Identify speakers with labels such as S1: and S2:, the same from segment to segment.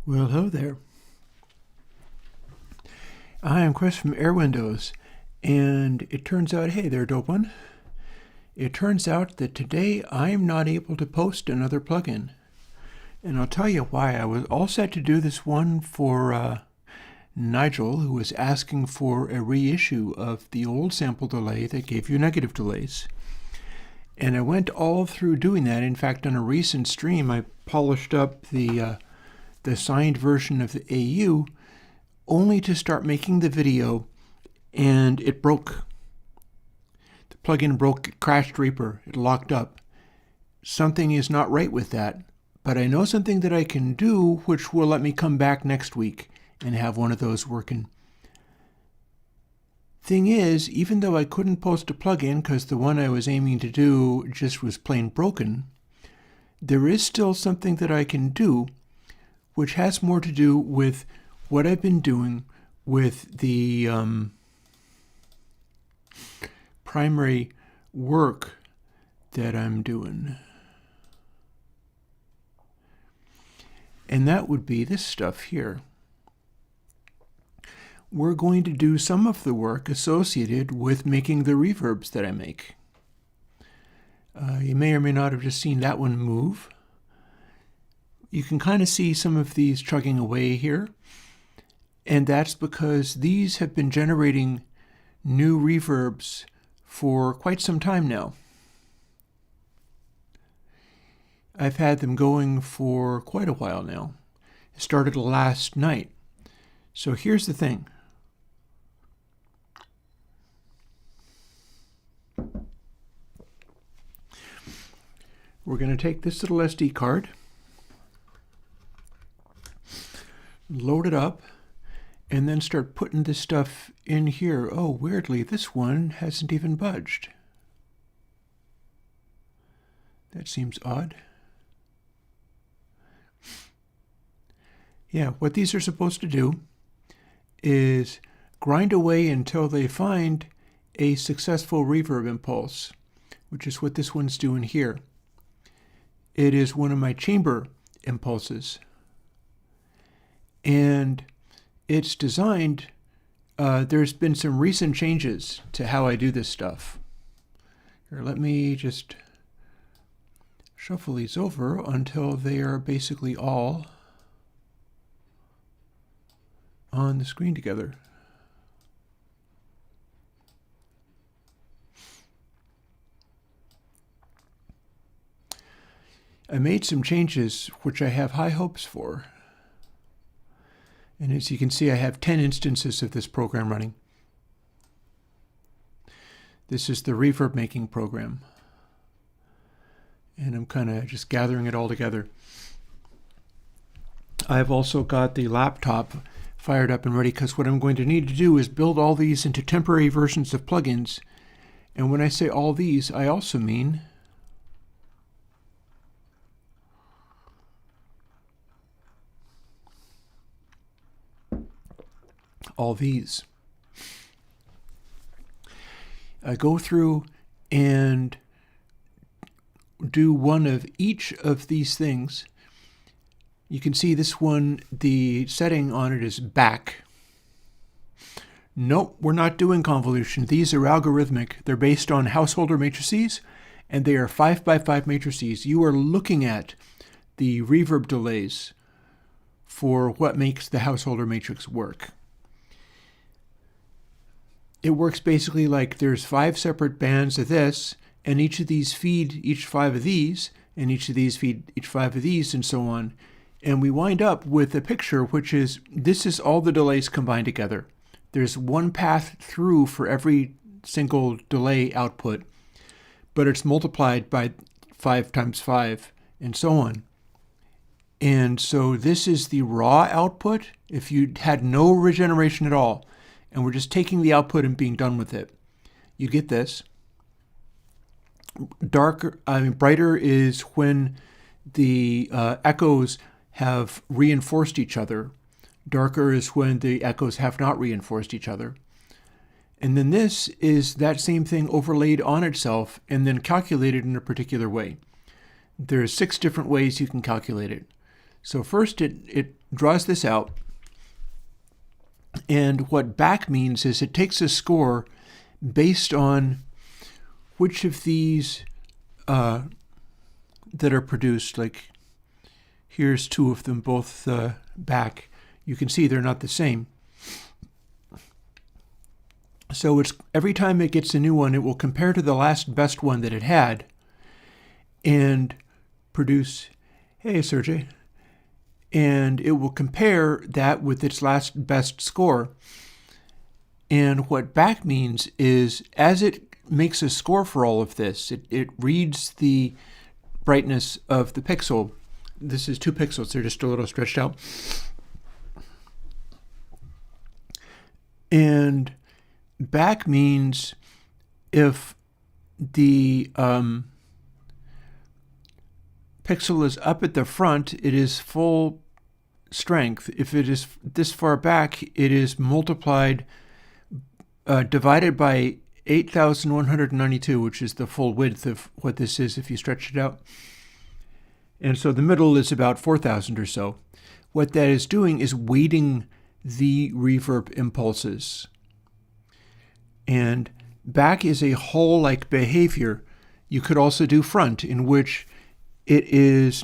S1: Well, hello there. I am Chris from Airwindows, and it turns out, hey there, dope one. It turns out that today I'm not able to post another plugin. And I'll tell you why. I was all set to do this one for Nigel, who was asking for a reissue of the old sample delay that gave you negative delays. And I went all through doing that. In fact, on a recent stream, I polished up the signed version of the AU, only to start making the video, and it broke. The plugin broke, it crashed Reaper, it locked up. Something is not right with that, but I know something that I can do which will let me come back next week and have one of those working. Thing is, even though I couldn't post a plugin because the one I was aiming to do just was plain broken, there is still something that I can do which has more to do with what I've been doing with the primary work that I'm doing. And that would be this stuff here. We're going to do some of the work associated with making the reverbs that I make. You may or may not have just seen that one move. You can kind of see some of these chugging away here. And that's because these have been generating new reverbs for quite some time now. I've had them going for quite a while now. It started last night. So here's the thing. We're going to take this little SD card, load it up, and then start putting this stuff in here. Oh, weirdly, this one hasn't even budged. That seems odd. Yeah, what these are supposed to do is grind away until they find a successful reverb impulse, which is what this one's doing here. It is one of my chamber impulses. And it's designed, there's been some recent changes to how I do this stuff. Here, let me just shuffle these over until they are basically all on the screen together. I made some changes which I have high hopes for. And as you can see, I have 10 instances of this program running. This is the reverb making program. And I'm kind of just gathering it all together. I've also got the laptop fired up and ready because what I'm going to need to do is build all these into temporary versions of plugins. And when I say all these, I also mean all these. I go through and do one of each of these things. You can see this one, the setting on it is back. Nope, we're not doing convolution. These are algorithmic. They're based on householder matrices, and they are 5x5 matrices. You are looking at the reverb delays for what makes the householder matrix work. It works basically like there's 5 separate bands of this, and each of these feed each 5 of these, and each of these feed each 5 of these, and so on. And we wind up with a picture which is, this is all the delays combined together. There's one path through for every single delay output, but it's multiplied by 5 times 5, and so on. And so this is the raw output if you had no regeneration at all. And we're just taking the output and being done with it. You get this. Brighter is when the echoes have reinforced each other. Darker is when the echoes have not reinforced each other. And then this is that same thing overlaid on itself and then calculated in a particular way. There's 6 different ways you can calculate it. So first it draws this out, and what back means is it takes a score based on which of these that are produced. Like here's two of them both back. You can see they're not the same. So it's every time it gets a new one, it will compare to the last best one that it had and produce, hey Sergey, and it will compare that with its last best score. And what back means is as it makes a score for all of this, it reads the brightness of the pixel. This is 2 pixels, they're just a little stretched out. And back means if the pixel is up at the front, it is full strength. If it is this far back, it is multiplied, divided by 8,192, which is the full width of what this is if you stretch it out. And so the middle is about 4,000 or so. What that is doing is weighting the reverb impulses. And back is a Hall-like behavior. You could also do front, in which it is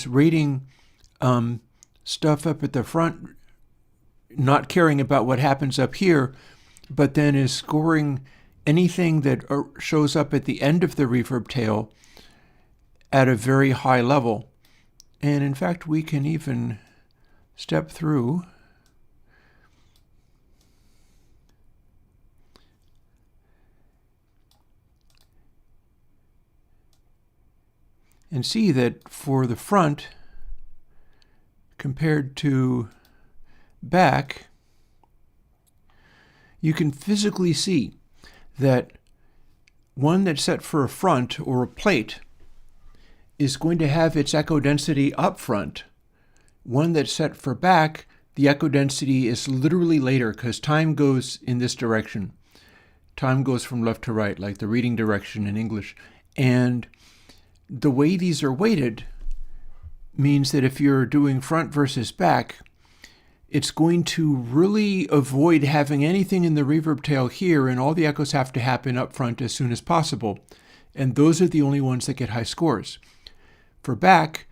S1: rating stuff up at the front, not caring about what happens up here, but then is scoring anything that shows up at the end of the reverb tail at a very high level. And in fact, we can even step through and see that for the front compared to back, you can physically see that one that's set for a front or a plate is going to have its echo density up front. One that's set for back, the echo density is literally later because time goes in this direction. Time goes from left to right, like the reading direction in English. And the way these are weighted means that if you're doing front versus back, it's going to really avoid having anything in the reverb tail here, and all the echoes have to happen up front as soon as possible. And those are the only ones that get high scores. For back,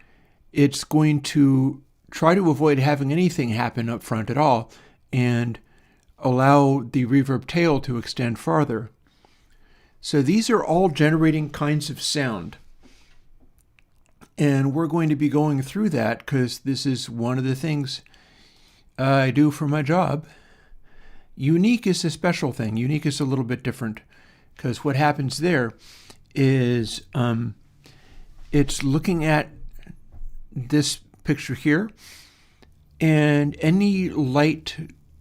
S1: it's going to try to avoid having anything happen up front at all and allow the reverb tail to extend farther. So these are all generating kinds of sound. And we're going to be going through that because this is one of the things I do for my job. Unique is a special thing. Unique is a little bit different because what happens there is it's looking at this picture here, and any light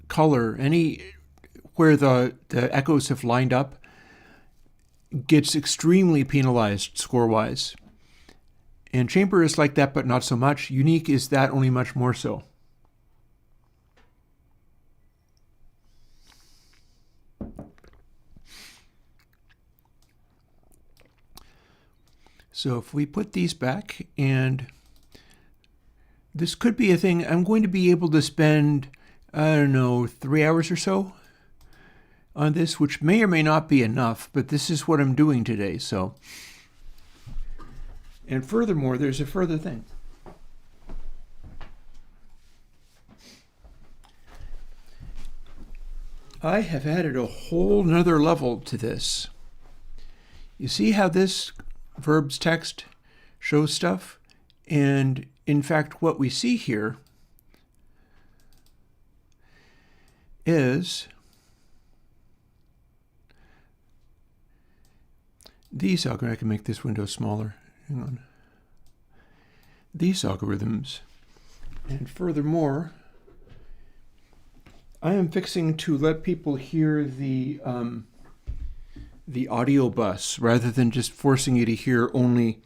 S1: color, where the echoes have lined up, gets extremely penalized score-wise. And chamber is like that, but not so much. Unique is that, only much more so. So if we put these back, and this could be a thing, I'm going to be able to spend, 3 hours or so on this, which may or may not be enough, but this is what I'm doing today. So, and furthermore, there's a further thing. I have added a whole nother level to this. You see how this verbs text shows stuff? And in fact, what we see here is these, I can make this window smaller. Hang on. These algorithms. And furthermore, I am fixing to let people hear the audio bus rather than just forcing you to hear only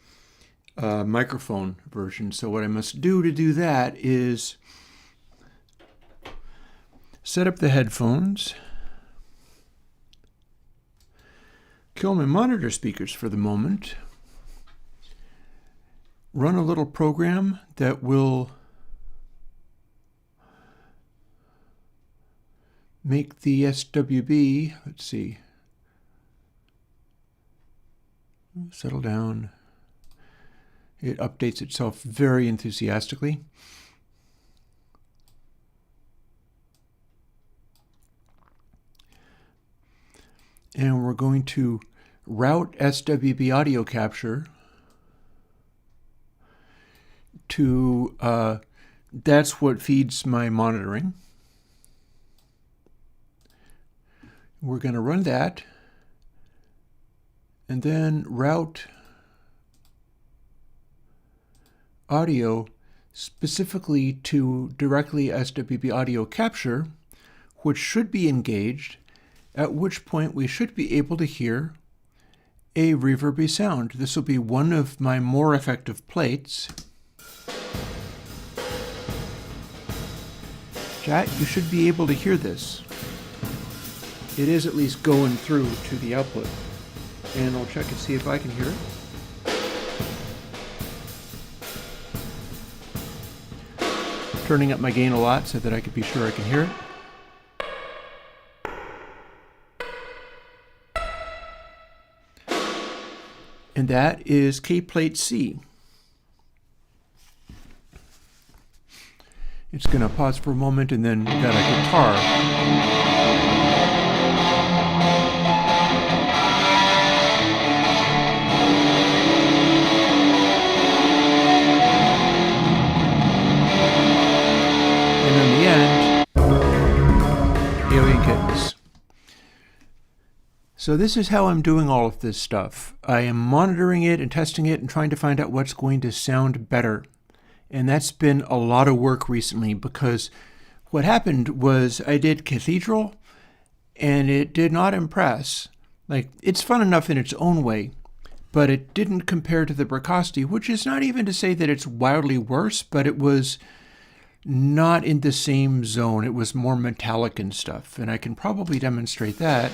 S1: microphone version. So what I must do to do that is set up the headphones, kill my monitor speakers for the moment, run a little program that will make the SWB, let's see, settle down. It updates itself very enthusiastically. And we're going to route SWB audio capture to, that's what feeds my monitoring. We're going to run that and then route audio specifically to directly SWB audio capture, which should be engaged, at which point we should be able to hear a reverby sound. This will be one of my more effective plates. Chat, you should be able to hear this. It is at least going through to the output. And I'll check and see if I can hear it. Turning up my gain a lot so that I could be sure I can hear it. And that is K-Plate C. It's going to pause for a moment, and then we've got a guitar. And in the end, alien kittens. So this is how I'm doing all of this stuff. I am monitoring it and testing it and trying to find out what's going to sound better. And that's been a lot of work recently, because what happened was I did Cathedral and it did not impress. Like, it's fun enough in its own way, but it didn't compare to the Bricasti, which is not even to say that it's wildly worse, but it was not in the same zone. It was more metallic and stuff, and I can probably demonstrate that.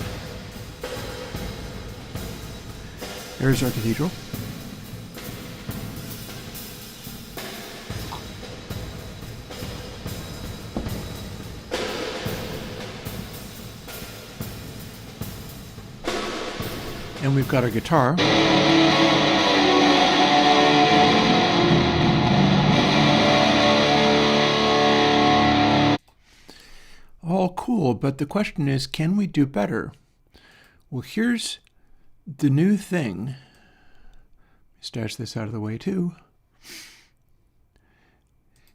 S1: There's our Cathedral. And we've got our guitar. All cool, but the question is, can we do better? Well, here's the new thing. Stash this out of the way too.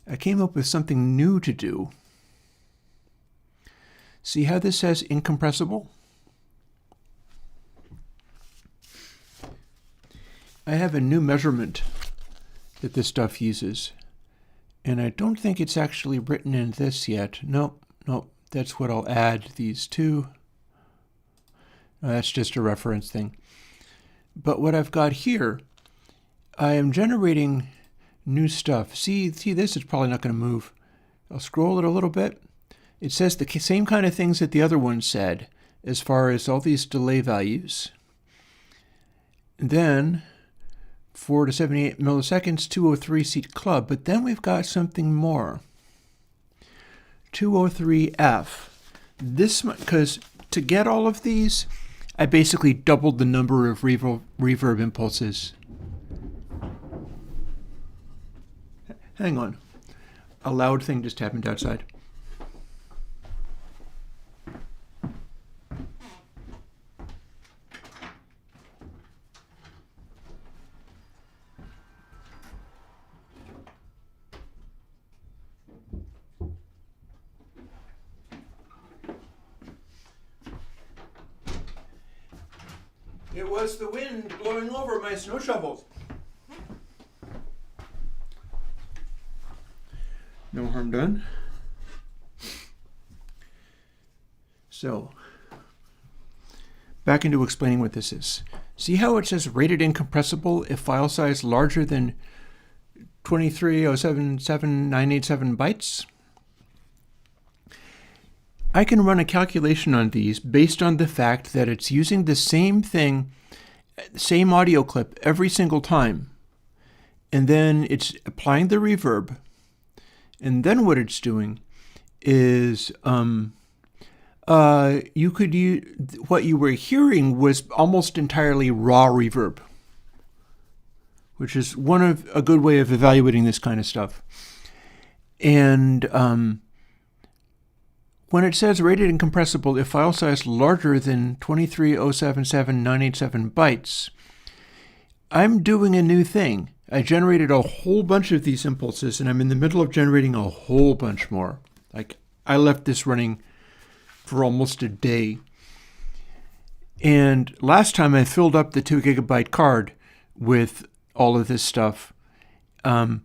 S1: I came up with something new to do. See how this says incompressible? I have a new measurement that this stuff uses, and I don't think it's actually written in this yet. Nope, that's what I'll add these to. That's just a reference thing. But what I've got here, I am generating new stuff. See this is probably not going to move. I'll scroll it a little bit. It says the same kind of things that the other one said, as far as all these delay values. And then 4 to 78 milliseconds, 203 seat club, but then we've got something more. 203F. This, because to get all of these, I basically doubled the number of reverb impulses. Hang on. A loud thing just happened outside. It was the wind blowing over my snow shovels. No harm done. So, back into explaining what this is. See how it says rated incompressible if file size larger than 23077,987 bytes? I can run a calculation on these based on the fact that it's using the same thing, same audio clip every single time. and then it's applying the reverb. And then what it's doing is you could use, what you were hearing was almost entirely raw reverb, which is a good way of evaluating this kind of stuff. And when it says rated incompressible if file size larger than 23077,987 bytes, I'm doing a new thing. I generated a whole bunch of these impulses, and I'm in the middle of generating a whole bunch more. Like, I left this running for almost a day. And last time I filled up the 2 gigabyte card with all of this stuff. When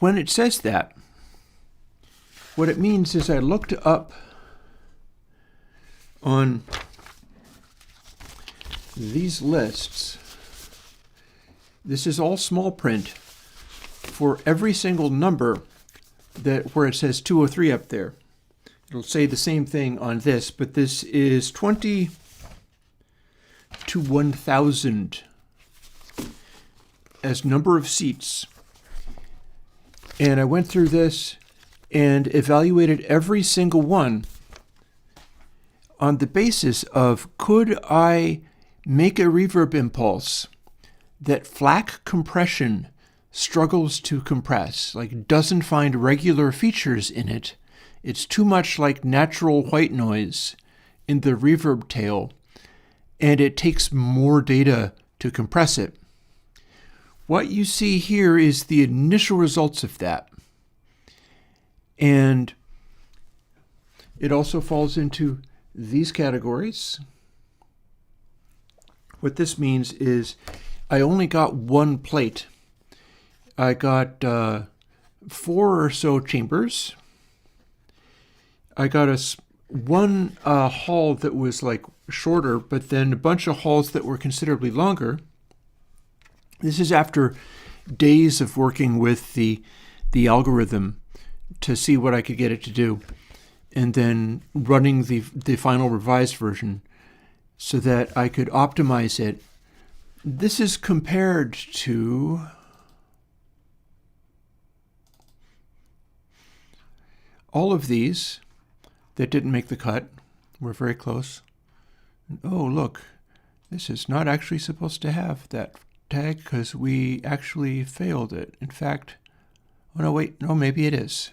S1: it says that, what it means is I looked up on these lists. This is all small print for every single number where it says 203 up there. It'll say the same thing on this, but this is 20 to 1,000 as number of seats. And I went through this and evaluated every single one on the basis of, could I make a reverb impulse that FLAC compression struggles to compress, like doesn't find regular features in it. It's too much like natural white noise in the reverb tail, and it takes more data to compress it. What you see here is the initial results of that. And it also falls into these categories. What this means is I only got one plate. I got 4 or so chambers. I got one hall that was like shorter, but then a bunch of halls that were considerably longer. This is after days of working with the algorithm to see what I could get it to do, and then running the final revised version so that I could optimize it. This is compared to all of these that didn't make the cut. We're very close. Oh, look, this is not actually supposed to have that tag because we actually failed it. In fact, oh no, wait, no, maybe it is.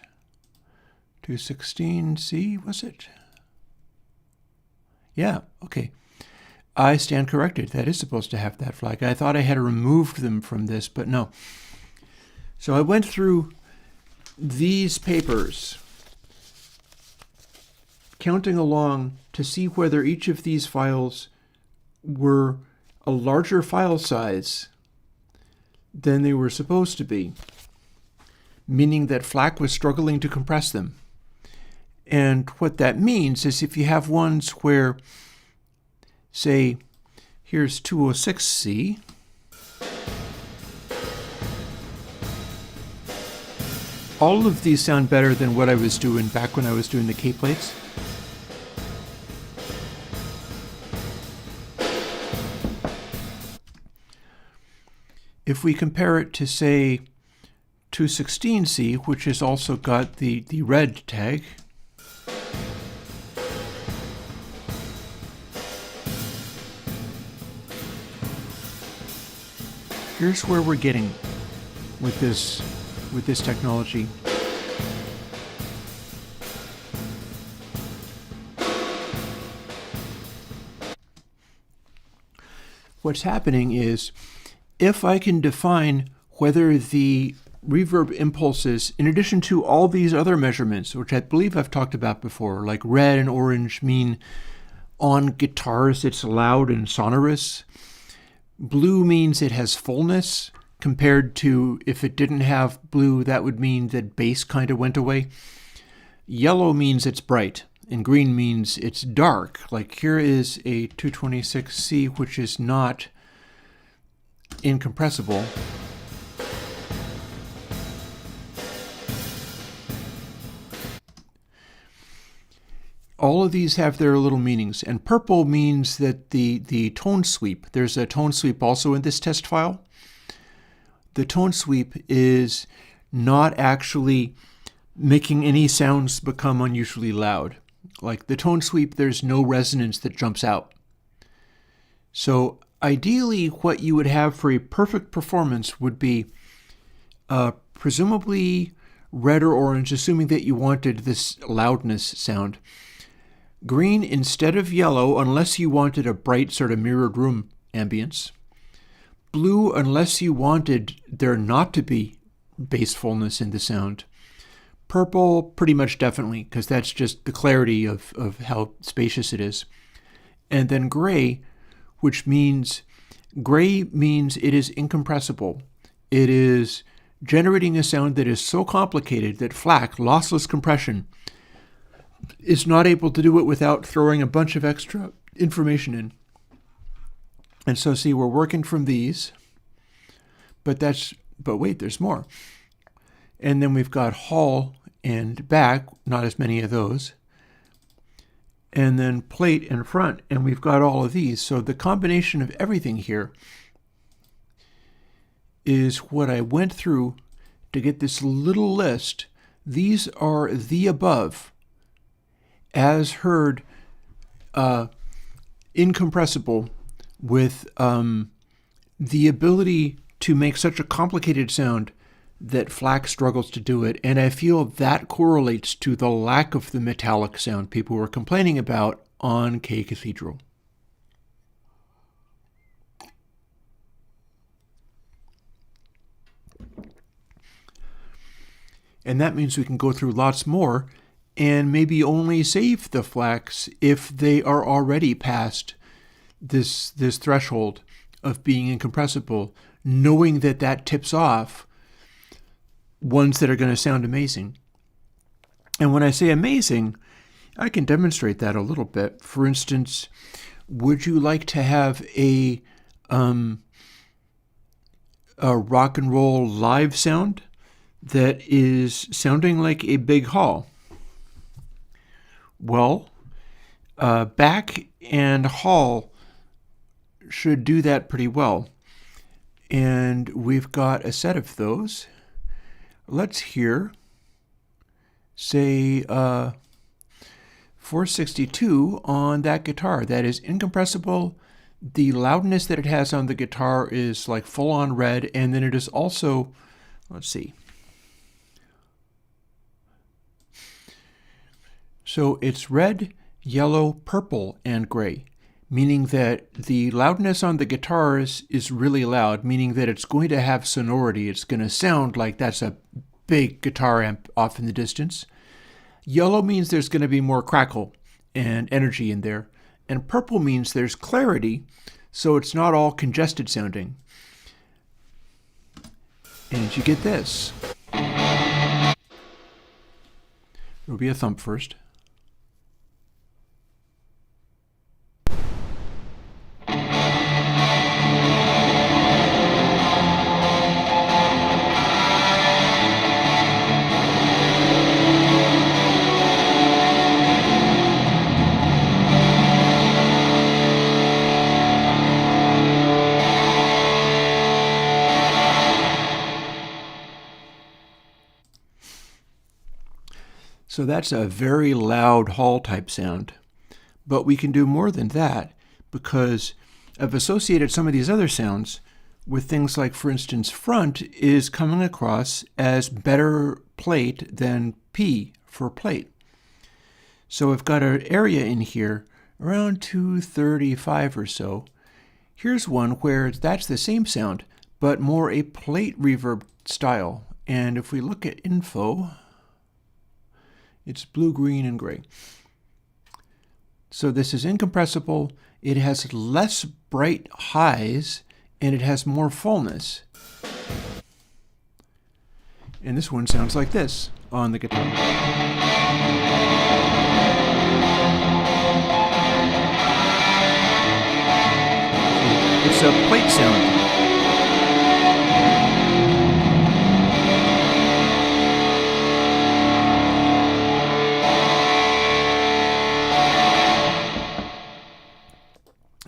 S1: 216C, was it? Yeah, okay. I stand corrected. That is supposed to have that flag. I thought I had removed them from this, but no. So I went through these papers, counting along to see whether each of these files were a larger file size than they were supposed to be, meaning that FLAC was struggling to compress them. And what that means is if you have ones where, say, here's 206C, all of these sound better than what I was doing back when I was doing the K-plates. If we compare it to, say, 216C, which has also got the red tag, here's where we're getting with this technology. What's happening is, if I can define whether the reverb impulses, in addition to all these other measurements, which I believe I've talked about before, like red and orange mean on guitars it's loud and sonorous. Blue means it has fullness, compared to if it didn't have blue, that would mean that bass kind of went away. Yellow means it's bright, and green means it's dark. Like here is a 226C, which is not incompressible. All of these have their little meanings, and purple means that the tone sweep, there's a tone sweep also in this test file, the tone sweep is not actually making any sounds become unusually loud. Like the tone sweep, there's no resonance that jumps out. So ideally, what you would have for a perfect performance would be presumably red or orange, assuming that you wanted this loudness sound. Green instead of yellow, unless you wanted a bright sort of mirrored room ambience. Blue, unless you wanted there not to be bass fullness in the sound. Purple, pretty much definitely, because that's just the clarity of how spacious it is. And then gray, which means it is incompressible. It is generating a sound that is so complicated that FLAC, lossless compression, is not able to do it without throwing a bunch of extra information in. And so see, we're working from these, but wait, there's more. And then we've got hall and back, not as many of those. And then plate and front, and we've got all of these. So the combination of everything here is what I went through to get this little list. These are the above, as heard, incompressible, with the ability to make such a complicated sound that FLAC struggles to do it. And I feel that correlates to the lack of the metallic sound people were complaining about on K Cathedral. And that means we can go through lots more and maybe only save the FLACs if they are already past this threshold of being incompressible, knowing that that tips off ones that are going to sound amazing. And when I say amazing, I can demonstrate that a little bit. For instance, would you like to have a rock and roll live sound that is sounding like a big hall? Well, back and hall should do that pretty well. And we've got a set of those. Let's hear, say, 462 on that guitar. That is incompressible. The loudness that it has on the guitar is like full on red, and then it is also, let's see. So it's red, yellow, purple, and gray, meaning that the loudness on the guitars is really loud, meaning that it's going to have sonority. It's going to sound like that's a big guitar amp off in the distance. Yellow means there's going to be more crackle and energy in there. And purple means there's clarity, so it's not all congested sounding. And you get this. There'll be a thump first. So that's a very loud hall type sound. But we can do more than that because I've associated some of these other sounds with things like, for instance, front is coming across as better plate than P for plate. So I've got an area in here around 235 or so. Here's one where that's the same sound, but more a plate reverb style. And if we look at info, it's blue, green, and gray. So this is incompressible. It has less bright highs, and it has more fullness. And this one sounds like this on the guitar. It's a plate sound.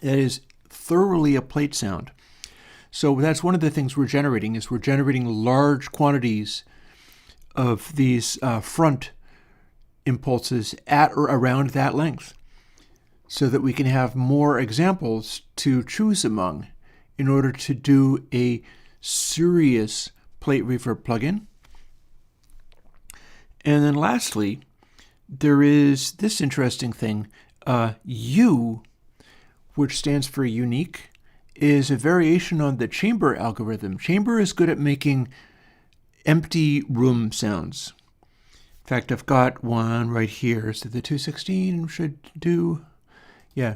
S1: That is thoroughly a plate sound. So that's one of the things we're generating, is we're generating large quantities of these front impulses at or around that length, so that we can have more examples to choose among in order to do a serious plate reverb plugin. And then lastly, there is this interesting thing. U, which stands for unique, is a variation on the chamber algorithm. Chamber is good at making empty room sounds. In fact, I've got one right here. So the 216 should do, yeah.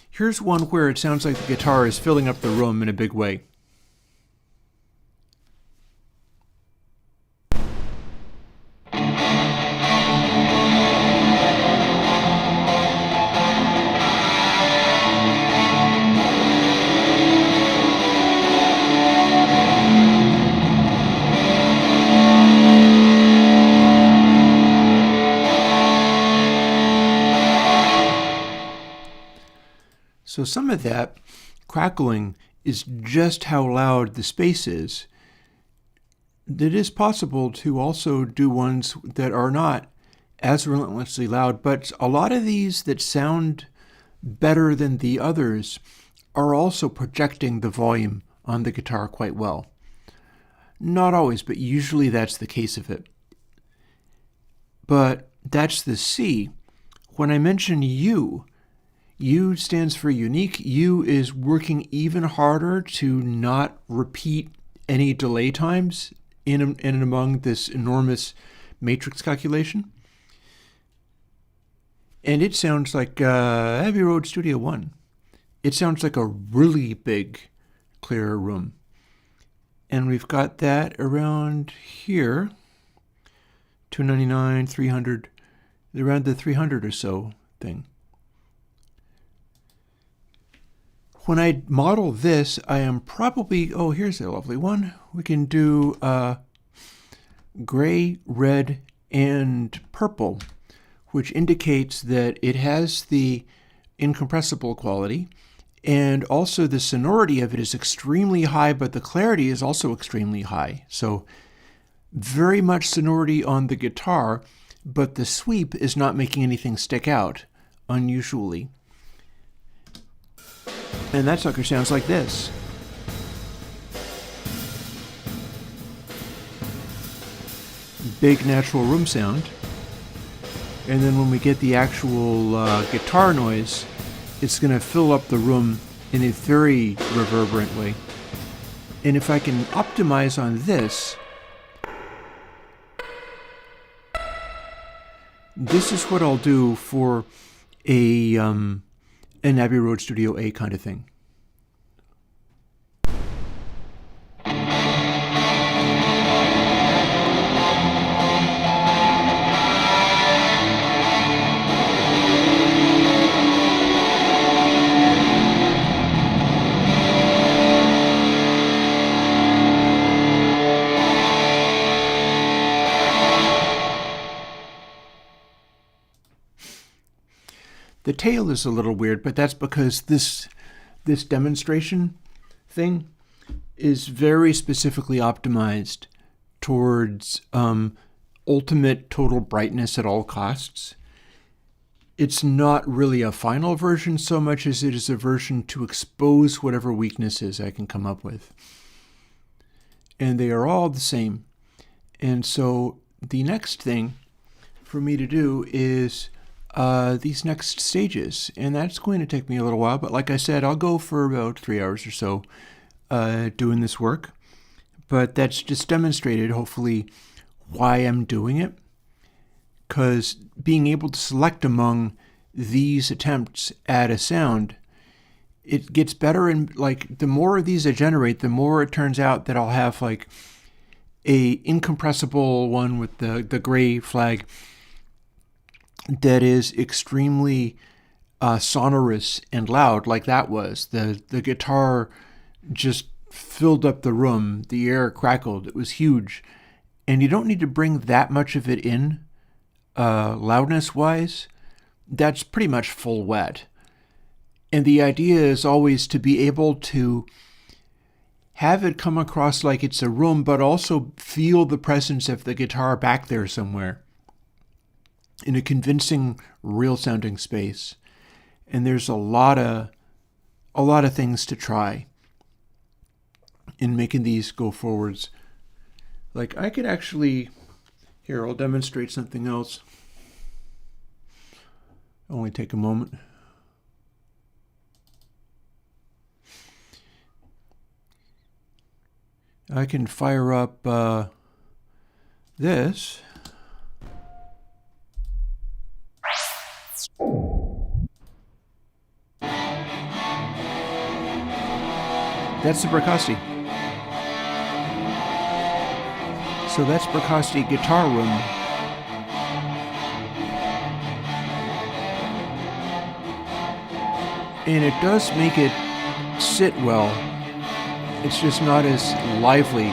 S1: Here's one where it sounds like the guitar is filling up the room in a big way. So some of that crackling is just how loud the space is. It is possible to also do ones that are not as relentlessly loud, but a lot of these that sound better than the others are also projecting the volume on the guitar quite well. Not always, but usually that's the case of it. But that's the C. When I mention U, U stands for unique. U is working even harder to not repeat any delay times in and among this enormous matrix calculation. And it sounds like Abbey Road Studio 1. It sounds like a really big, clear room. And we've got that around here, 299, 300, around the 300 or so thing. When I model this, I am probably, oh, here's a lovely one. We can do gray, red, and purple, which indicates that it has the incompressible quality, and also the sonority of it is extremely high, but the clarity is also extremely high. So very much sonority on the guitar, but the sweep is not making anything stick out unusually. And that sucker sounds like this. Big natural room sound. And then when we get the actual guitar noise, it's going to fill up the room in a very reverberant way. And if I can optimize on this, this is what I'll do for a an Abbey Road Studio A kind of thing. The tail is a little weird, but that's because this demonstration thing is very specifically optimized towards ultimate total brightness at all costs. It's not really a final version so much as it is a version to expose whatever weaknesses I can come up with. And they are all the same. And so the next thing for me to do is these next stages, and that's going to take me a little while, but like I said, I'll go for about 3 hours or so doing this work. But that's just demonstrated, hopefully, why I'm doing it, because being able to select among these attempts at a sound, it gets better, and like the more of these I generate, the more it turns out that I'll have like a incompressible one with the gray flag that is extremely sonorous and loud, like that was. The guitar just filled up the room. The air crackled. It was huge. And you don't need to bring that much of it in, loudness-wise. That's pretty much full wet. And the idea is always to be able to have it come across like it's a room, but also feel the presence of the guitar back there somewhere in a convincing, real-sounding space. And there's a lot of things to try in making these go forwards. Like I could actually, here, I'll demonstrate something else. Only take a moment. I can fire up this. That's the Bricasti. So that's Bricasti Guitar Room. And it does make it sit well. It's just not as lively.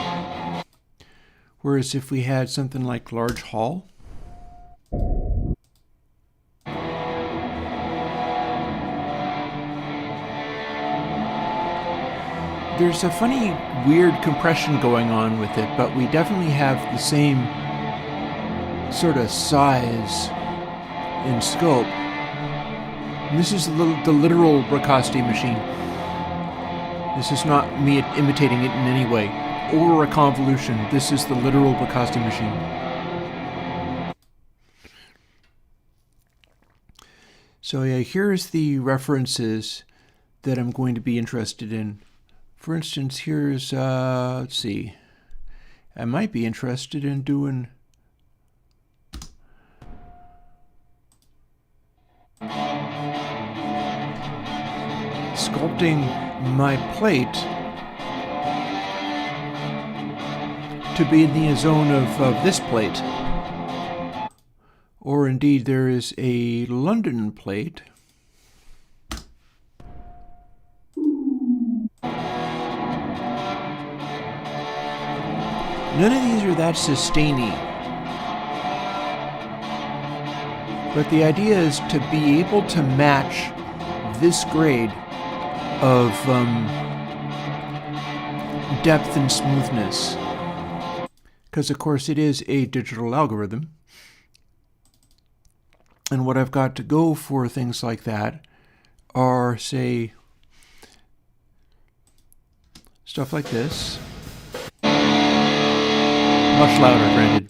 S1: Whereas if we had something like Large Hall, there's a funny, weird compression going on with it, but we definitely have the same sort of size and scope. And this is the literal Bricasti machine. This is not me imitating it in any way, or a convolution. This is the literal Bricasti machine. So yeah, here's the references that I'm going to be interested in. For instance, here's, let's see, I might be interested in doing sculpting my plate to be in the zone of this plate. Or indeed, there is a London plate. None of these are that sustainy. But the idea is to be able to match this grade of depth and smoothness. Because, of course, it is a digital algorithm. And what I've got to go for things like that are, say, stuff like this. Much louder, granted.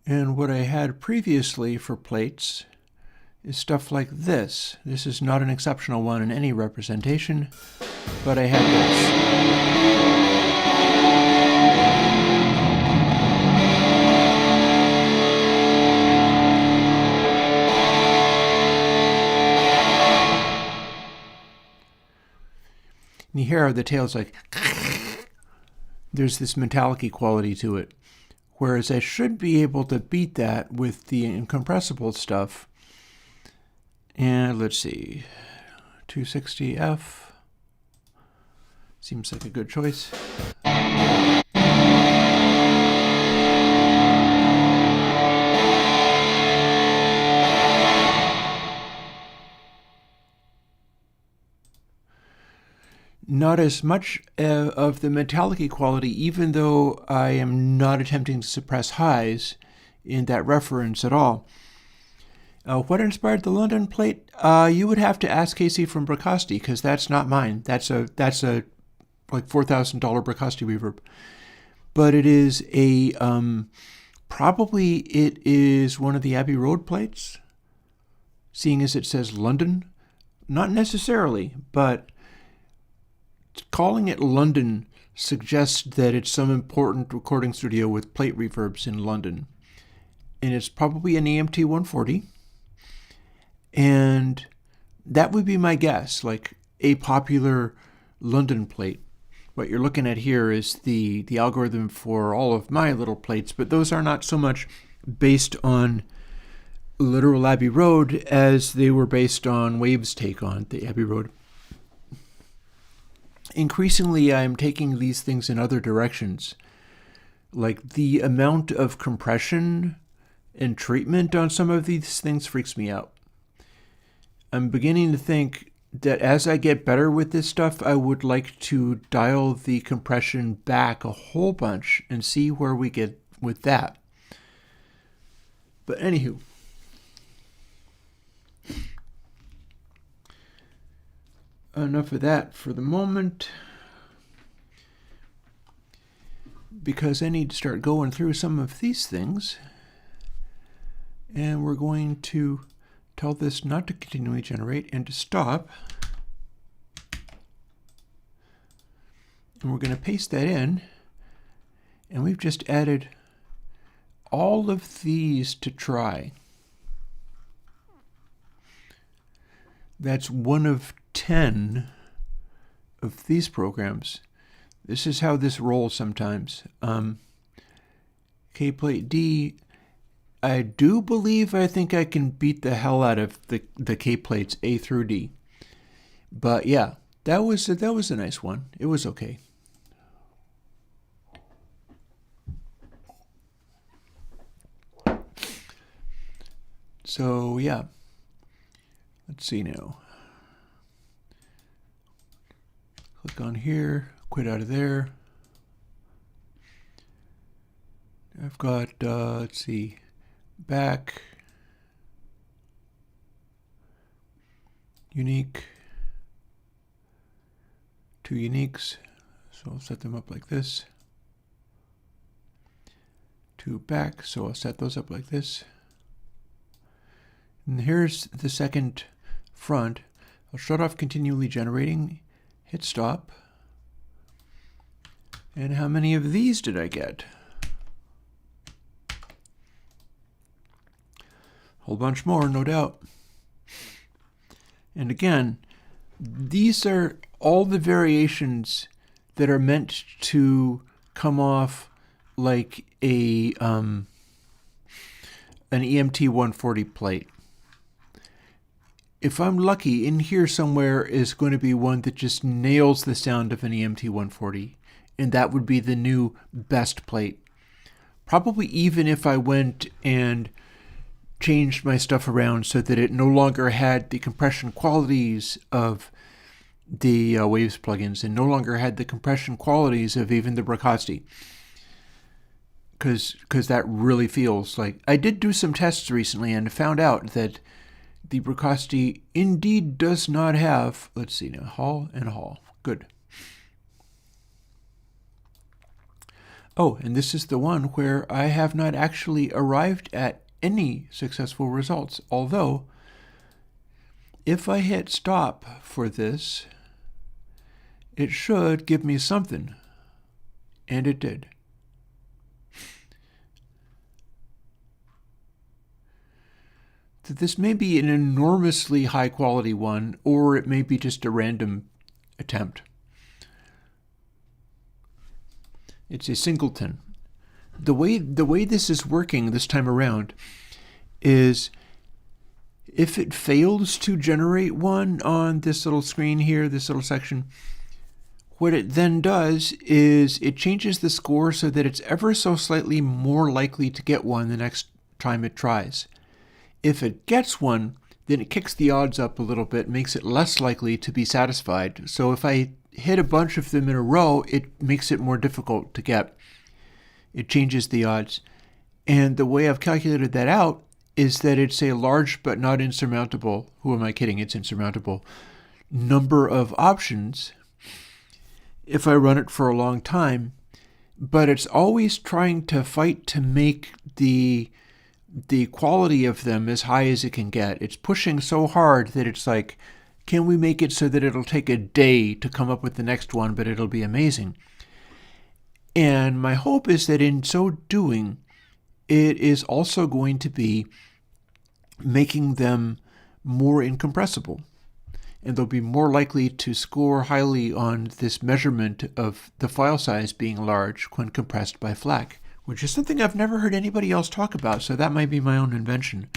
S1: And what I had previously for plates is stuff like this. This is not an exceptional one in any representation, but I had this. And you hear the tail's like, there's this metallic quality to it. Whereas I should be able to beat that with the incompressible stuff. And let's see, 260F seems like a good choice. Not as much of the metallic quality, even though I am not attempting to suppress highs in that reference at all. What inspired the London plate? You would have to ask Casey from Bricasti, because that's not mine. That's a like $4,000 Bricasti reverb. But it is a probably it is one of the Abbey Road plates, seeing as it says London. Not necessarily, but calling it London suggests that it's some important recording studio with plate reverbs in London. And it's probably an AMT 140. And that would be my guess, like a popular London plate. What you're looking at here is the algorithm for all of my little plates, but those are not so much based on literal Abbey Road as they were based on Wave's take on the Abbey Road. increasingly I'm taking these things in other directions. Like the amount of compression and treatment on some of these things freaks me out. I'm beginning to think that as I get better with this stuff, I would like to dial the compression back a whole bunch and see where we get with that. But anywho, enough of that for the moment, because I need to start going through some of these things. And we're going to tell this not to continually generate and to stop. And we're going to paste that in. And we've just added all of these to try. That's one of 10 of these programs. This is how this rolls sometimes. K-plate D. I do believe I think I can beat the hell out of the K-plates A through D. But yeah, that was a nice one. It was okay. So yeah, let's see now. Click on here, quit out of there. I've got, let's see, back, unique, 2 uniques, so I'll set them up like this. 2 back, so I'll set those up like this. And here's the second front. I'll shut off continually generating, hit stop. And how many of these did I get? Whole bunch more, no doubt. And again, these are all the variations that are meant to come off like a an EMT 140 plate. If I'm lucky, in here somewhere is going to be one that just nails the sound of an EMT 140, and that would be the new best plate. Probably even if I went and changed my stuff around so that it no longer had the compression qualities of the Waves plugins and no longer had the compression qualities of even the Bricasti. Because that really feels like... I did do some tests recently and found out that the Bricasti indeed does not have... Let's see now. Hall and Hall. Good. Oh, and this is the one where I have not actually arrived at any successful results. Although, if I hit stop for this, it should give me something. And it did. This may be an enormously high quality one, or it may be just a random attempt. It's a singleton. The way this is working this time around is if it fails to generate one on this little screen here, this little section, what it then does is it changes the score so that it's ever so slightly more likely to get one the next time it tries. If it gets one, then it kicks the odds up a little bit, makes it less likely to be satisfied. So if I hit a bunch of them in a row, it makes it more difficult to get. It changes the odds. And the way I've calculated that out is that it's a large but not insurmountable, who am I kidding, it's insurmountable, number of options if I run it for a long time. But it's always trying to fight to make the quality of them as high as it can get. It's pushing so hard that it's like, can we make it so that it'll take a day to come up with the next one, but it'll be amazing? And my hope is that in so doing, it is also going to be making them more incompressible. And they'll be more likely to score highly on this measurement of the file size being large when compressed by FLAC, which is something I've never heard anybody else talk about, so that might be my own invention,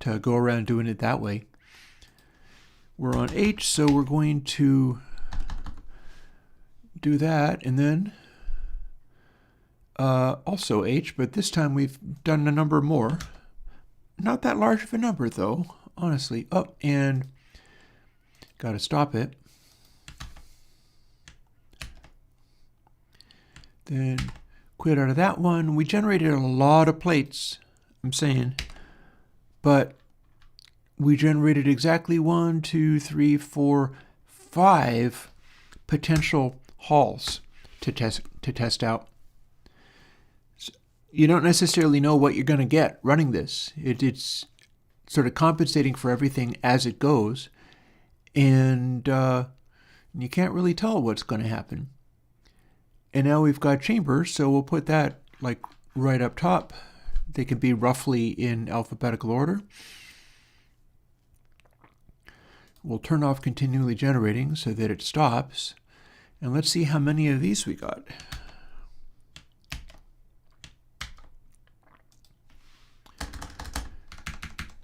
S1: to go around doing it that way. We're on H, so we're going to do that, and then also H, but this time we've done a number more. Not that large of a number, though, honestly. Oh, and got to stop it. Then quit out of that one. We generated a lot of plates, I'm saying, but we generated exactly 1, 2, 3, 4, 5 potential halls to test out. So you don't necessarily know what you're going to get running this. It's sort of compensating for everything as it goes, and you can't really tell what's going to happen. And now we've got chambers, so we'll put that like right up top. They can be roughly in alphabetical order. We'll turn off continually generating so that it stops. And let's see how many of these we got.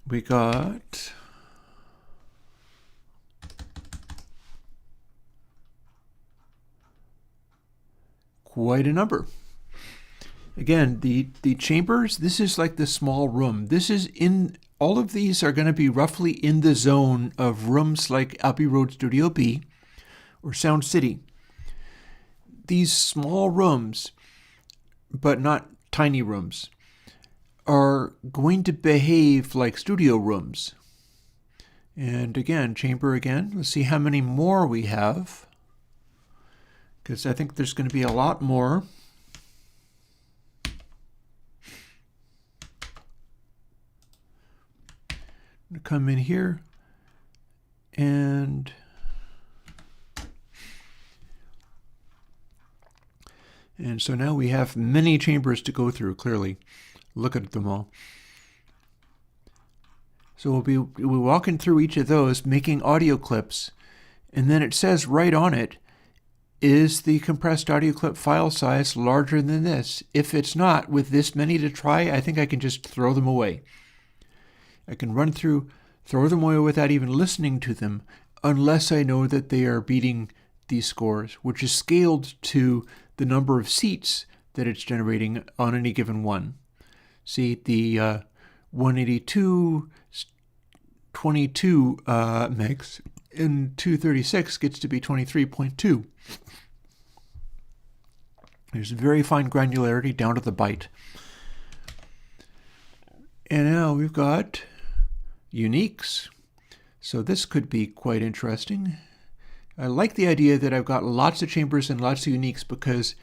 S1: We got quite a number. Again, the chambers, this is like the small room. This is in, all of these are going to be roughly in the zone of rooms like Abbey Road Studio B or Sound City. These small rooms, but not tiny rooms, are going to behave like studio rooms. And again, chamber again. Let's see how many more we have, because I think there's going to be a lot more. I'm going to come in here and so now we have many chambers to go through, clearly. Look at them all. So we'll be walking through each of those, making audio clips, and then it says right on it, is the compressed audio clip file size larger than this? If it's not, with this many to try, I think I can just throw them away. I can run through, throw them away without even listening to them, unless I know that they are beating these scores, which is scaled to the number of seats that it's generating on any given one. See, the 182, 22 megs, and 236 gets to be 23.2. There's very fine granularity down to the byte. And now we've got uniques. So this could be quite interesting. I like the idea that I've got lots of chambers and lots of uniques, because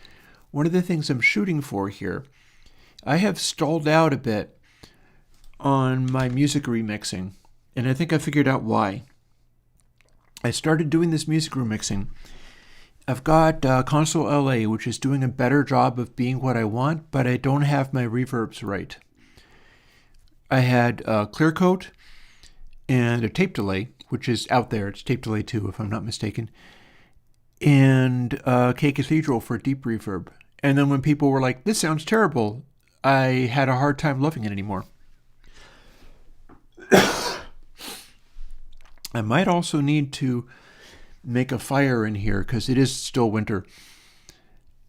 S1: one of the things I'm shooting for here, I have stalled out a bit on my music remixing, and I think I figured out why. I started doing this music remixing. I've got Console LA, which is doing a better job of being what I want, but I don't have my reverbs right. I had Clear Coat and a tape delay, which is out there. It's tape delay 2, if I'm not mistaken. And K Cathedral for deep reverb. And then when people were like, this sounds terrible, I had a hard time loving it anymore. I might also need to make a fire in here, because it is still winter.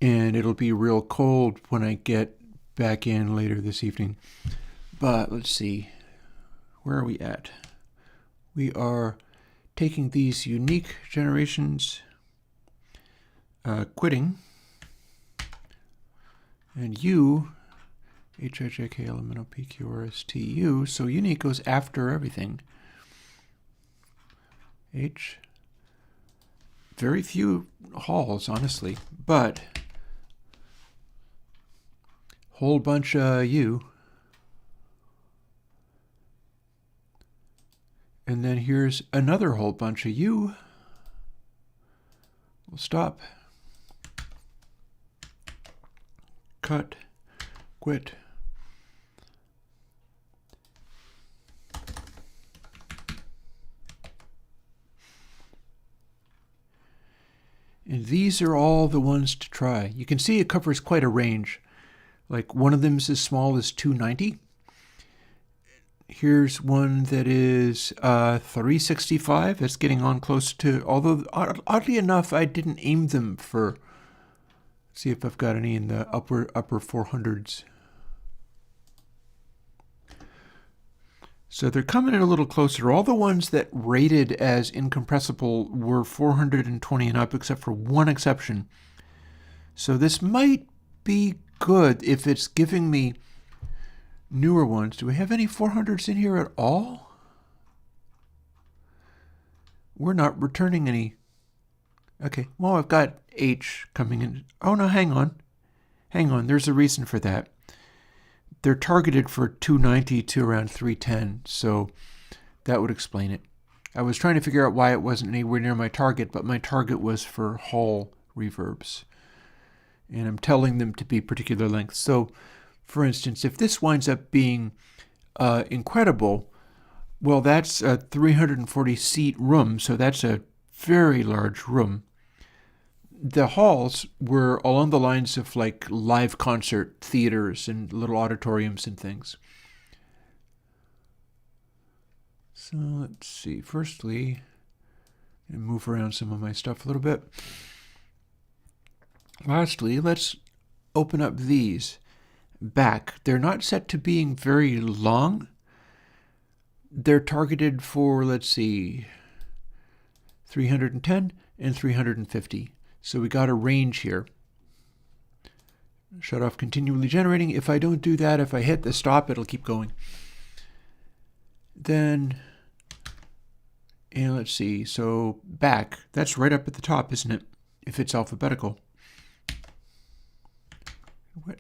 S1: And it'll be real cold when I get back in later this evening. But let's see. Where are we at? We are taking these unique generations, quitting, and U, HIJKLMNOPQRSTU, so unique goes after everything. H, very few halls, honestly, but whole bunch of U. And then here's another whole bunch of U. We'll stop. Cut. Quit. And these are all the ones to try. You can see it covers quite a range. Like one of them is as small as 290. Here's one that is 365. It's getting on close to, although oddly enough, I didn't aim them for, see if I've got any in the upper 400s. So they're coming in a little closer. All the ones that rated as incompressible were 420 and up, except for one exception. So this might be good if it's giving me newer ones. Do we have any 400s in here at all? We're not returning any. Okay, well, I've got H coming in. Oh, no, hang on. Hang on, there's a reason for that. They're targeted for 290 to around 310, so that would explain it. I was trying to figure out why it wasn't anywhere near my target, but my target was for Hall reverbs. And I'm telling them to be particular lengths. So, for instance, if this winds up being incredible, well, that's a 340-seat room, so that's a very large room. The halls were along the lines of like live concert theaters and little auditoriums and things. So let's see. Firstly, I'm gonna move around some of my stuff a little bit. Lastly, let's open up these back. They're not set to being very long. They're targeted for, let's see, 310 and 350. So we got a range here. Shut off continually generating. If I don't do that, if I hit the stop, it'll keep going. Then, and let's see, so back, that's right up at the top, isn't it? If it's alphabetical. What?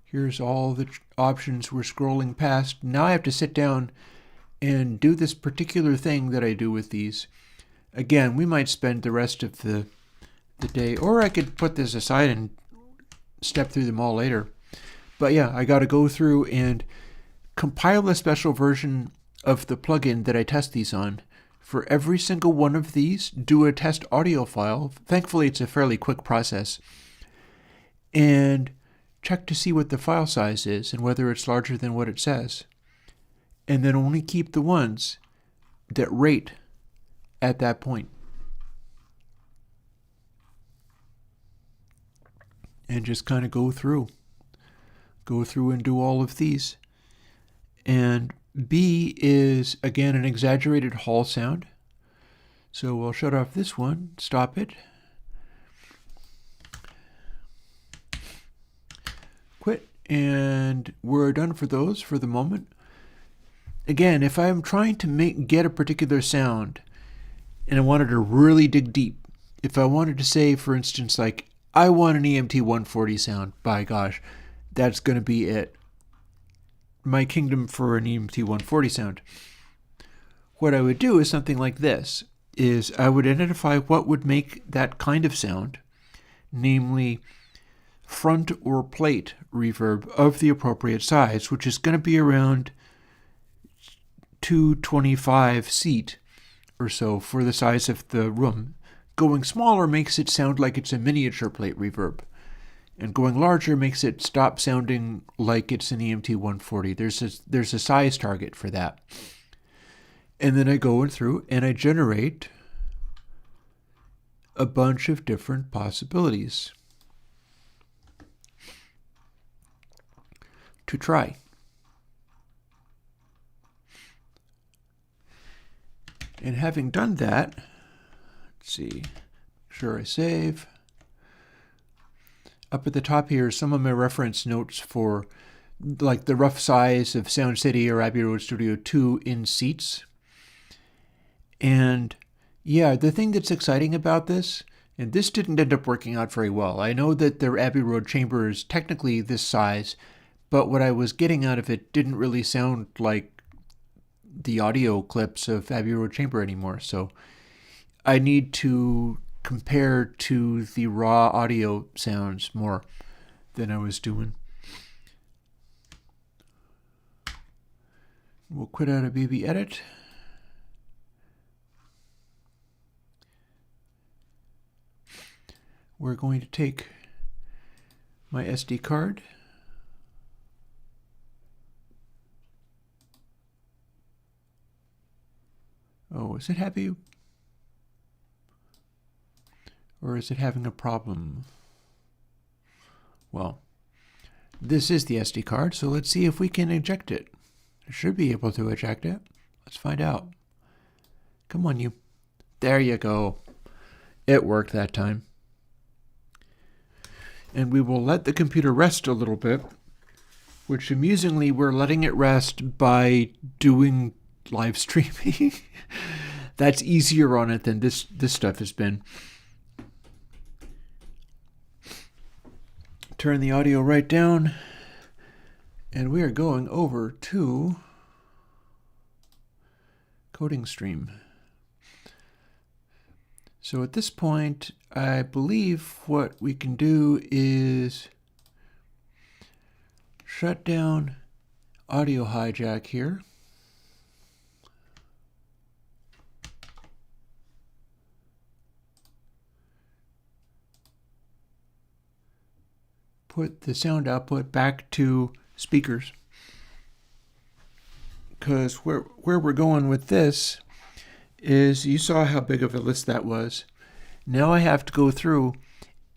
S1: Here's all the options we're scrolling past. Now I have to sit down and do this particular thing that I do with these. Again, we might spend the rest of the day, or I could put this aside and step through them all later. But yeah, I got to go through and compile a special version of the plugin that I test these on. For every single one of these, do a test audio file. Thankfully, it's a fairly quick process. And check to see what the file size is and whether it's larger than what it says. And then only keep the ones that rate at that point. And just kind of go through and do all of these. And B is, again, an exaggerated Hall sound. So we'll shut off this one, stop it, quit, and we're done for those for the moment. Again, if I'm trying to get a particular sound and I wanted to really dig deep, if I wanted to say, for instance, like, I want an EMT 140 sound, by gosh, that's going to be it. My kingdom for an EMT 140 sound. What I would do is something like this, is I would identify what would make that kind of sound, namely front or plate reverb of the appropriate size, which is going to be around 225 seat or so for the size of the room. Going smaller makes it sound like it's a miniature plate reverb. And going larger makes it stop sounding like it's an EMT 140. There's a size target for that. And then I go through and I generate a bunch of different possibilities to try. And having done that, let's see, make sure I save. Up at the top here are some of my reference notes for like the rough size of Sound City or Abbey Road Studio 2 in seats. And yeah, the thing that's exciting about this, and this didn't end up working out very well. I know that the Abbey Road chamber is technically this size, but what I was getting out of it didn't really sound like the audio clips of Abbey Road chamber anymore. So I need to compare to the raw audio sounds more than I was doing. We'll quit out of BB Edit. We're going to take my SD card, is it happy? Or is it having a problem? Well, this is the SD card, so let's see if we can eject it. I should be able to eject it. Let's find out. Come on, you. There you go. It worked that time. And we will let the computer rest a little bit, which amusingly we're letting it rest by doing live streaming. That's easier on it than this stuff has been. Turn the audio right down, and we are going over to Coding Stream. So at this point, I believe what we can do is shut down audio hijack here. Put the sound output back to speakers. Because where we're going with this is, you saw how big of a list that was. Now I have to go through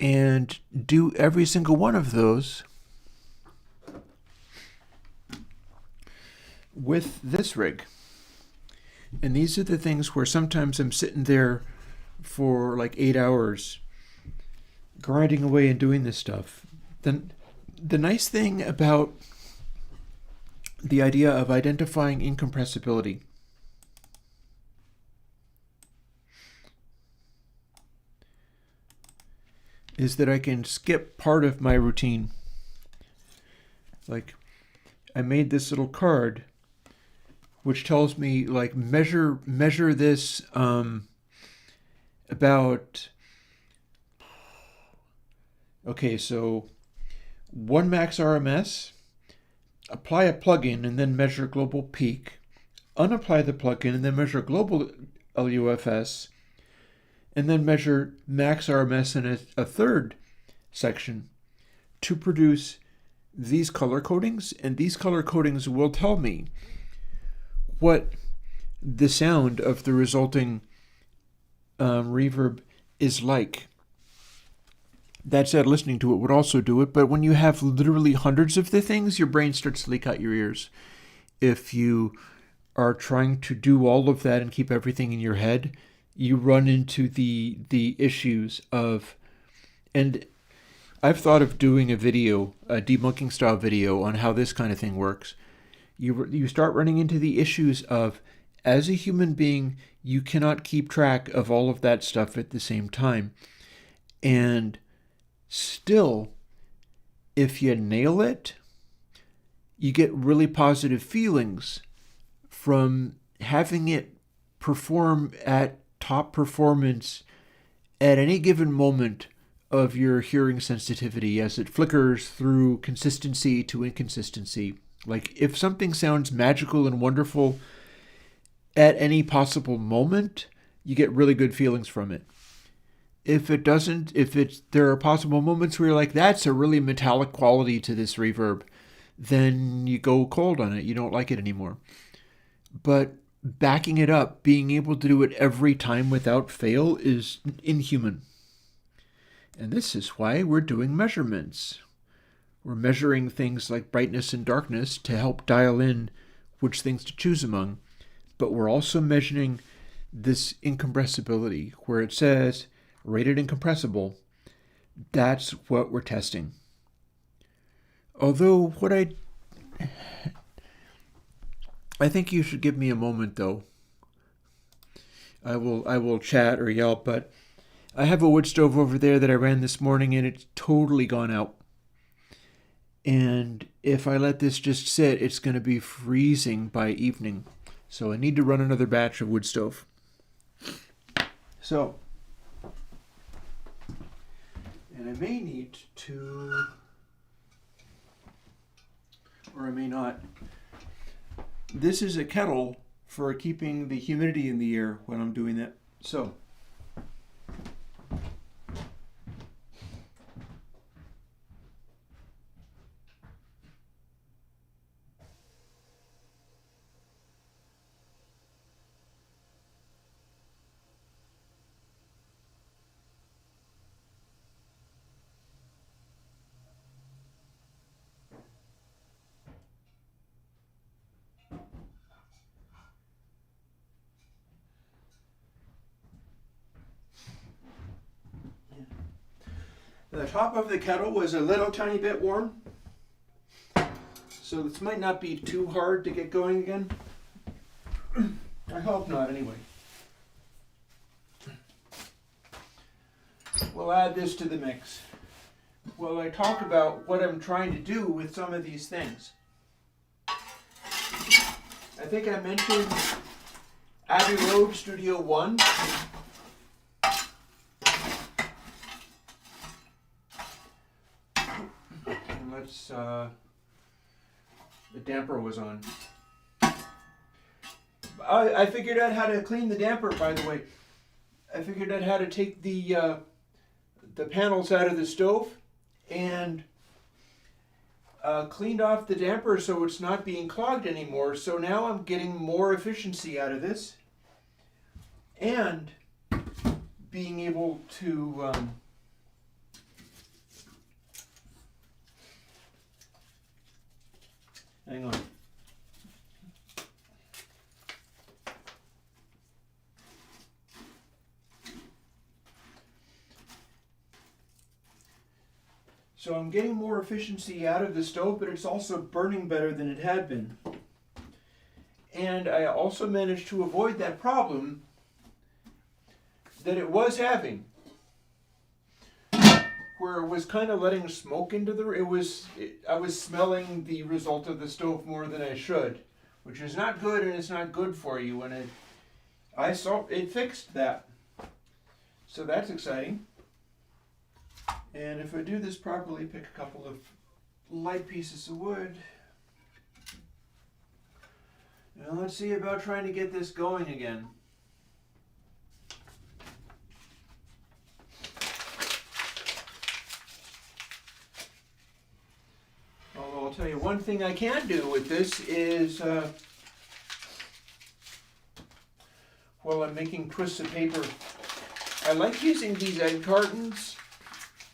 S1: and do every single one of those with this rig. And these are the things where sometimes I'm sitting there for like 8 hours grinding away and doing this stuff. Then the nice thing about the idea of identifying incompressibility is that I can skip part of my routine. Like, I made this little card which tells me, like, measure this about, okay, so 1 max RMS, apply a plugin and then measure global peak, unapply the plugin and then measure global LUFS, and then measure max RMS in a third section to produce these color codings. And these color codings will tell me what the sound of the resulting reverb is like. That said, listening to it would also do it, but when you have literally hundreds of the things, your brain starts to leak out your ears. If you are trying to do all of that and keep everything in your head, you run into the issues of, and I've thought of doing a video, a debunking style video on how this kind of thing works. You start running into the issues of, as a human being, you cannot keep track of all of that stuff at the same time. And still, if you nail it, you get really positive feelings from having it perform at top performance at any given moment of your hearing sensitivity as it flickers through consistency to inconsistency. Like, if something sounds magical and wonderful at any possible moment, you get really good feelings from it. If it doesn't, there are possible moments where you're like, that's a really metallic quality to this reverb, then you go cold on it. You don't like it anymore. But backing it up, being able to do it every time without fail, is inhuman. And this is why we're doing measurements. We're measuring things like brightness and darkness to help dial in which things to choose among. But we're also measuring this incompressibility, where it says rated incompressible. That's what we're testing. Although I think you should give me a moment, though. I will chat or yell, but I have a wood stove over there that I ran this morning, and it's totally gone out. And if I let this just sit, it's going to be freezing by evening. So I need to run another batch of wood stove. So, and I may need to, or I may not. This is a kettle for keeping the humidity in the air when I'm doing that. So, The top of the kettle was a little tiny bit warm, so this might not be too hard to get going again. I hope not, anyway. We'll add this to the mix while I talk about what I'm trying to do with some of these things. I think I mentioned Abbey Road Studio 1. And let's, the damper was on. I figured out how to clean the damper, by the way. I figured out how to take the panels out of the stove and cleaned off the damper so it's not being clogged anymore. So now I'm getting more efficiency out of this and being able to hang on. So I'm getting more efficiency out of the stove, but it's also burning better than it had been. And I also managed to avoid that problem that it was having, where it was kind of letting smoke into the, I was smelling the result of the stove more than I should, which is not good, and it's not good for you. And it fixed that. So that's exciting. And if I do this properly, pick a couple of light pieces of wood. Now let's see about trying to get this going again. Although I'll tell you one thing I can do with this is, while I'm making twists of paper, I like using these egg cartons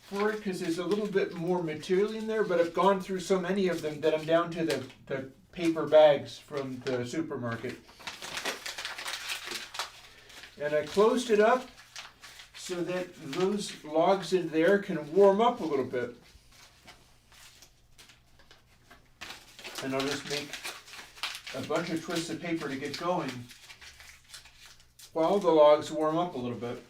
S1: for it because there's a little bit more material in there, but I've gone through so many of them that I'm down to the paper bags from the supermarket. And I closed it up so that those logs in there can warm up a little bit. And I'll just make a bunch of twists of paper to get going while the logs warm up a little bit.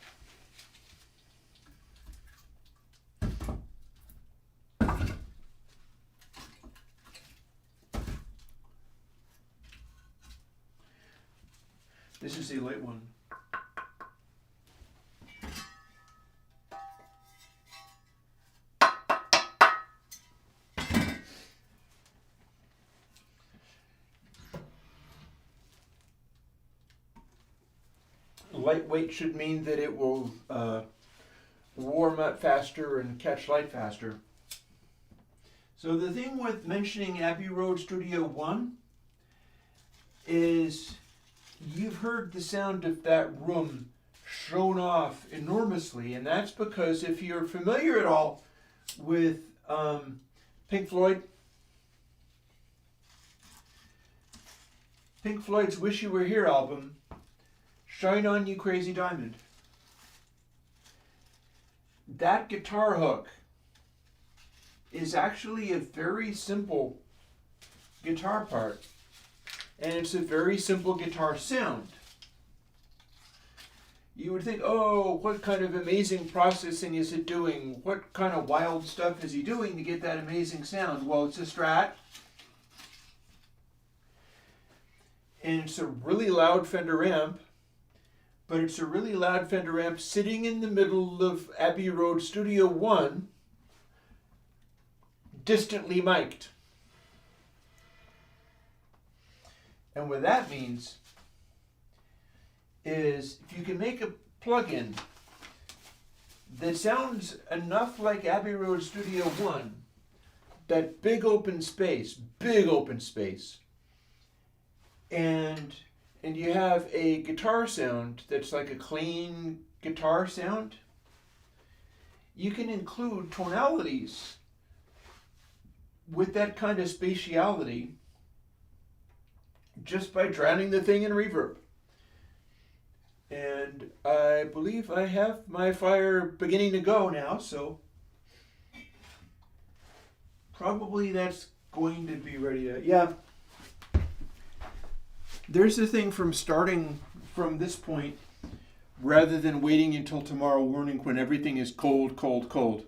S1: This is a light one. Lightweight should mean that it will warm up faster and catch light faster. So the thing with mentioning Abbey Road Studio 1 is you've heard the sound of that room shown off enormously, and that's because if you're familiar at all with Pink Floyd's Wish You Were Here album, Shine On You Crazy Diamond, that guitar hook is actually a very simple guitar part. And it's a very simple guitar sound. You would think, oh, what kind of amazing processing is it doing? What kind of wild stuff is he doing to get that amazing sound? Well, it's a Strat. And it's a really loud Fender amp. But it's a really loud Fender amp sitting in the middle of Abbey Road Studio 1, distantly mic'd. And what that means is if you can make a plugin that sounds enough like Abbey Road Studio 1, that big open space, and you have a guitar sound that's like a clean guitar sound, you can include tonalities with that kind of spatiality just by drowning the thing in reverb. And I believe I have my fire beginning to go now, so Probably that's going to be ready to, yeah. There's the thing from starting from this point rather than waiting until tomorrow morning when everything is cold, cold, cold.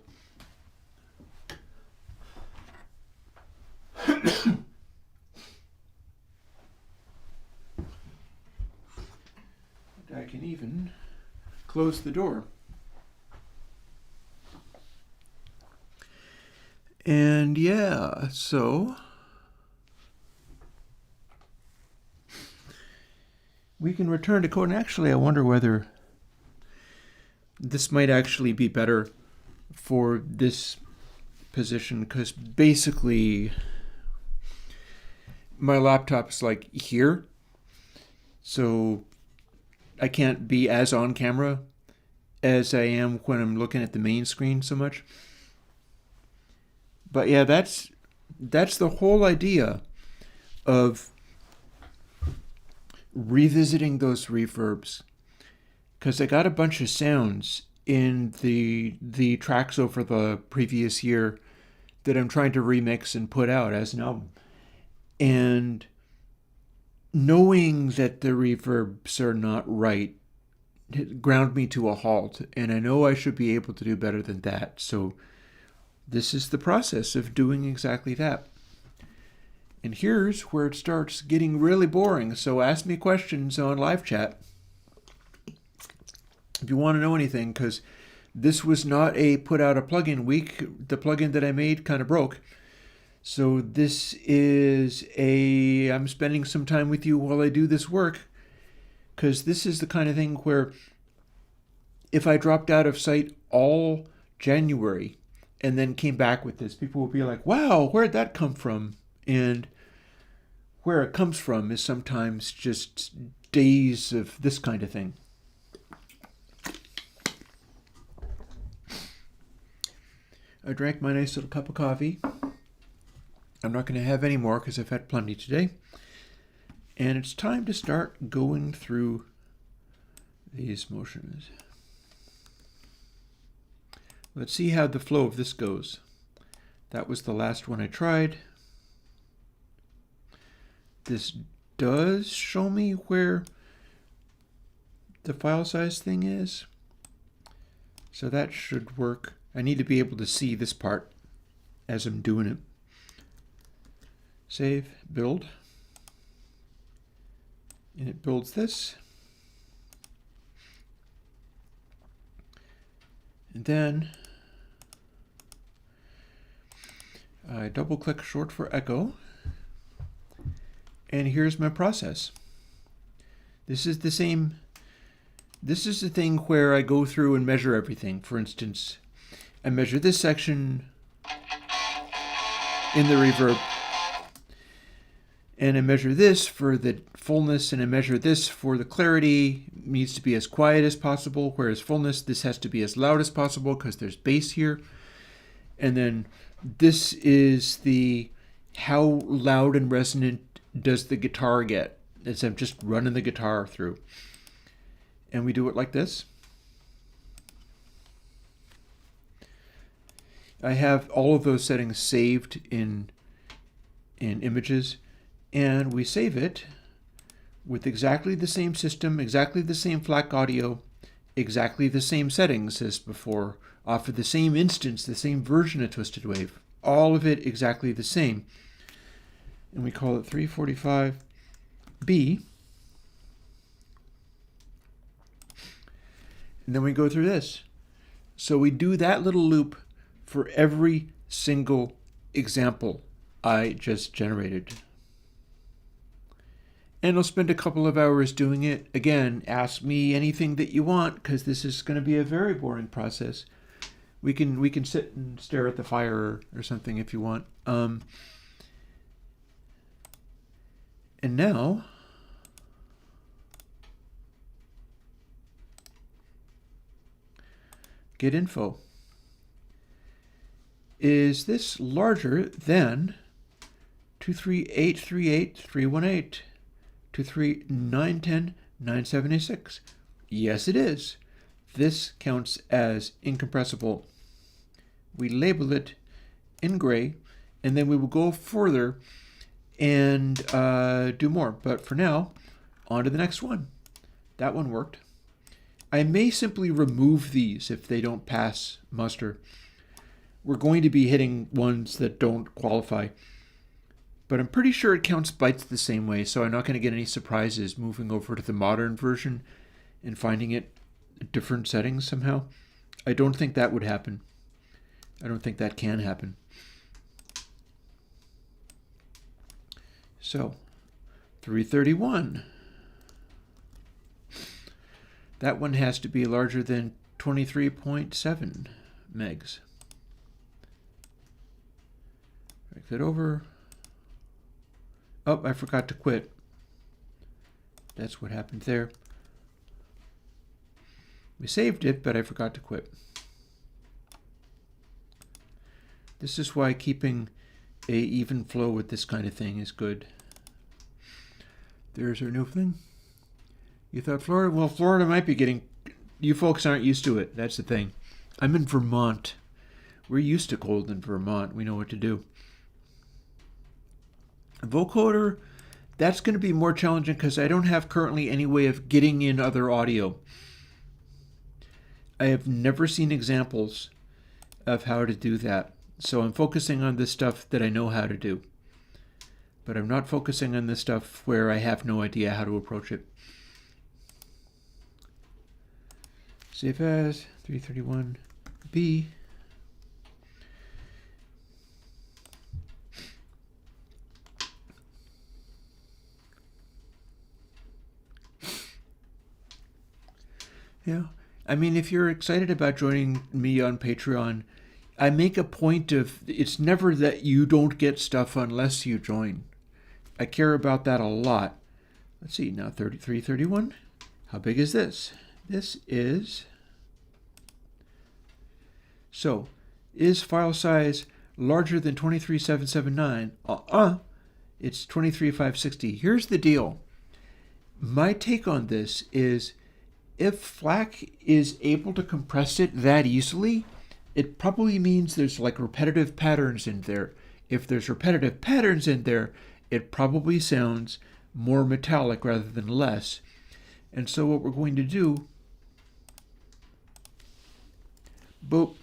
S1: I can even close the door. And yeah, so we can return to code. And actually, I wonder whether this might actually be better for this position, because basically my laptop's like here, so I can't be as on camera as I am when I'm looking at the main screen so much. But yeah, that's the whole idea of revisiting those reverbs, because I got a bunch of sounds in the tracks over the previous year that I'm trying to remix and put out as an album. And knowing that the reverbs are not right ground me to a halt, and I know I should be able to do better than that. So this is the process of doing exactly that. And here's where it starts getting really boring. So ask me questions on live chat if you want to know anything, because this was not a put out a plugin week. The plugin that I made kind of broke. So this is I'm spending some time with you while I do this work, because this is the kind of thing where if I dropped out of sight all January and then came back with this, people will be like, wow, where'd that come from? And where it comes from is sometimes just days of this kind of thing. I drank my nice little cup of coffee. I'm not going to have any more because I've had plenty today. And it's time to start going through these motions. Let's see how the flow of this goes. That was the last one I tried. This does show me where the file size thing is, so that should work. I need to be able to see this part as I'm doing it. Save, build, and it builds this. And then I double click short for echo. And here's my process. This is the same. This is the thing where I go through and measure everything. For instance, I measure this section in the reverb, and I measure this for the fullness, and I measure this for the clarity. It needs to be as quiet as possible, whereas fullness, this has to be as loud as possible because there's bass here. And then this is the how loud and resonant does the guitar get, as I'm just running the guitar through. And we do it like this. I have all of those settings saved in images, and we save it with exactly the same system, exactly the same FLAC audio, exactly the same settings as before, off of the same instance, the same version of Twisted Wave. All of it exactly the same. And we call it 345B. And then we go through this. So we do that little loop for every single example I just generated. And I'll spend a couple of hours doing it. Again, ask me anything that you want, because this is going to be a very boring process. We can sit and stare at the fire or something if you want. And now, get info. Is this larger than 23838.318, 23910.976? Yes, it is. This counts as incompressible. We label it in gray, and then we will go further and do more. But for now, on to the next one. That one worked. I may simply remove these if they don't pass muster. We're going to be hitting ones that don't qualify. But I'm pretty sure it counts bytes the same way, so I'm not going to get any surprises moving over to the modern version and finding it different settings somehow. I don't think that would happen. I don't think that can happen. So, 331. That one has to be larger than 23.7 megs. Break that over. Oh, I forgot to quit. That's what happened there. We saved it, but I forgot to quit. This is why keeping a even flow with this kind of thing is good. There's our new thing. You thought Florida? Well, Florida might be getting... You folks aren't used to it. That's the thing. I'm in Vermont. We're used to cold in Vermont. We know what to do. Vocoder, that's going to be more challenging because I don't have currently any way of getting in other audio. I have never seen examples of how to do that. So I'm focusing on the stuff that I know how to do. But I'm not focusing on the stuff where I have no idea how to approach it. Save as 331B. Yeah, I mean, if you're excited about joining me on Patreon, I make a point of, it's never that you don't get stuff unless you join. I care about that a lot. Let's see, now 3331. How big is this? This is... So, is file size larger than 23779? It's 23560. Here's the deal. My take on this is, if FLAC is able to compress it that easily, it probably means there's like repetitive patterns in there. If there's repetitive patterns in there, it probably sounds more metallic rather than less. And so what we're going to do, boop,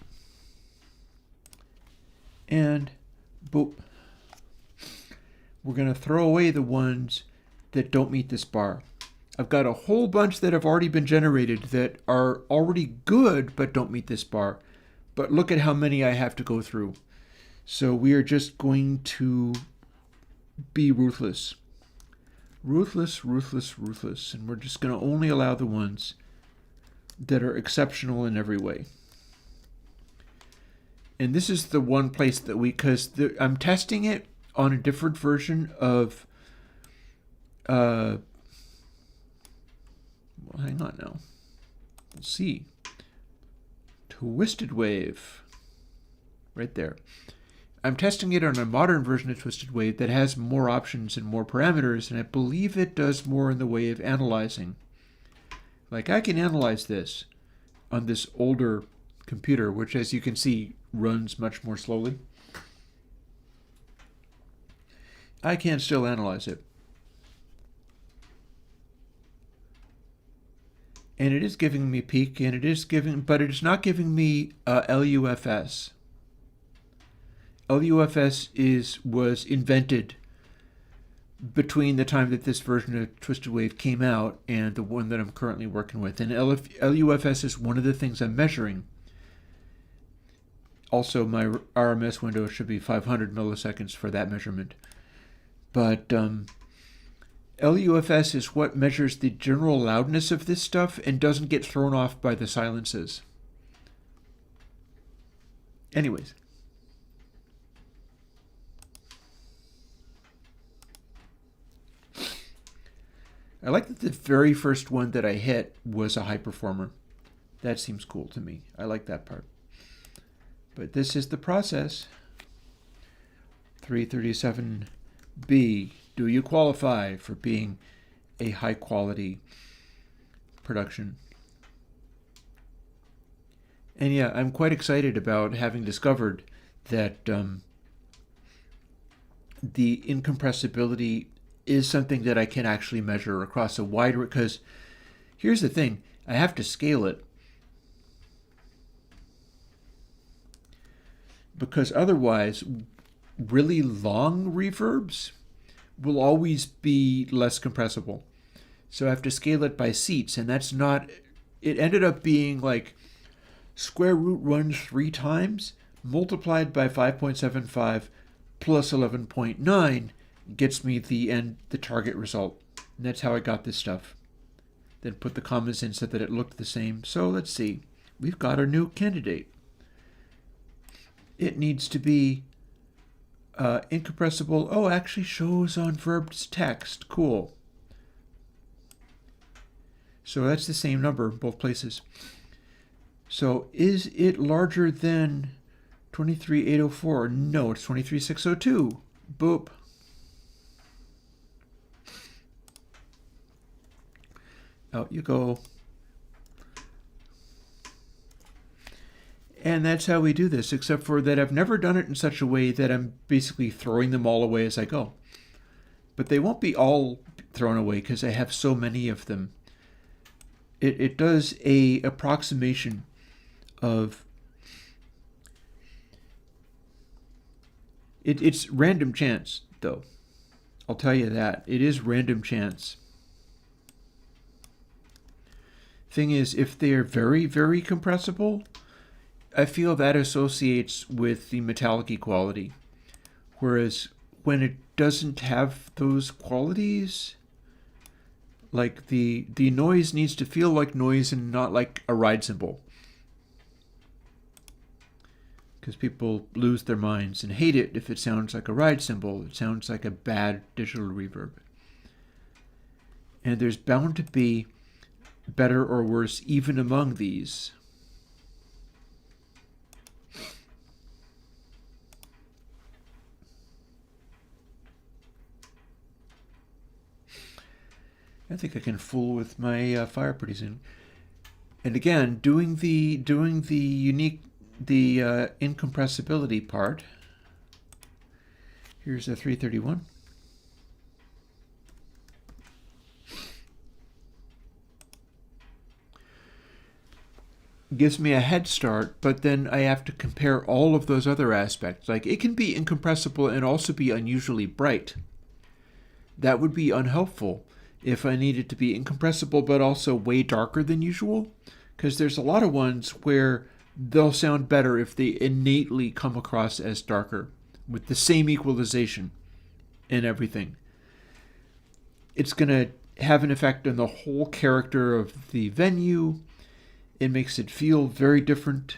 S1: and boop. We're going to throw away the ones that don't meet this bar. I've got a whole bunch that have already been generated that are already good but don't meet this bar. But look at how many I have to go through. So we are just going to be ruthless. Ruthless, ruthless, ruthless. And we're just going to only allow the ones that are exceptional in every way. And this is the one place that because I'm testing it on a different version of, well, hang on now. Let's see. Twisted Wave. Right there. I'm testing it on a modern version of Twisted Wave that has more options and more parameters, and I believe it does more in the way of analyzing. Like, I can analyze this on this older computer, which, as you can see, runs much more slowly. I can still analyze it. And it is giving me peak, and it is giving, but it is not giving me LUFS. LUFS was invented between the time that this version of Twisted Wave came out and the one that I'm currently working with. And LUFS is one of the things I'm measuring. Also, my RMS window should be 500 milliseconds for that measurement. But LUFS is what measures the general loudness of this stuff and doesn't get thrown off by the silences. Anyways. I like that the very first one that I hit was a high performer. That seems cool to me. I like that part. But this is the process. 337B. Do you qualify for being a high quality production? And yeah, I'm quite excited about having discovered that the incompressibility is something that I can actually measure across a wide, because here's the thing, I have to scale it. Because otherwise, really long reverbs will always be less compressible. So I have to scale it by seats, and that's not, it ended up being like square root 1 3 times multiplied by 5.75 plus 11.9 gets me the target result. And that's how I got this stuff. Then put the commas in so that it looked the same. So let's see. We've got our new candidate. It needs to be incompressible. Oh, actually shows on verbs text. Cool. So that's the same number in both places. So is it larger than 23,804? No, it's 23,602. Boop. Out you go. And that's how we do this, except for that I've never done it in such a way that I'm basically throwing them all away as I go. But they won't be all thrown away because I have so many of them. It does a approximation of... It's random chance, though. I'll tell you that. It is random chance. Thing is, if they are very, very compressible, I feel that associates with the metallic quality. Whereas when it doesn't have those qualities, like the noise needs to feel like noise and not like a ride cymbal. Because people lose their minds and hate it if it sounds like a ride cymbal. It sounds like a bad digital reverb. And there's bound to be better or worse even among these. I think I can fool with my fire pretty soon. And again, doing the incompressibility part. Here's a 331. Gives me a head start, but then I have to compare all of those other aspects. Like, it can be incompressible and also be unusually bright. That would be unhelpful if I needed to be incompressible but also way darker than usual, because there's a lot of ones where they'll sound better if they innately come across as darker with the same equalization and everything. It's going to have an effect on the whole character of the venue. It makes it feel very different,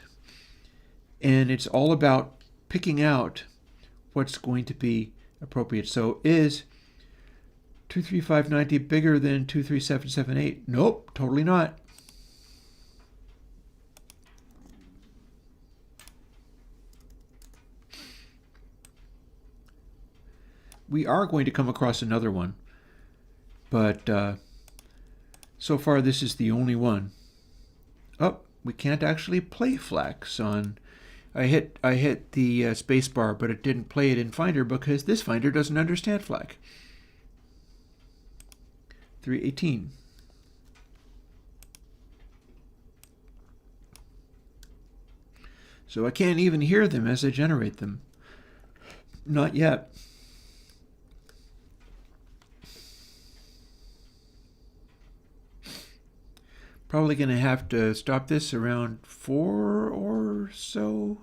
S1: and it's all about picking out what's going to be appropriate. So is 23590 bigger than 23778? Nope, totally not. We are going to come across another one, but so far this is the only one. Oh, we can't actually play flex on... I hit the space bar, but it didn't play it in Finder because this Finder doesn't understand FLAC. 318. So I can't even hear them as I generate them. Not yet. Probably going to have to stop this around 4 or so.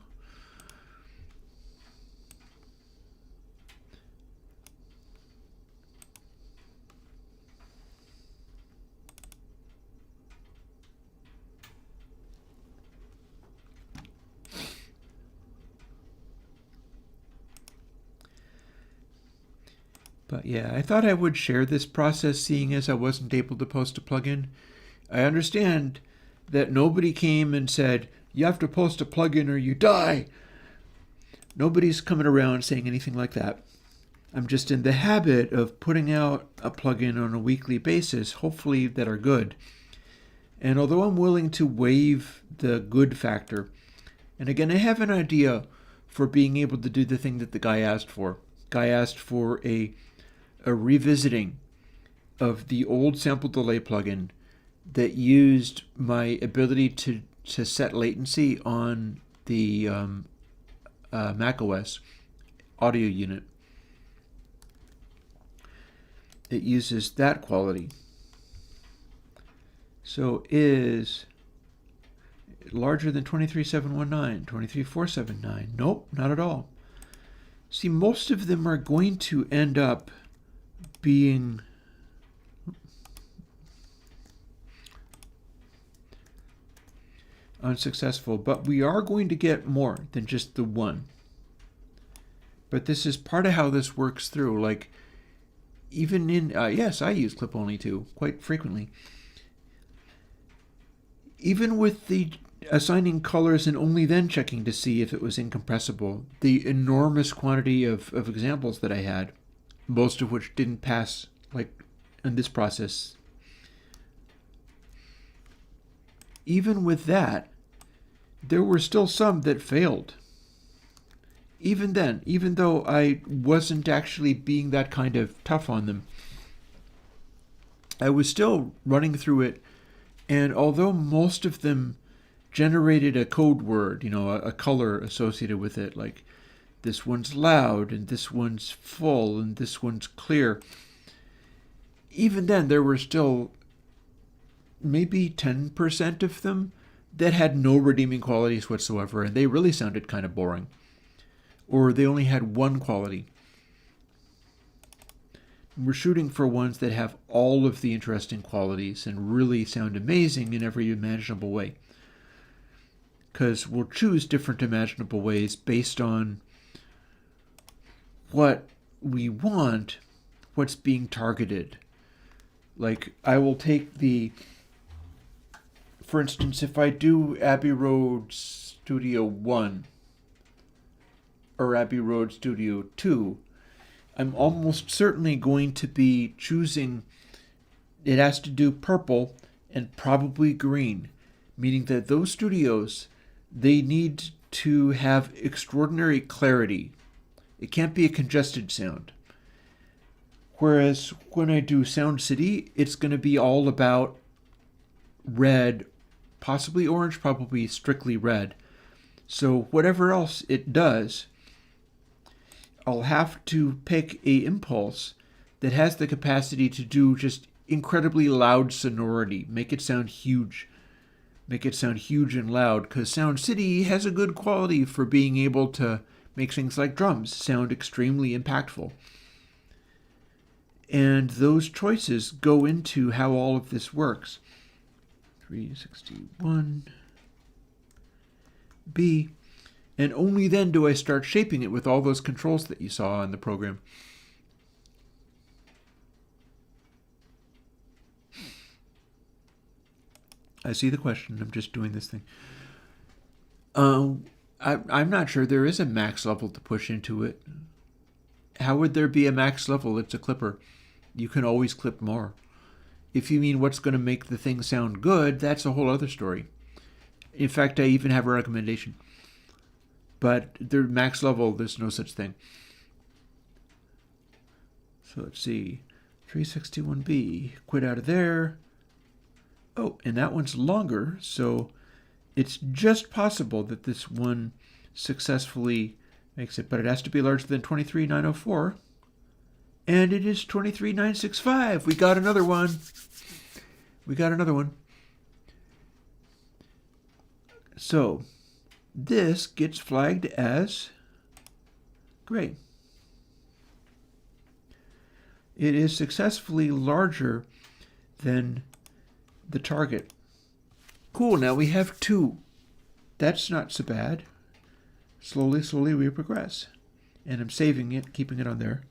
S1: But yeah, I thought I would share this process, seeing as I wasn't able to post a plugin. I understand that nobody came and said, you have to post a plugin or you die. Nobody's coming around saying anything like that. I'm just in the habit of putting out a plugin on a weekly basis, hopefully that are good. And although I'm willing to waive the good factor, and again, I have an idea for being able to do the thing that the guy asked for. Guy asked for a revisiting of the old sample delay plugin that used my ability to set latency on the macOS audio unit. It uses that quality. So is larger than 23719, 23479? Nope, not at all. See, most of them are going to end up being unsuccessful, but we are going to get more than just the one. But this is part of how this works through. Like, even in, yes, I use clip only too, quite frequently. Even with the assigning colors and only then checking to see if it was incompressible, the enormous quantity of examples that I had, most of which didn't pass, like in this process, even with that, there were still some that failed. Even then, even though I wasn't actually being that kind of tough on them, I was still running through it, and although most of them generated a code word, a color associated with it, like this one's loud, and this one's full, and this one's clear, even then there were still maybe 10% of them that had no redeeming qualities whatsoever, and they really sounded kind of boring. Or they only had one quality. We're shooting for ones that have all of the interesting qualities and really sound amazing in every imaginable way. Because we'll choose different imaginable ways based on what we want, what's being targeted. Like, I will take for instance, if I do Abbey Road Studio 1 or Abbey Road Studio 2, I'm almost certainly going to be choosing, it has to do purple and probably green, meaning that those studios, they need to have extraordinary clarity. It can't be a congested sound. Whereas when I do Sound City, it's going to be all about red, possibly orange, probably strictly red. So whatever else it does, I'll have to pick a impulse that has the capacity to do just incredibly loud sonority, make it sound huge. Make it sound huge and loud, because Sound City has a good quality for being able to make things like drums sound extremely impactful. And those choices go into how all of this works. 361B. And only then do I start shaping it with all those controls that you saw in the program. I see the question. I'm just doing this thing. I'm not sure there is a max level to push into it. How would there be a max level? It's a clipper. You can always clip more. If you mean what's going to make the thing sound good, that's a whole other story. In fact, I even have a recommendation. But the max level, there's no such thing. So let's see. 361B. Quit out of there. Oh, and that one's longer, so it's just possible that this one successfully makes it, but it has to be larger than 23904. And it is 23965. We got another one. We got another one. So this gets flagged as gray. It is successfully larger than the target. Cool, now we have 2. That's not so bad. Slowly we progress. And I'm saving it, keeping it on there.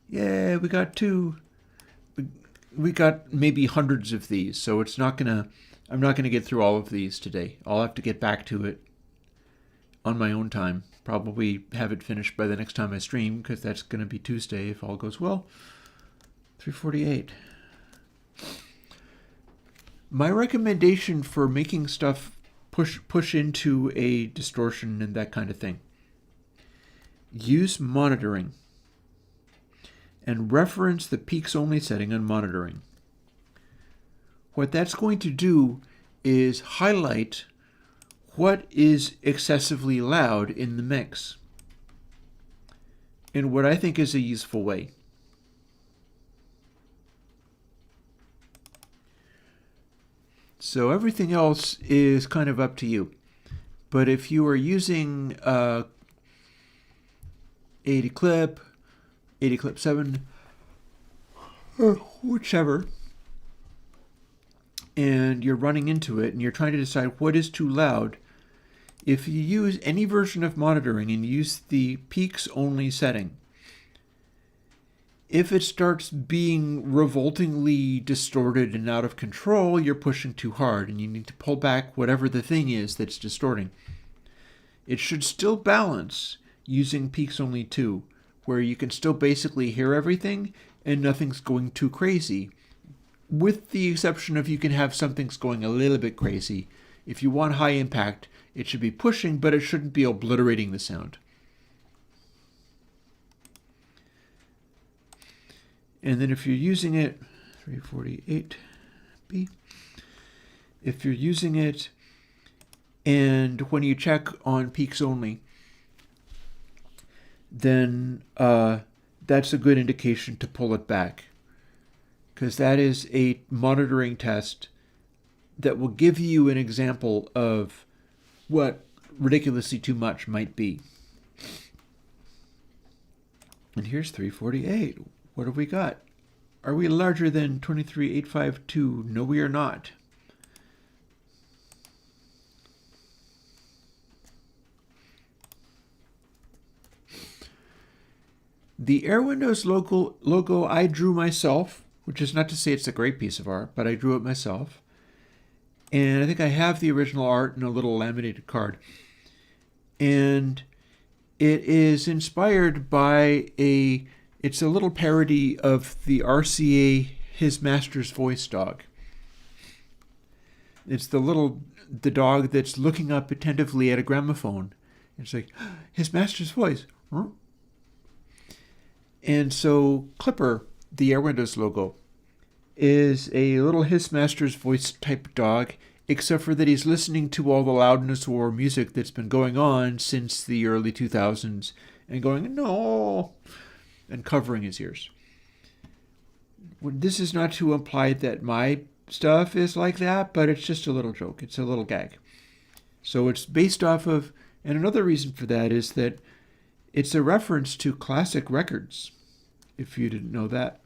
S1: Yeah, we got 2. We got maybe hundreds of these, so I'm not gonna get through all of these today. I'll have to get back to it on my own time. Probably have it finished by the next time I stream, because that's gonna be Tuesday if all goes well. 348. My recommendation for making stuff push into a distortion and that kind of thing. Use monitoring and reference the peaks only setting on monitoring. What that's going to do is highlight what is excessively loud in the mix in what I think is a useful way. So everything else is kind of up to you. But if you are using 80 clip 7, whichever, and you're running into it and you're trying to decide what is too loud, if you use any version of monitoring and use the peaks only setting, if it starts being revoltingly distorted and out of control, you're pushing too hard and you need to pull back whatever the thing is that's distorting. It should still balance using peaks only 2, where you can still basically hear everything and nothing's going too crazy, with the exception of you can have something's going a little bit crazy. If you want high impact, it should be pushing, but it shouldn't be obliterating the sound. And then if you're using it, 348B, if you're using it and when you check on peaks only, then that's a good indication to pull it back, because that is a monitoring test that will give you an example of what ridiculously too much might be. And here's 348. What have we got? Are we larger than 23852? No, we are not. The Airwindows logo I drew myself, which is not to say it's a great piece of art, but I drew it myself. And I think I have the original art in a little laminated card. And it is inspired by it's a little parody of the RCA His Master's Voice dog. It's the dog that's looking up attentively at a gramophone. It's like, His Master's Voice. Huh? And so Clipper, the Airwindows logo, is a little His Master's Voice type dog, except for that he's listening to all the loudness or music that's been going on since the early 2000s and going, no, and covering his ears. This is not to imply that my stuff is like that, but it's just a little joke. It's a little gag. So it's based off of, and another reason for that is that it's a reference to classic records, if you didn't know that.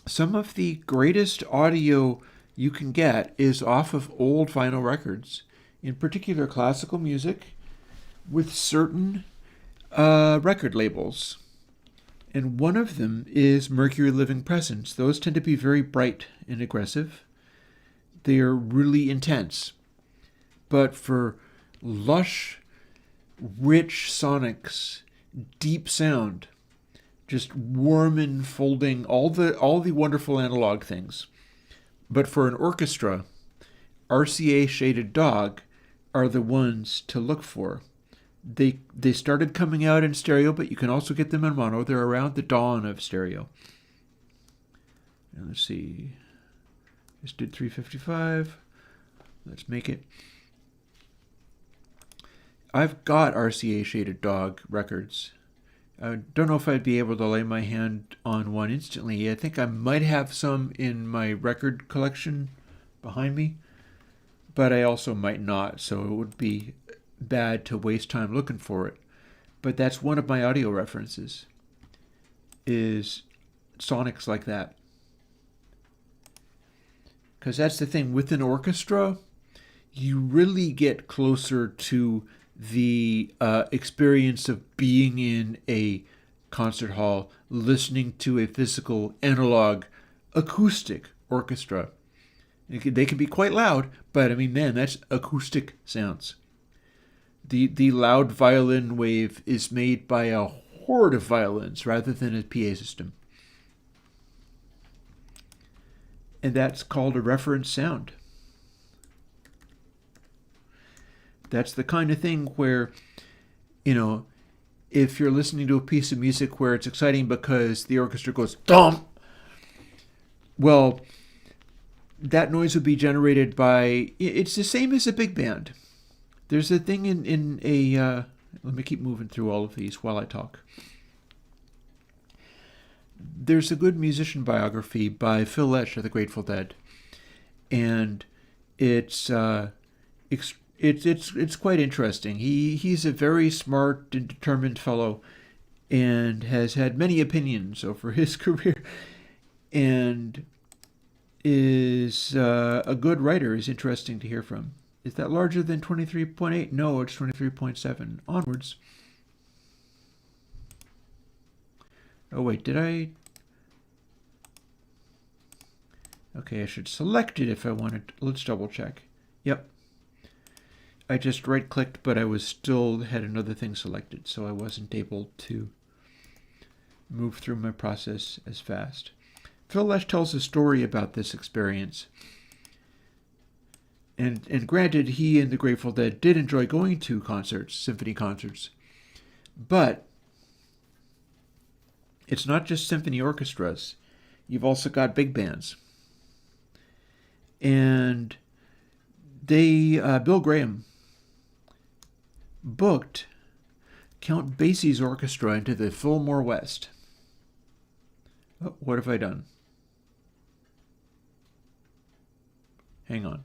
S1: Some of the greatest audio you can get is off of old vinyl records, in particular classical music, with certain record labels. And one of them is Mercury Living Presence. Those tend to be very bright and aggressive. They are really intense. But for lush, rich sonics, deep sound, just warm and folding, all the wonderful analog things. But for an orchestra, RCA Shaded Dog are the ones to look for. They started coming out in stereo, but you can also get them in mono. They're around the dawn of stereo. And let's see. Just did 355. Let's make it. I've got RCA Shaded Dog records. I don't know if I'd be able to lay my hand on one instantly. I think I might have some in my record collection behind me, but I also might not, so it would be bad to waste time looking for it. But that's one of my audio references, is sonics like that. Because that's the thing, with an orchestra, you really get closer to the experience of being in a concert hall, listening to a physical, analog, acoustic orchestra. They can be quite loud, but I mean, man, that's acoustic sounds. The loud violin wave is made by a horde of violins rather than a PA system. And that's called a reference sound. That's the kind of thing where, you know, if you're listening to a piece of music where it's exciting because the orchestra goes thump, well, that noise would be generated by, it's the same as a big band. There's a thing in a, let me keep moving through all of these while I talk. There's a good musician biography by Phil Lesh of the Grateful Dead, and it's quite interesting. He's a very smart and determined fellow, and has had many opinions over his career, and is a good writer. Is interesting to hear from. Is that larger than 23.8? No, it's 23.7. Onwards. Oh wait, did I? Okay, I should select it if I wanted. Let's double check. Yep. I just right-clicked, but I was still had another thing selected, so I wasn't able to move through my process as fast. Phil Lesh tells a story about this experience. And granted, he and the Grateful Dead did enjoy going to concerts, symphony concerts, but it's not just symphony orchestras. You've also got big bands. And Bill Graham booked Count Basie's orchestra into the Fillmore West. Oh, what have I done? Hang on.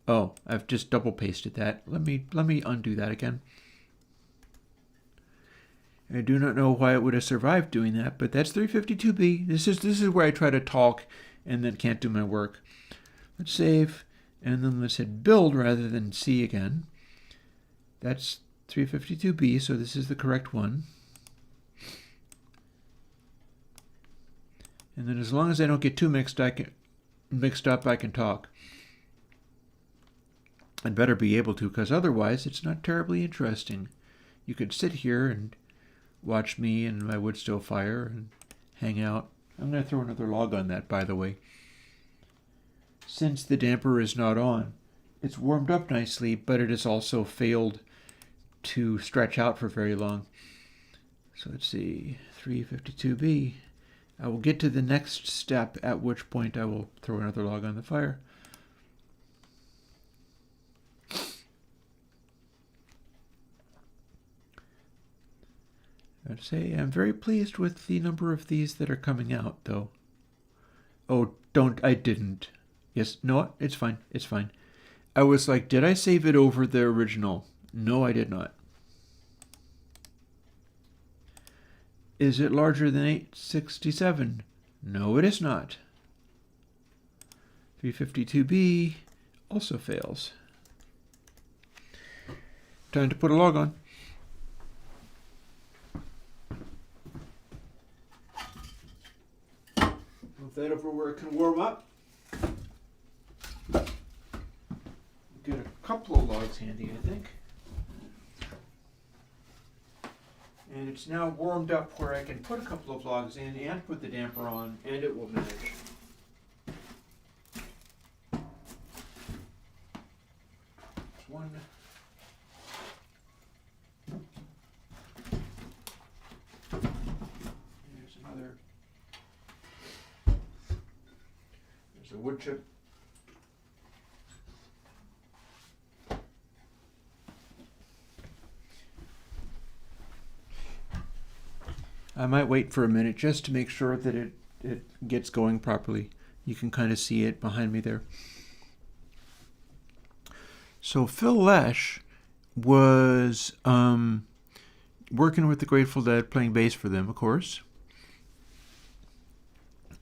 S1: Oh, I've just double pasted that. Let me undo that again. I do not know why it would have survived doing that, but that's 352B. This is where I try to talk and then can't do my work. Let's save, and then let's hit build rather than C again. That's 352B, so this is the correct one. And then as long as I don't get too mixed up, I can talk. I'd better be able to, because otherwise it's not terribly interesting. You could sit here and watch me and my wood stove fire and hang out. I'm going to throw another log on that, by the way. Since the damper is not on, it's warmed up nicely, but it has also failed to stretch out for very long. So let's see, 352B. I will get to the next step, at which point I will throw another log on the fire. I'd say I'm very pleased with the number of these that are coming out, though. Oh, I didn't. Yes, no, it's fine, it's fine. I was like, did I save it over the original? No, I did not. Is it larger than 867? No, it is not. 352B also fails. Time to put a log on. Move that over where it can warm up. Get a couple of logs handy, I think. And it's now warmed up where I can put a couple of logs in and put the damper on, and it will manage. There's one. There's another. There's a wood chip. I might wait for a minute just to make sure that it gets going properly. You can kind of see it behind me there. So Phil Lesh was working with the Grateful Dead, playing bass for them, of course.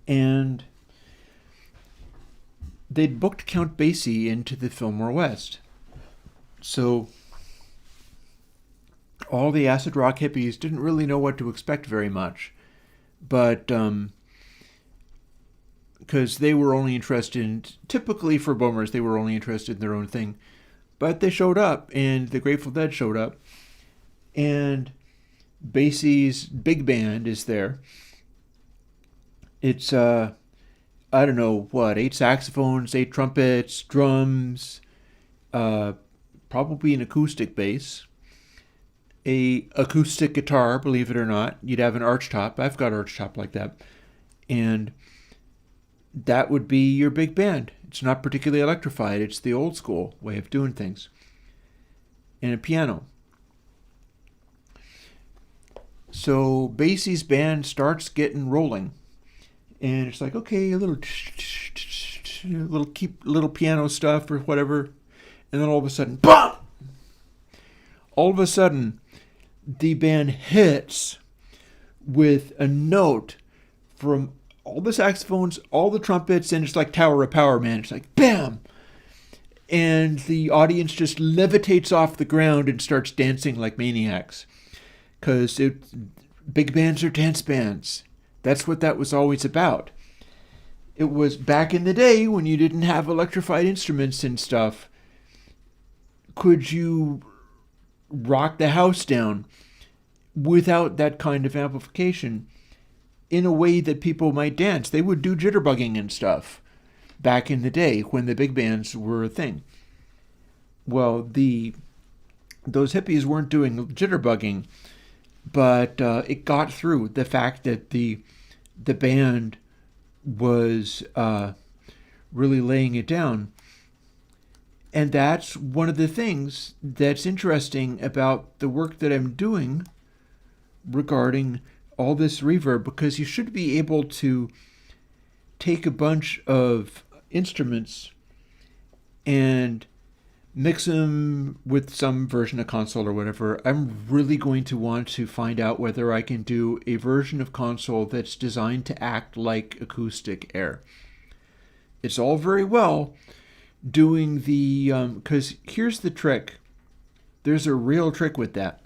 S1: And they'd booked Count Basie into the Fillmore West. So all the acid rock hippies didn't really know what to expect very much, but because they were only interested in, typically for bummers, they were only interested in their own thing. But they showed up, and the Grateful Dead showed up, and Basie's big band is there. It's, I don't know, 8 saxophones, 8 trumpets, drums, probably an acoustic bass, a acoustic guitar, believe it or not. You'd have an archtop. I've got archtop like that. And that would be your big band. It's not particularly electrified. It's the old school way of doing things. And a piano. So Basie's band starts getting rolling. And it's like, okay, a little piano stuff or whatever. And then all of a sudden, BOOM! All of a sudden, the band hits with a note from all the saxophones, all the trumpets, and it's like Tower of Power, man. It's like, BAM! And the audience just levitates off the ground and starts dancing like maniacs. Because big bands are dance bands. That's what that was always about. It was back in the day when you didn't have electrified instruments and stuff. Could you rock the house down without that kind of amplification in a way that people might dance? They would do jitterbugging and stuff back in the day when the big bands were a thing. Well, those hippies weren't doing jitterbugging, but it got through the fact that the band was really laying it down. And that's one of the things that's interesting about the work that I'm doing regarding all this reverb, because you should be able to take a bunch of instruments and mix them with some version of console or whatever. I'm really going to want to find out whether I can do a version of console that's designed to act like acoustic air. It's all very well doing the, because here's the trick. There's a real trick with that.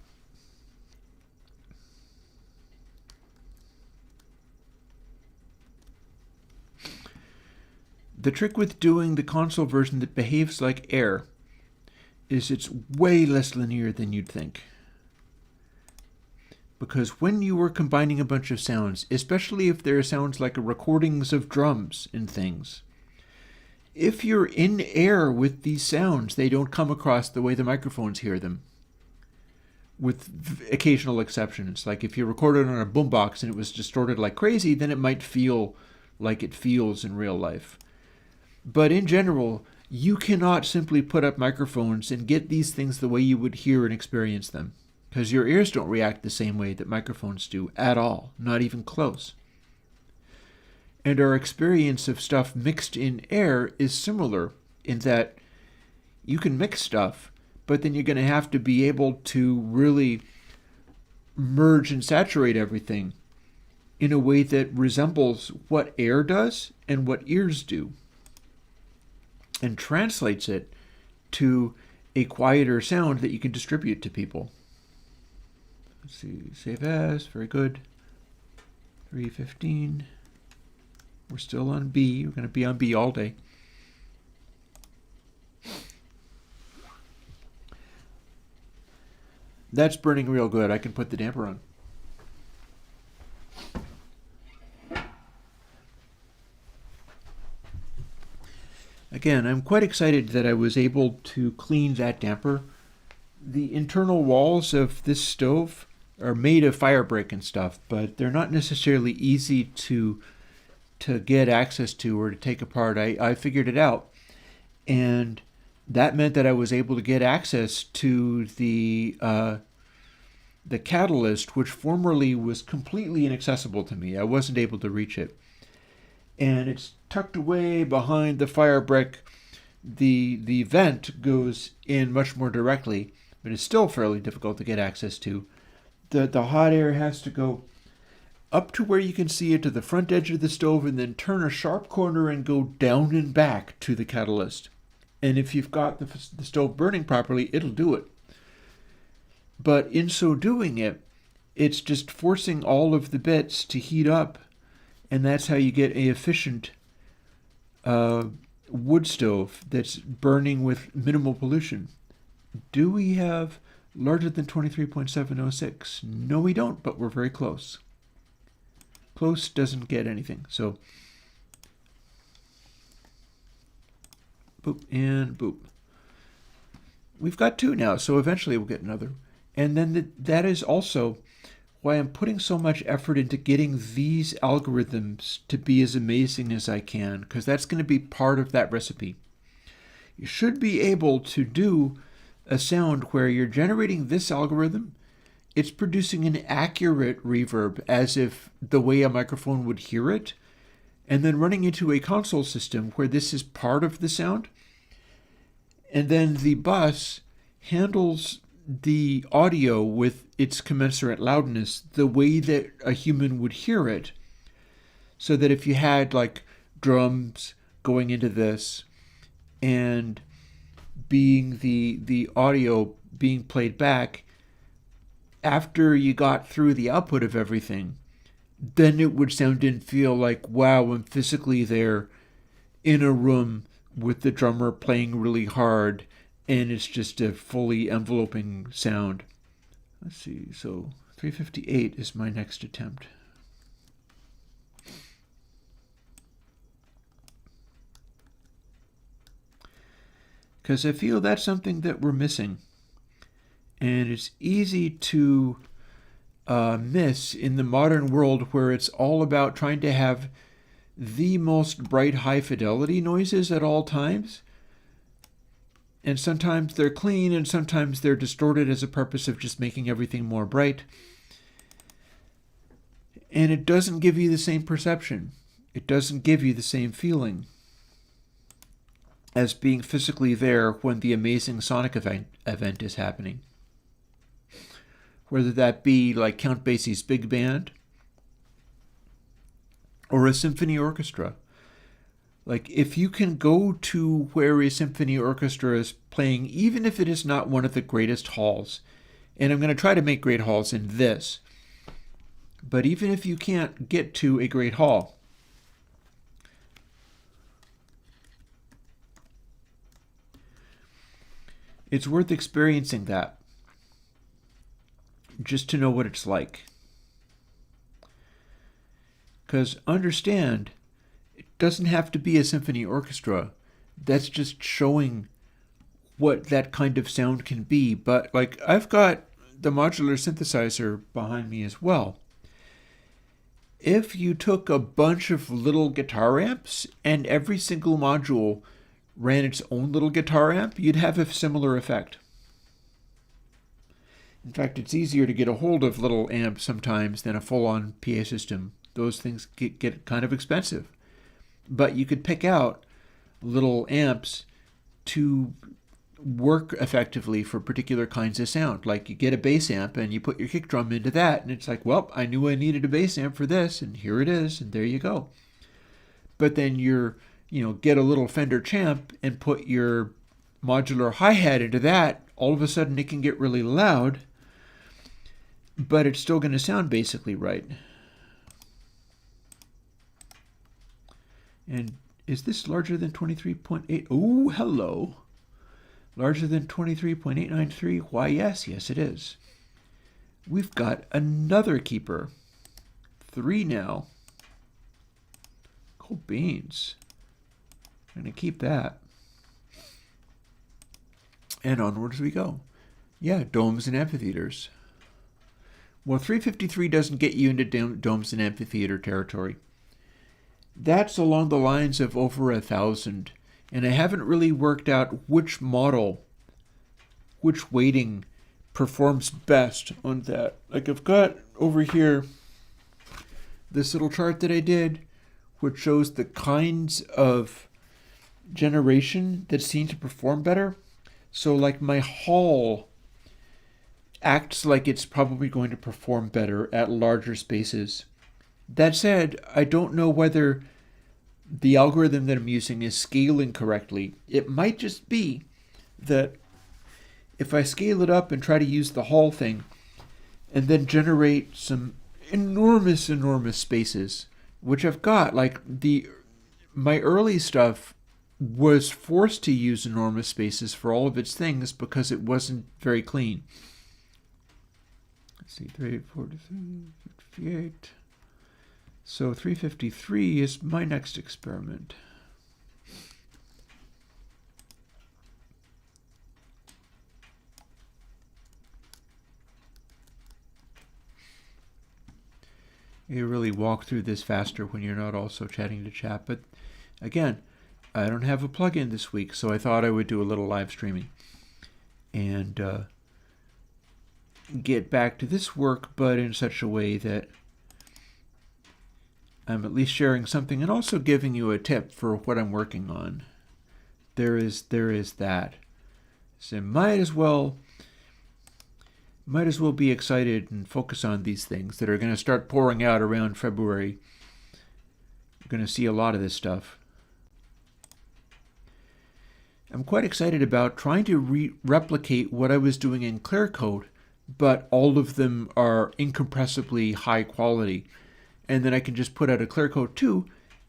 S1: The trick with doing the console version that behaves like air is it's way less linear than you'd think. Because when you are combining a bunch of sounds, especially if there are sounds like recordings of drums and things, if you're in air with these sounds, they don't come across the way the microphones hear them, with occasional exceptions. Like if you recorded on a boombox and it was distorted like crazy, then it might feel like it feels in real life. But in general, you cannot simply put up microphones and get these things the way you would hear and experience them, because your ears don't react the same way that microphones do at all, not even close. And our experience of stuff mixed in air is similar in that you can mix stuff, but then you're going to have to be able to really merge and saturate everything in a way that resembles what air does and what ears do, and translates it to a quieter sound that you can distribute to people. Let's see, save as, very good. 3:15. We're still on B. We're going to be on B all day. That's burning real good. I can put the damper on. Again, I'm quite excited that I was able to clean that damper. The internal walls of this stove are made of fire brick and stuff, but they're not necessarily easy to get access to or to take apart. I figured it out, and that meant that I was able to get access to the catalyst, which formerly was completely inaccessible to me. I wasn't able to reach it. And it's tucked away behind the fire brick. The vent goes in much more directly, but it's still fairly difficult to get access to. The hot air has to go up to where you can see it to the front edge of the stove and then turn a sharp corner and go down and back to the catalyst. And if you've got the stove burning properly, it'll do it. But in so doing it's just forcing all of the bits to heat up, and that's how you get an efficient wood stove that's burning with minimal pollution. Do we have larger than 23.706? No, we don't, but we're very close. Close doesn't get anything. So, boop and boop. we've got 2 now, so eventually we'll get another. And then that is also why I'm putting so much effort into getting these algorithms to be as amazing as I can, because that's going to be part of that recipe. You should be able to do a sound where you're generating this algorithm, it's producing an accurate reverb as if the way a microphone would hear it, and then running into a console system where this is part of the sound, and then the bus handles the audio with its commensurate loudness the way that a human would hear it, so that if you had like drums going into this and being the audio being played back, after you got through the output of everything, then it would sound and feel like, wow, I'm physically there in a room with the drummer playing really hard, and it's just a fully enveloping sound. Let's see, so 358 is my next attempt. Because I feel that's something that we're missing. And it's easy to miss in the modern world where it's all about trying to have the most bright high fidelity noises at all times. And sometimes they're clean and sometimes they're distorted as a purpose of just making everything more bright. And it doesn't give you the same perception. It doesn't give you the same feeling as being physically there when the amazing sonic event is happening. Whether that be like Count Basie's big band or a symphony orchestra. Like if you can go to where a symphony orchestra is playing, even if it is not one of the greatest halls, and I'm going to try to make great halls in this, but even if you can't get to a great hall, it's worth experiencing that, just to know what it's like. Because understand, it doesn't have to be a symphony orchestra. That's just showing what that kind of sound can be. But like I've got the modular synthesizer behind me as well. If you took a bunch of little guitar amps and every single module ran its own little guitar amp, you'd have a similar effect. In fact, it's easier to get a hold of little amps sometimes than a full-on PA system. Those things get kind of expensive. But you could pick out little amps to work effectively for particular kinds of sound. Like you get a bass amp and you put your kick drum into that, and it's like, well, I knew I needed a bass amp for this, and here it is, and there you go. But then get a little Fender Champ and put your modular hi-hat into that, all of a sudden it can get really loud, but it's still going to sound basically right. And is this larger than 23.8? Oh, hello. Larger than 23.893? Why, yes, it is. We've got another keeper. 3 now. Cool beans. I'm going to keep that. And onwards we go. Yeah, domes and amphitheaters. Well, 353 doesn't get you into domes and amphitheater territory. That's along the lines of over 1,000. And I haven't really worked out which model, which weighting performs best on that. Like I've got over here this little chart that I did, which shows the kinds of generation that seem to perform better. So like my hall acts like it's probably going to perform better at larger spaces. That said, I don't know whether the algorithm that I'm using is scaling correctly. It might just be that if I scale it up and try to use the hall thing and then generate some enormous spaces, which I've got, like my early stuff was forced to use enormous spaces for all of its things because it wasn't very clean. Let's see, 343, 58. So 353 is my next experiment. You really walk through this faster when you're not also chatting to chat. But again, I don't have a plugin this week, so I thought I would do a little live streaming and get back to this work, but in such a way that I'm at least sharing something and also giving you a tip for what I'm working on. There is that. So might as well be excited and focus on these things that are going to start pouring out around February. You're going to see a lot of this stuff. I'm quite excited about trying to replicate what I was doing in ClearCode, but all of them are incompressibly high quality. And then I can just put out a ClearCode 2,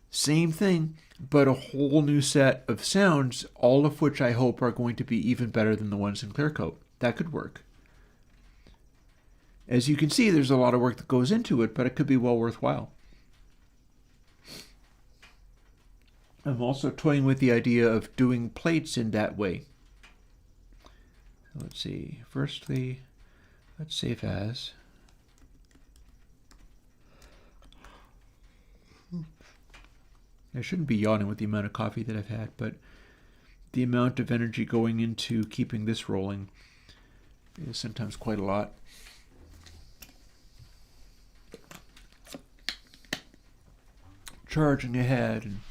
S1: same thing, but a whole new set of sounds, all of which I hope are going to be even better than the ones in ClearCode. That could work. As you can see, there's a lot of work that goes into it, but it could be well worthwhile. I'm also toying with the idea of doing plates in that way. Let's see. Firstly, let's save as. I shouldn't be yawning with the amount of coffee that I've had, but the amount of energy going into keeping this rolling is sometimes quite a lot. Charging ahead and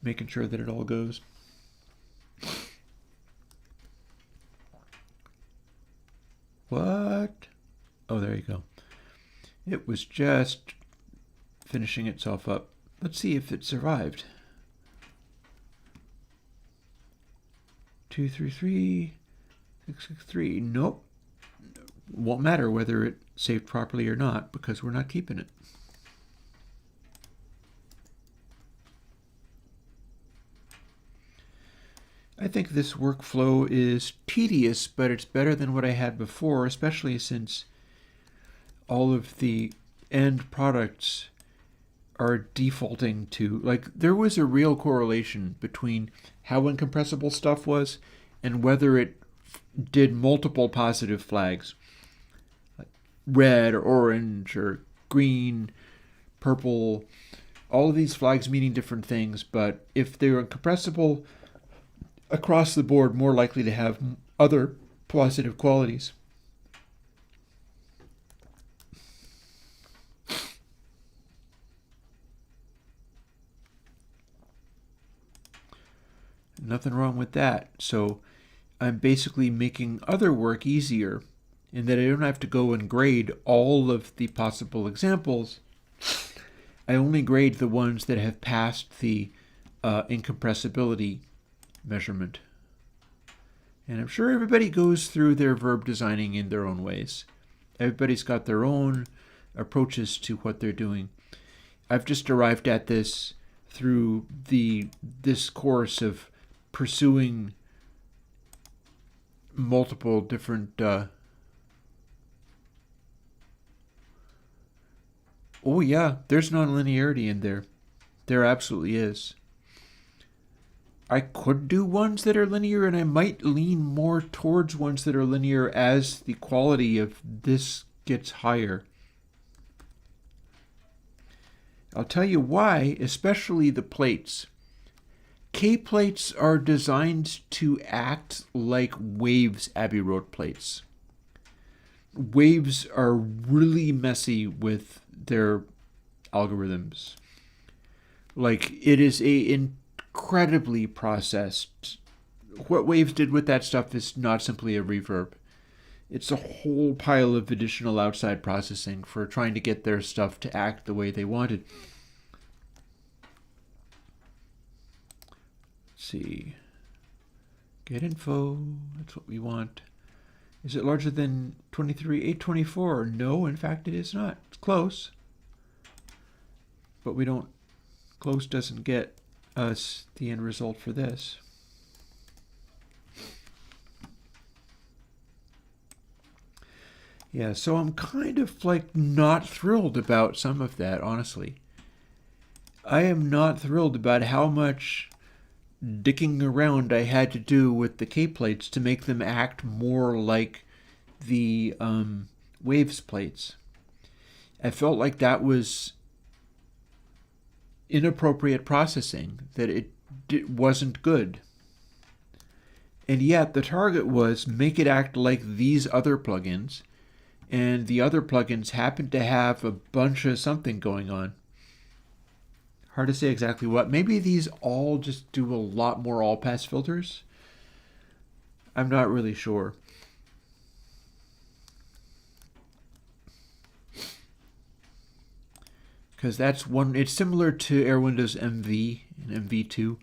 S1: making sure that it all goes. What? Oh, there you go. It was just finishing itself up. Let's see if it survived. 233 663. Nope. Won't matter whether it saved properly or not because we're not keeping it. I think this workflow is tedious, but it's better than what I had before, especially since all of the end products are defaulting to, like, there was a real correlation between how incompressible stuff was and whether it did multiple positive flags, like red or orange or green, purple, all of these flags meaning different things, but if they were incompressible across the board, more likely to have other positive qualities. Nothing wrong with that. So I'm basically making other work easier in that I don't have to go and grade all of the possible examples. I only grade the ones that have passed the incompressibility measurement. And I'm sure everybody goes through their verb designing in their own ways. Everybody's got their own approaches to what they're doing. I've just arrived at this through this course of pursuing multiple different oh yeah, there's nonlinearity in there. There absolutely is. I could do ones that are linear, and I might lean more towards ones that are linear as the quality of this gets higher. I'll tell you why, especially the plates. K-plates are designed to act like Waves Abbey Road plates. Waves are really messy with their algorithms. Like, it is incredibly processed. What Waves did with that stuff is not simply a reverb. It's a whole pile of additional outside processing for trying to get their stuff to act the way they wanted. Let's see. Get info. That's what we want. Is it larger than 23,824? No, in fact it is not. It's close. But we don't, close doesn't get us the end result for this. Yeah, so I'm kind of like not thrilled about some of that, honestly. I am not thrilled about how much dicking around I had to do with the K-plates to make them act more like the Waves plates. I felt like that was inappropriate processing, that it wasn't good. And yet the target was make it act like these other plugins, and the other plugins happen to have a bunch of something going on. Hard to say exactly what. Maybe these all just do a lot more all-pass filters. I'm not really sure. Because that's one, it's similar to Airwindows MV and MV2.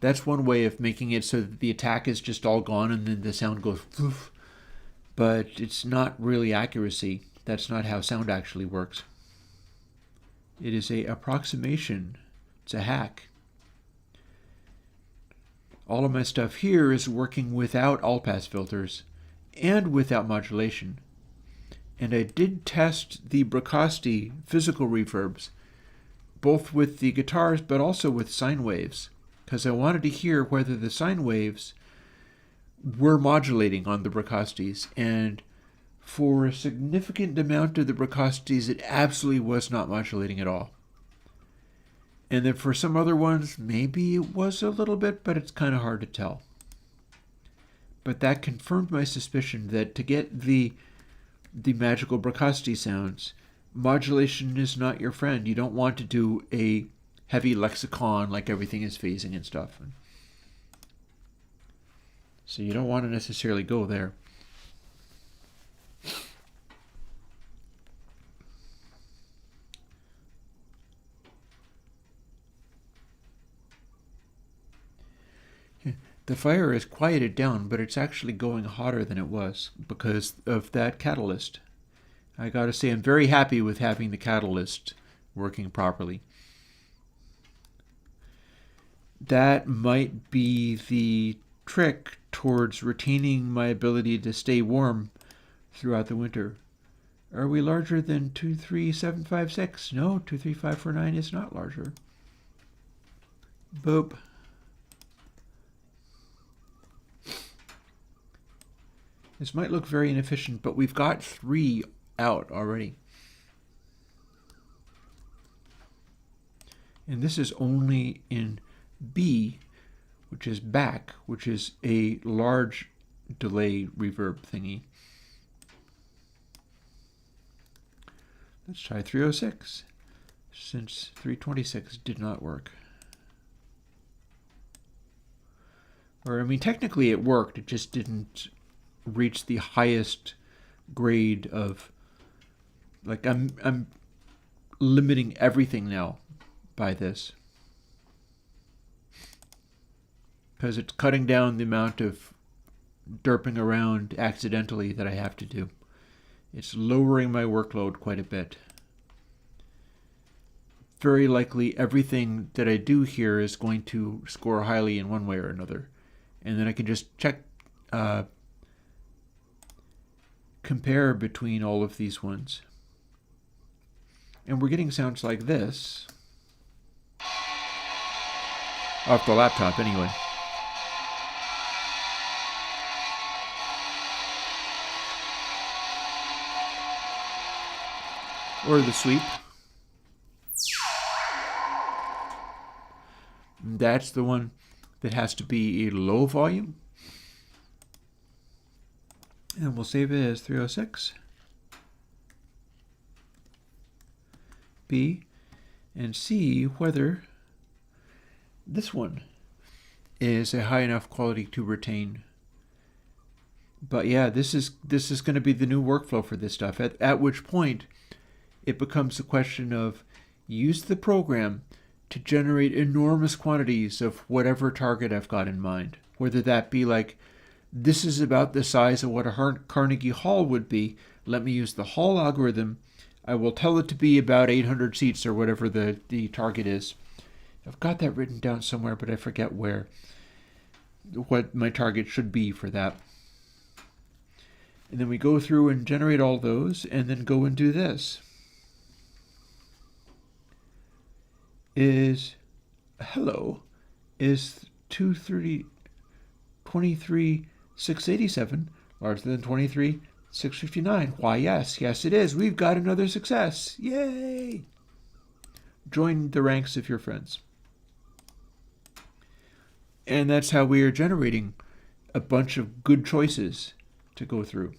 S1: That's one way of making it so that the attack is just all gone and then the sound goes poof. But it's not really accuracy. That's not how sound actually works. It is an approximation. It's a hack. All of my stuff here is working without all-pass filters and without modulation. And I did test the Bracasti physical reverbs, both with the guitars but also with sine waves, because I wanted to hear whether the sine waves were modulating on the Bracastis. And for a significant amount of the Bracastis, it absolutely was not modulating at all. And then for some other ones, maybe it was a little bit, but it's kind of hard to tell. But that confirmed my suspicion that to get the magical Bracasti sounds, modulation is not your friend. You don't want to do a heavy lexicon like everything is phasing and stuff. So you don't want to necessarily go there. The fire is quieted down, but it's actually going hotter than it was because of that catalyst. I gotta say, I'm very happy with having the catalyst working properly. That might be the trick towards retaining my ability to stay warm throughout the winter. Are we larger than 23756? No, 23549 is not larger. Boop. This might look very inefficient, but we've got 3 out already. And this is only in B, which is back, which is a large delay reverb thingy. Let's try 306, since 326 did not work. Or, I mean, technically it worked, it just didn't reach the highest grade of, like, I'm limiting everything now by this, because it's cutting down the amount of derping around accidentally that I have to do. It's lowering my workload quite a bit. Very likely everything that I do here is going to score highly in one way or another, and then I can just check compare between all of these ones. And we're getting sounds like this. Off the laptop, anyway. Or the sweep. That's the one that has to be a low volume. And we'll save it as 306. B, and see whether this one is a high enough quality to retain. But yeah, this is going to be the new workflow for this stuff. At which point, it becomes a question of use the program to generate enormous quantities of whatever target I've got in mind. Whether that be like, this is about the size of what a Carnegie Hall would be. Let me use the Hall algorithm. I will tell it to be about 800 seats or whatever the target is. I've got that written down somewhere, but I forget where. What my target should be for that. And then we go through and generate all those, and then go and do this. Is 23,687 larger than 23,387? 6:59. Why, yes, yes it is. We've got another success. Yay! Join the ranks of your friends. And that's how we are generating a bunch of good choices to go through.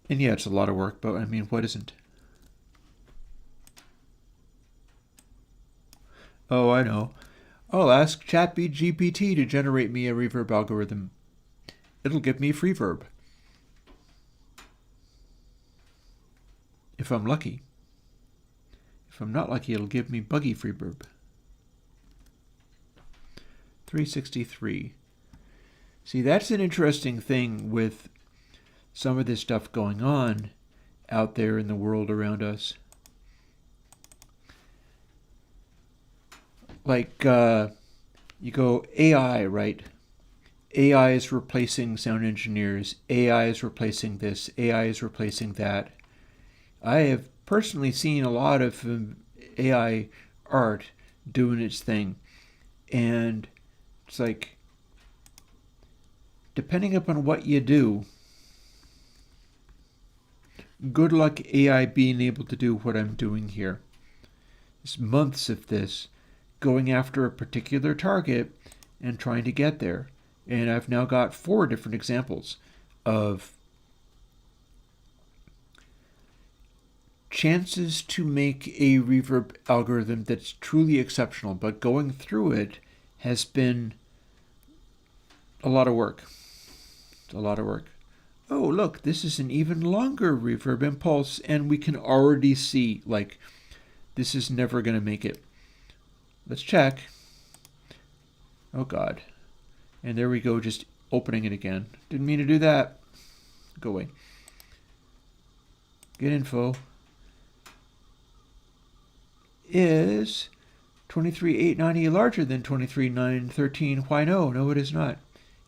S1: And yeah, it's a lot of work, but I mean, what isn't? Oh, I know. I'll ask ChatGPT to generate me a reverb algorithm. It'll give me freeverb. If I'm lucky. If I'm not lucky, it'll give me buggy freeverb. 363. See, that's an interesting thing with some of this stuff going on out there in the world around us. Like, you go AI, right? AI is replacing sound engineers. AI is replacing this. AI is replacing that. I have personally seen a lot of AI art doing its thing. And it's like, depending upon what you do, good luck AI being able to do what I'm doing here. There's months of this, going after a particular target and trying to get there. And I've now got 4 different examples of chances to make a reverb algorithm that's truly exceptional, but going through it has been a lot of work. It's a lot of work. Oh, look, this is an even longer reverb impulse, and we can already see, like, this is never going to make it. Let's check. Oh, God. And there we go, just opening it again. Didn't mean to do that. Go away. Get info. Is 23,890 larger than 23,913? Why no? No, it is not.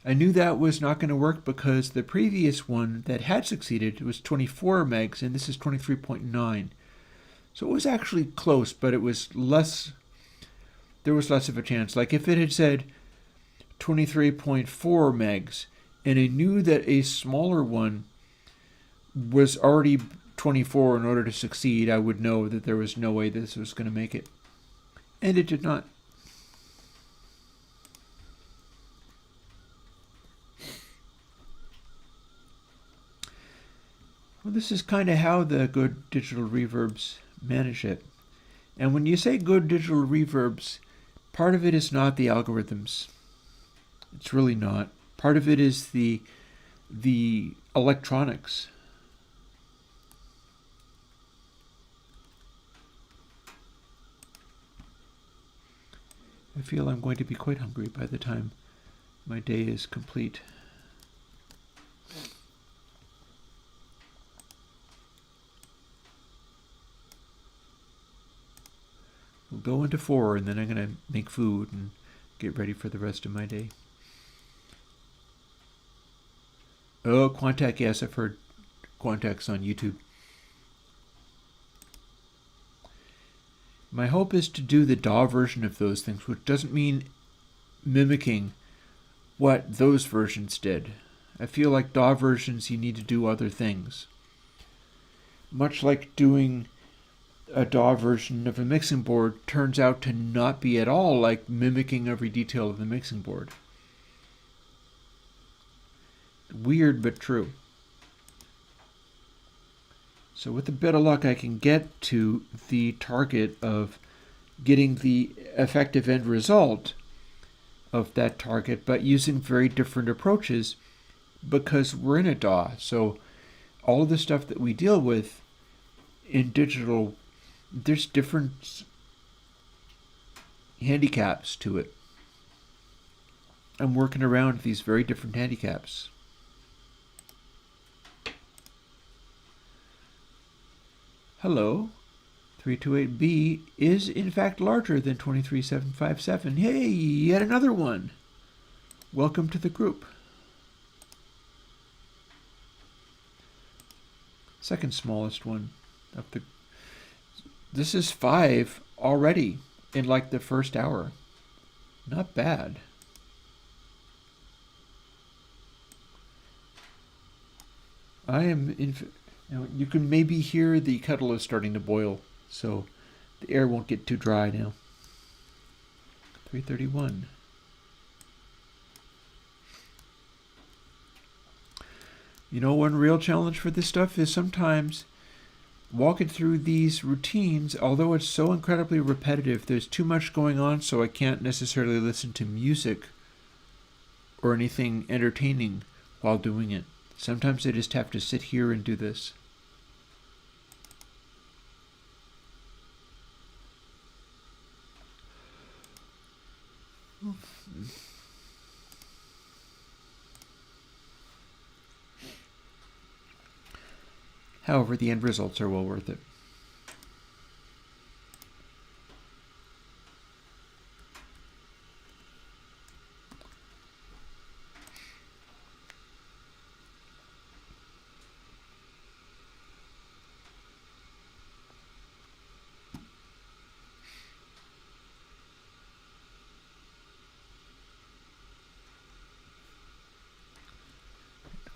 S1: I knew that was not going to work because the previous one that had succeeded was 24 megs, and this is 23.9. So it was actually close, but it was less. There was less of a chance. Like if it had said 23.4 megs, and I knew that a smaller one was already 24 in order to succeed, I would know that there was no way this was going to make it. And it did not. Well, this is kind of how the good digital reverbs manage it. And when you say good digital reverbs, part of it is not the algorithms. It's really not. Part of it is the electronics. I feel I'm going to be quite hungry by the time my day is complete. We'll go into 4, and then I'm going to make food and get ready for the rest of my day. Oh, Quantac, yes, I've heard Quantac's on YouTube. My hope is to do the DAW version of those things, which doesn't mean mimicking what those versions did. I feel like DAW versions, you need to do other things. Much like doing a DAW version of a mixing board turns out to not be at all like mimicking every detail of the mixing board. Weird, but true. So with a bit of luck, I can get to the target of getting the effective end result of that target, but using very different approaches because we're in a DAW. So all of the stuff that we deal with in digital, there's different handicaps to it. I'm working around these very different handicaps. Hello, 328B is in fact larger than 23757. Hey, yet another one. Welcome to the group. Second smallest one of the. This is 5 already in like the first hour. Not bad. I am in. Now, you can maybe hear the kettle is starting to boil, so the air won't get too dry now. 331. You know, one real challenge for this stuff is sometimes walking through these routines, although it's so incredibly repetitive, there's too much going on, so I can't necessarily listen to music or anything entertaining while doing it. Sometimes I just have to sit here and do this. However, the end results are well worth it.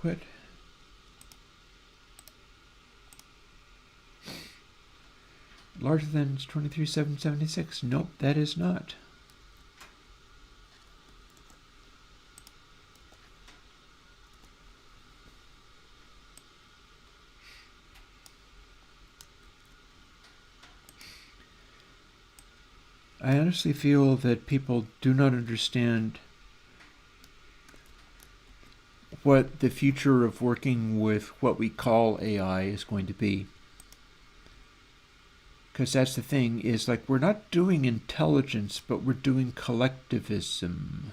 S1: Quit. Larger than 23,776. Nope, that is not. I honestly feel that people do not understand what the future of working with what we call AI is going to be. Because that's the thing, is like we're not doing intelligence, but we're doing collectivism.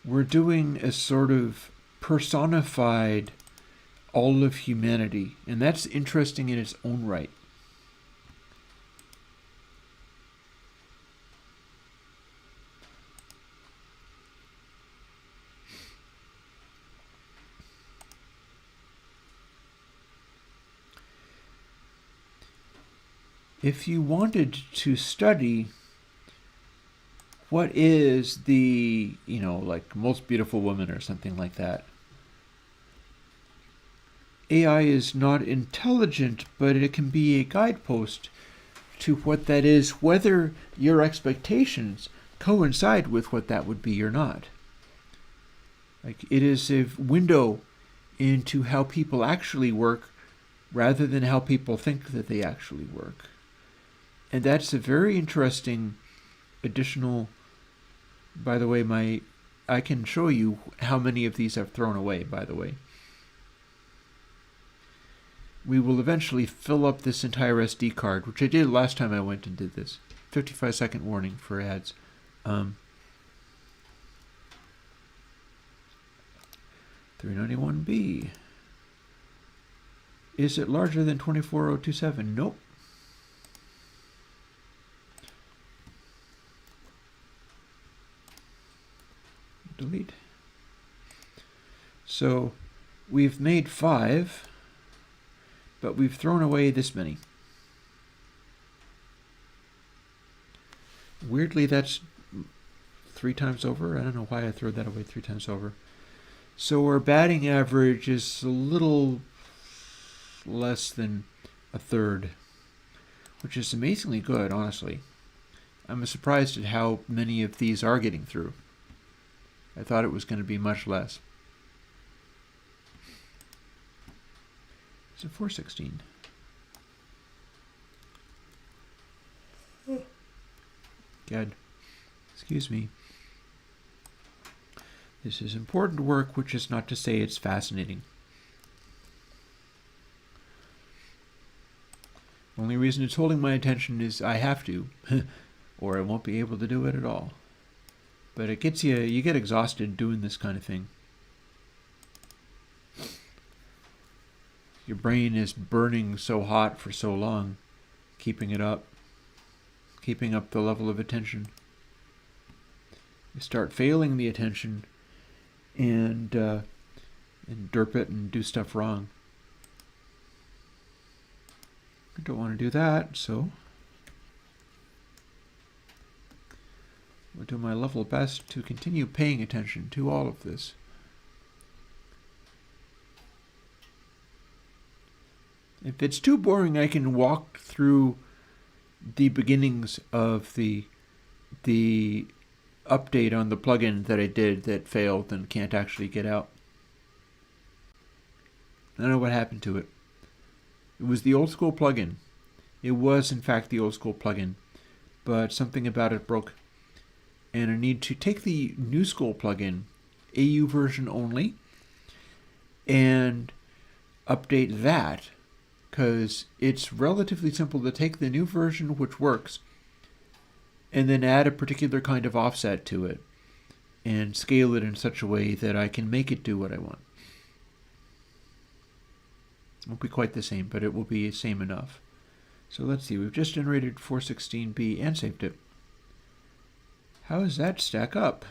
S1: We're doing a sort of personified all of humanity, and that's interesting in its own right. If you wanted to study what is the, like most beautiful woman or something like that, AI is not intelligent, but it can be a guidepost to what that is, whether your expectations coincide with what that would be or not. Like, it is a window into how people actually work rather than how people think that they actually work. And that's a very interesting additional, by the way, I can show you how many of these I've thrown away, by the way. We will eventually fill up this entire SD card, which I did last time I went and did this. 55-second warning for ads. 391B. Is it larger than 24027? Nope. Delete. So we've made 5, but we've thrown away this many. Weirdly, that's 3 times over. I don't know why I threw that away 3 times over. So our batting average is a little less than a third, which is amazingly good, honestly. I'm surprised at how many of these are getting through. I thought it was going to be much less. It's a 416. Good. Excuse me. This is important work, which is not to say it's fascinating. The only reason it's holding my attention is I have to, or I won't be able to do it at all. But it gets you get exhausted doing this kind of thing. Your brain is burning so hot for so long, keeping it up, keeping up the level of attention. You start failing the attention and derp it and do stuff wrong. I don't want to do that, so I'll do my level best to continue paying attention to all of this. If it's too boring, I can walk through the beginnings of the update on the plugin that I did that failed and can't actually get out. I don't know what happened to it. It was the old school plugin. It was, in fact, the old school plugin, but something about it broke. And I need to take the new school plugin, AU version only, and update that, because it's relatively simple to take the new version, which works, and then add a particular kind of offset to it and scale it in such a way that I can make it do what I want. It won't be quite the same, but it will be same enough. So let's see, we've just generated 416B and saved it. How does that stack up?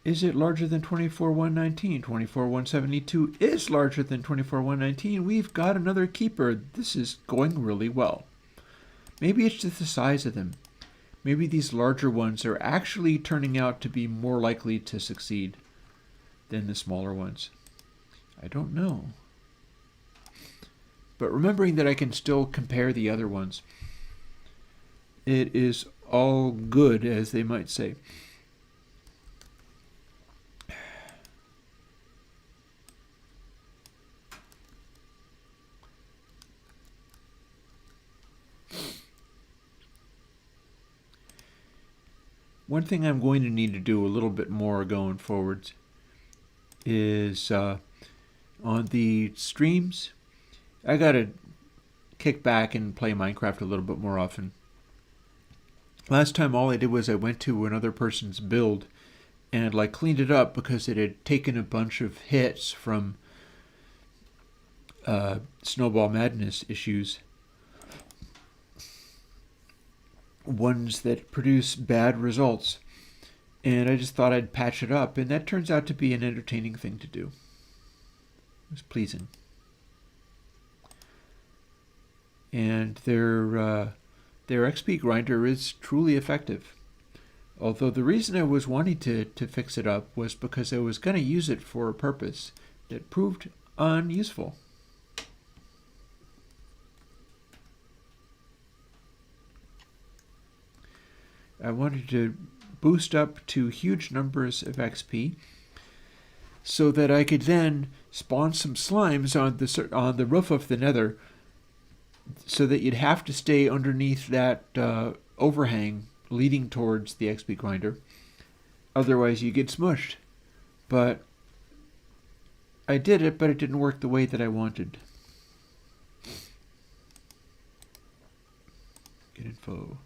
S1: Is it larger than 24.119? 24.172 is larger than 24.119. We've got another keeper. This is going really well. Maybe it's just the size of them. Maybe these larger ones are actually turning out to be more likely to succeed than the smaller ones. I don't know. But remembering that I can still compare the other ones, it is all good, as they might say. One thing I'm going to need to do a little bit more going forwards is on the streams, I gotta kick back and play Minecraft a little bit more often. Last time all I did was I went to another person's build and like cleaned it up because it had taken a bunch of hits from Snowball Madness issues. Ones that produce bad results. And I just thought I'd patch it up, and that turns out to be an entertaining thing to do. It was pleasing. And their XP grinder is truly effective. Although the reason I was wanting to fix it up was because I was going to use it for a purpose that proved unuseful. I wanted to boost up to huge numbers of XP so that I could then spawn some slimes on the roof of the nether so that you'd have to stay underneath that overhang leading towards the XP grinder. Otherwise you get smushed. But I did it, but it didn't work the way that I wanted. Get info.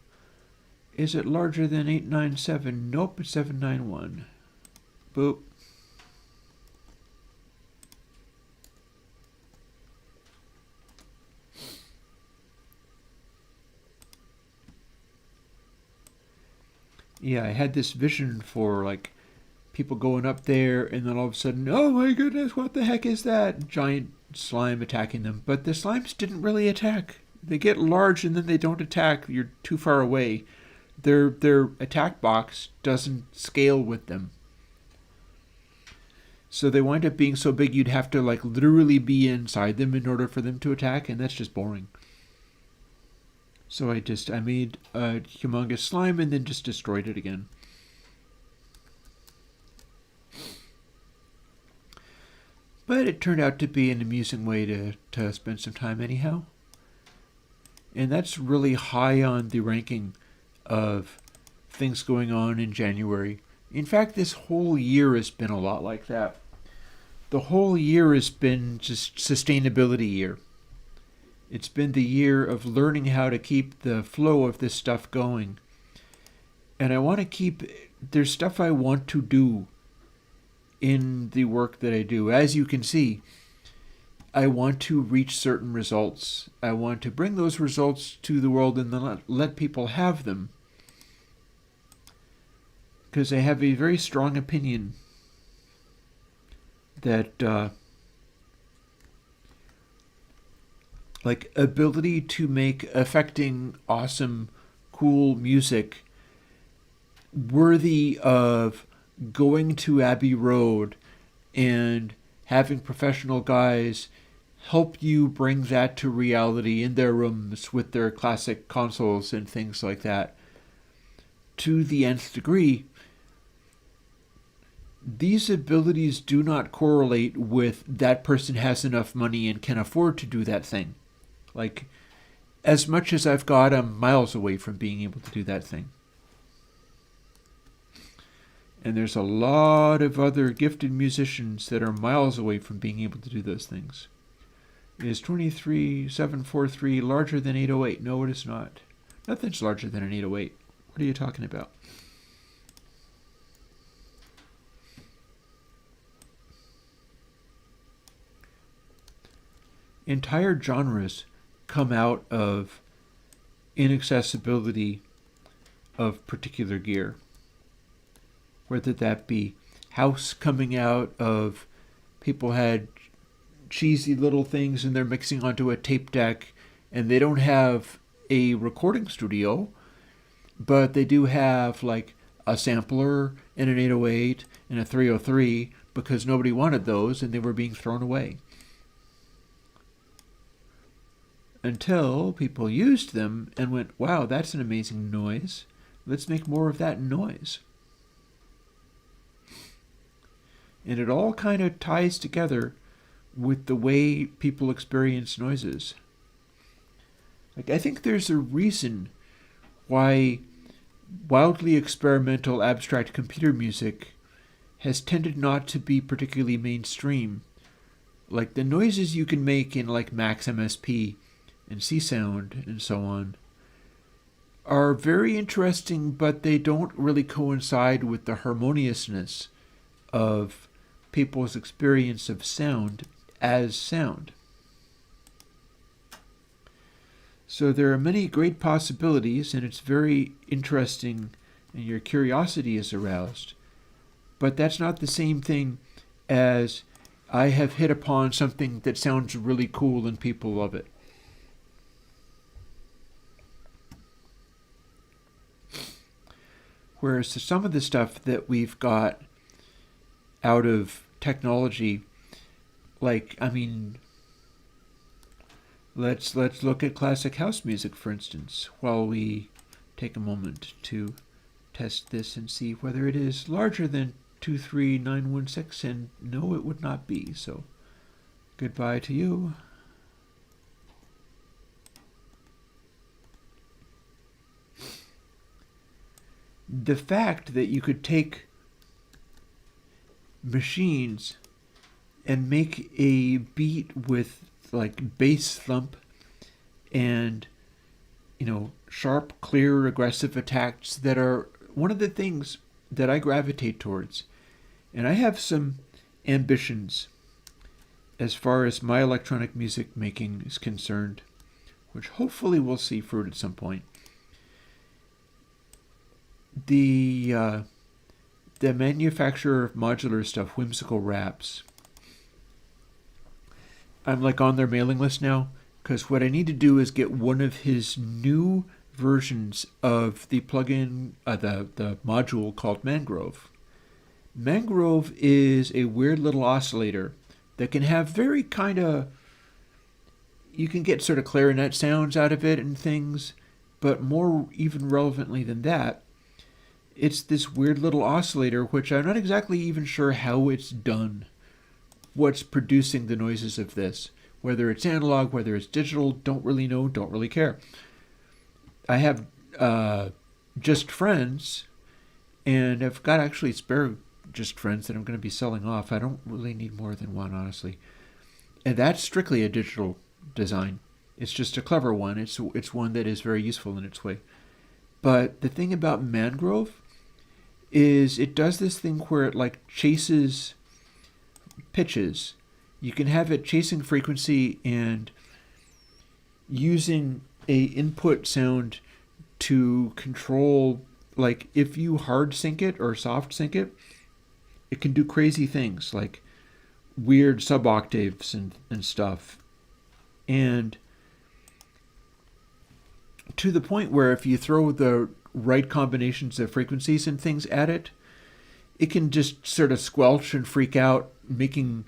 S1: Is it larger than 897? Nope, it's 791. Boop. Yeah, I had this vision for like people going up there and then all of a sudden, oh my goodness, what the heck is that? Giant slime attacking them. But the slimes didn't really attack. They get large and then they don't attack. You're too far away. Their attack box doesn't scale with them. So they wind up being so big you'd have to like literally be inside them in order for them to attack, and that's just boring. So I made a humongous slime and then just destroyed it again. But it turned out to be an amusing way to spend some time anyhow. And that's really high on the ranking of things going on in January. In fact, this whole year has been a lot like that. The whole year has been just sustainability year. It's been the year of learning how to keep the flow of this stuff going. And I want to keep, there's stuff I want to do in the work that I do. As you can see, I want to reach certain results. I want to bring those results to the world and then let people have them. Because I have a very strong opinion that like ability to make affecting, awesome, cool music worthy of going to Abbey Road and having professional guys help you bring that to reality in their rooms with their classic consoles and things like that to the nth degree, these abilities do not correlate with that person has enough money and can afford to do that thing. Like, as much as I've got, I'm miles away from being able to do that thing. And there's a lot of other gifted musicians that are miles away from being able to do those things. Is 23743 larger than 808? No, it is not. Nothing's larger than an 808. What are you talking about? Entire genres come out of inaccessibility of particular gear. Whether that be house coming out of people had cheesy little things and they're mixing onto a tape deck and they don't have a recording studio, but they do have like a sampler and an 808 and a 303 because nobody wanted those and they were being thrown away. Until people used them and went, wow, that's an amazing noise. Let's make more of that noise. And it all kind of ties together with the way people experience noises. Like, I think there's a reason why wildly experimental abstract computer music has tended not to be particularly mainstream. Like the noises you can make in like Max MSP and C-Sound and so on are very interesting, but they don't really coincide with the harmoniousness of people's experience of sound as sound. So there are many great possibilities, and it's very interesting, and your curiosity is aroused. But that's not the same thing as I have hit upon something that sounds really cool and people love it. Whereas some of the stuff that we've got out of technology, like, I mean, let's look at classic house music, for instance, while we take a moment to test this and see whether it is larger than 23916, and no, it would not be, so goodbye to you. The fact that you could take machines and make a beat with like bass thump and, you know, sharp, clear, aggressive attacks that are one of the things that I gravitate towards. And I have some ambitions as far as my electronic music making is concerned, which hopefully we'll see fruit at some point. The manufacturer of modular stuff, Whimsical Wraps, I'm like on their mailing list now, because what I need to do is get one of his new versions of the plugin, the module called Mangrove. Mangrove is a weird little oscillator that can have very kind of, you can get sort of clarinet sounds out of it and things, but more even relevantly than that, it's this weird little oscillator, which I'm not exactly even sure how it's done, what's producing the noises of this. Whether it's analog, whether it's digital, don't really know, don't really care. I have Just Friends, and I've got actually spare Just Friends that I'm going to be selling off. I don't really need more than one, honestly. And that's strictly a digital design. It's just a clever one. It's one that is very useful in its way. But the thing about Mangrove is it does this thing where it like chases pitches. You can have it chasing frequency and using a input sound to control, like if you hard sync it or soft sync it, it can do crazy things like weird sub-octaves and stuff. And to the point where if you throw the right combinations of frequencies and things at it, it can just sort of squelch and freak out, making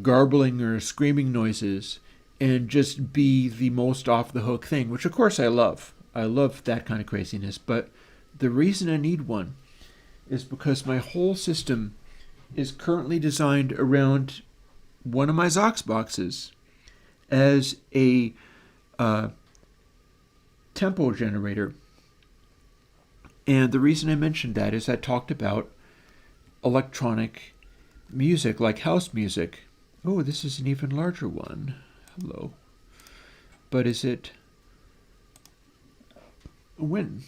S1: garbling or screaming noises and just be the most off the hook thing, which of course I love. I love that kind of craziness, but the reason I need one is because my whole system is currently designed around one of my Zox boxes as a tempo generator. And the reason I mentioned that is I talked about electronic music, like house music. Oh, this is an even larger one. Hello. But is it... when?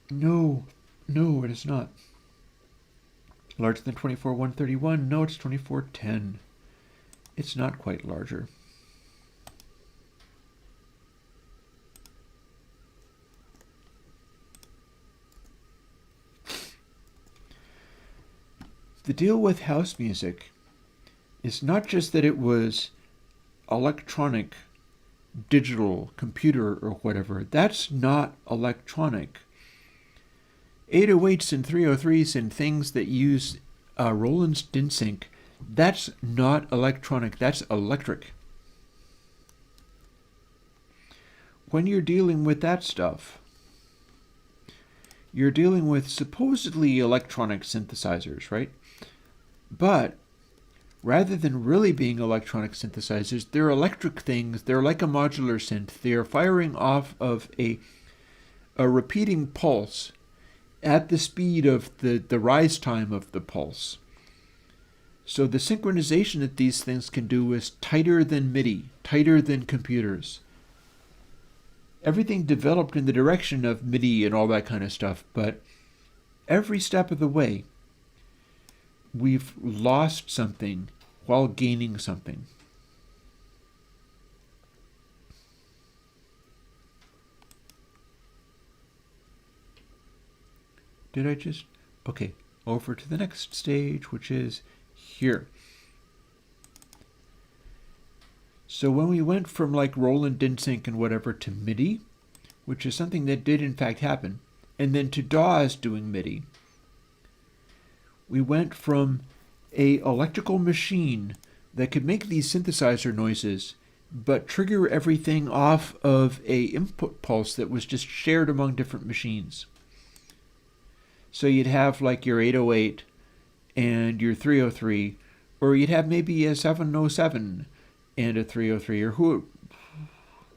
S1: No, it is not. Larger than 24,131? No, it's 2410. It's not quite larger. The deal with house music is not just that it was electronic, digital, computer, or whatever. That's not electronic. 808s and 303s and things that use Roland's DIN-sync, that's not electronic, that's electric. When you're dealing with that stuff, you're dealing with supposedly electronic synthesizers, right? But rather than really being electronic synthesizers, they're electric things. They're like a modular synth. They are firing off of a repeating pulse at the speed of the rise time of the pulse. So the synchronization that these things can do is tighter than MIDI, tighter than computers. Everything developed in the direction of MIDI and all that kind of stuff, but every step of the way, we've lost something while gaining something. Did I just... okay, over to the next stage, which is here. So when we went from like Roland DIN-sync and whatever to MIDI, which is something that did in fact happen, and then to DAWs doing MIDI, we went from a electrical machine that could make these synthesizer noises but trigger everything off of a input pulse that was just shared among different machines. So you'd have like your 808 and your 303, or you'd have maybe a 707 and a 303, or who...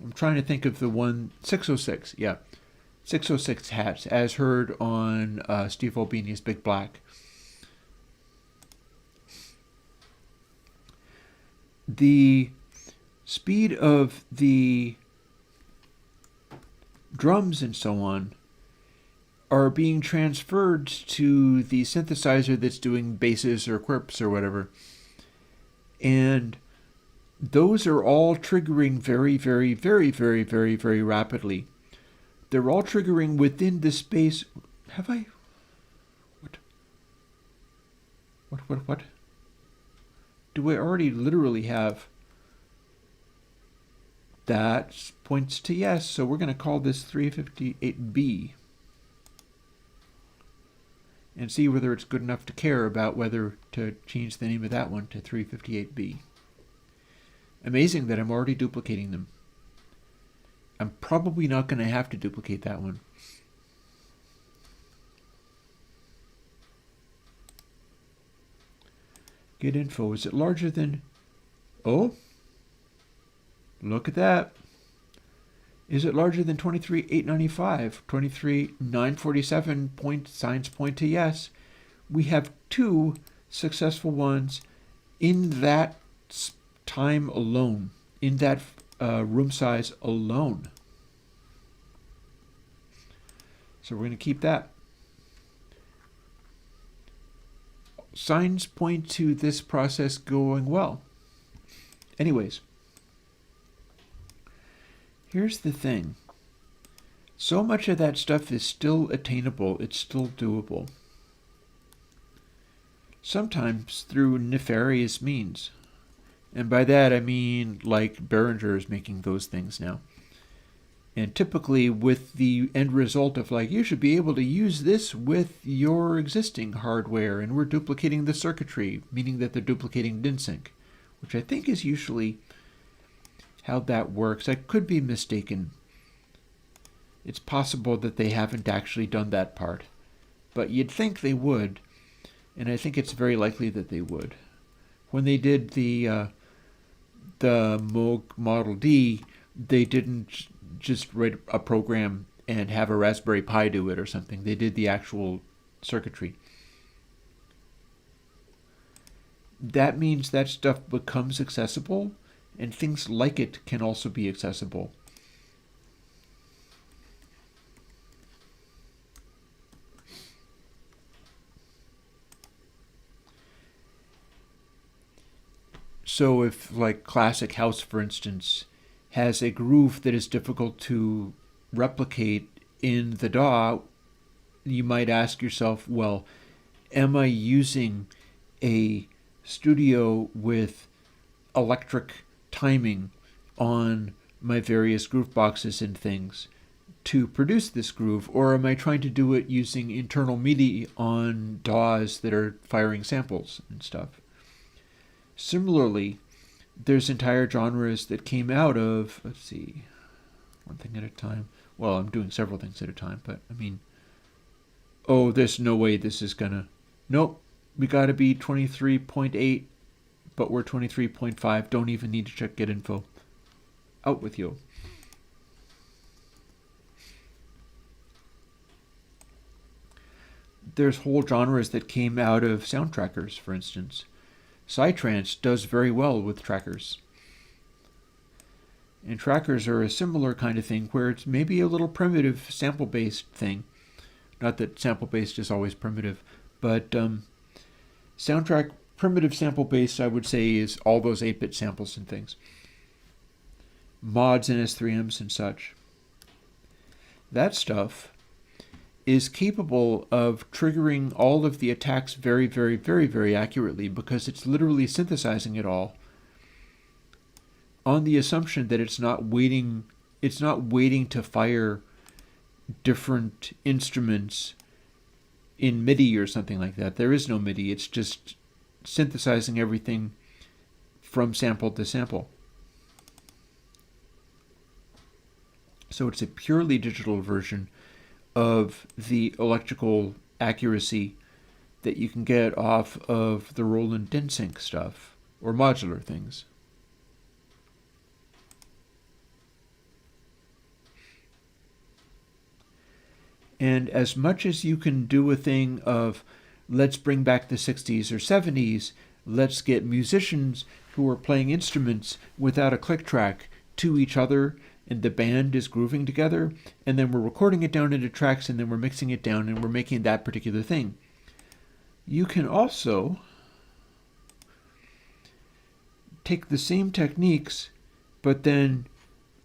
S1: I'm trying to think of the one... 606, yeah. 606 hats, as heard on Steve Albini's Big Black. The speed of the drums and so on are being transferred to the synthesizer that's doing basses or quirps or whatever. And those are all triggering very, very, very, very, very, very rapidly. They're all triggering within the space... Have I... What? Do I already literally have... That points to yes, so we're going to call this 358B. And see whether it's good enough to care about whether to change the name of that one to 358B. Amazing that I'm already duplicating them. I'm probably not going to have to duplicate that one. Get info. Is it larger than... Oh, look at that. Is it larger than 23,895? 23,947 point signs point to yes. We have two successful ones in that time alone, in that room size alone. So we're going to keep that. Signs point to this process going well. Anyways. Here's the thing. So much of that stuff is still attainable. It's still doable. Sometimes through nefarious means. And by that I mean like Behringer is making those things now. And typically with the end result of like, you should be able to use this with your existing hardware, and we're duplicating the circuitry, meaning that they're duplicating DIN-sync. which I think is usually how that works. I could be mistaken. It's possible that they haven't actually done that part, but you'd think they would, and I think it's very likely that they would. When they did the Moog Model D, they didn't just write a program and have a Raspberry Pi do it or something. They did the actual circuitry. That means that stuff becomes accessible, and things like it can also be accessible. So if, like, Classic House, for instance, has a groove that is difficult to replicate in the DAW, you might ask yourself, well, am I using a studio with electric timing on my various groove boxes and things to produce this groove, or am I trying to do it using internal MIDI on DAWs that are firing samples and stuff? Similarly, there's entire genres that came out of, let's see, one thing at a time. Well, I'm doing several things at a time, but I mean, oh, there's no way this is gonna, nope, we gotta be 23.8, but we're 23.5, don't even need to check get info. Out with you. There's whole genres that came out of sound trackers, for instance. Psytrance does very well with trackers. And trackers are a similar kind of thing where it's maybe a little primitive sample-based thing. Not that sample-based is always primitive, but soundtrack primitive sample-based, I would say, is all those 8-bit samples and things. Mods and S3Ms and such. That stuff is capable of triggering all of the attacks very, very, very, very accurately because it's literally synthesizing it all on the assumption that it's not waiting to fire different instruments in MIDI or something like that. There is no MIDI. It's just synthesizing everything from sample to sample. So it's a purely digital version of the electrical accuracy that you can get off of the Roland DynSync stuff or modular things. And as much as you can do a thing of let's bring back the 60s or 70s, let's get musicians who are playing instruments without a click track to each other and the band is grooving together, and then we're recording it down into tracks, and then we're mixing it down, and we're making that particular thing. You can also take the same techniques, but then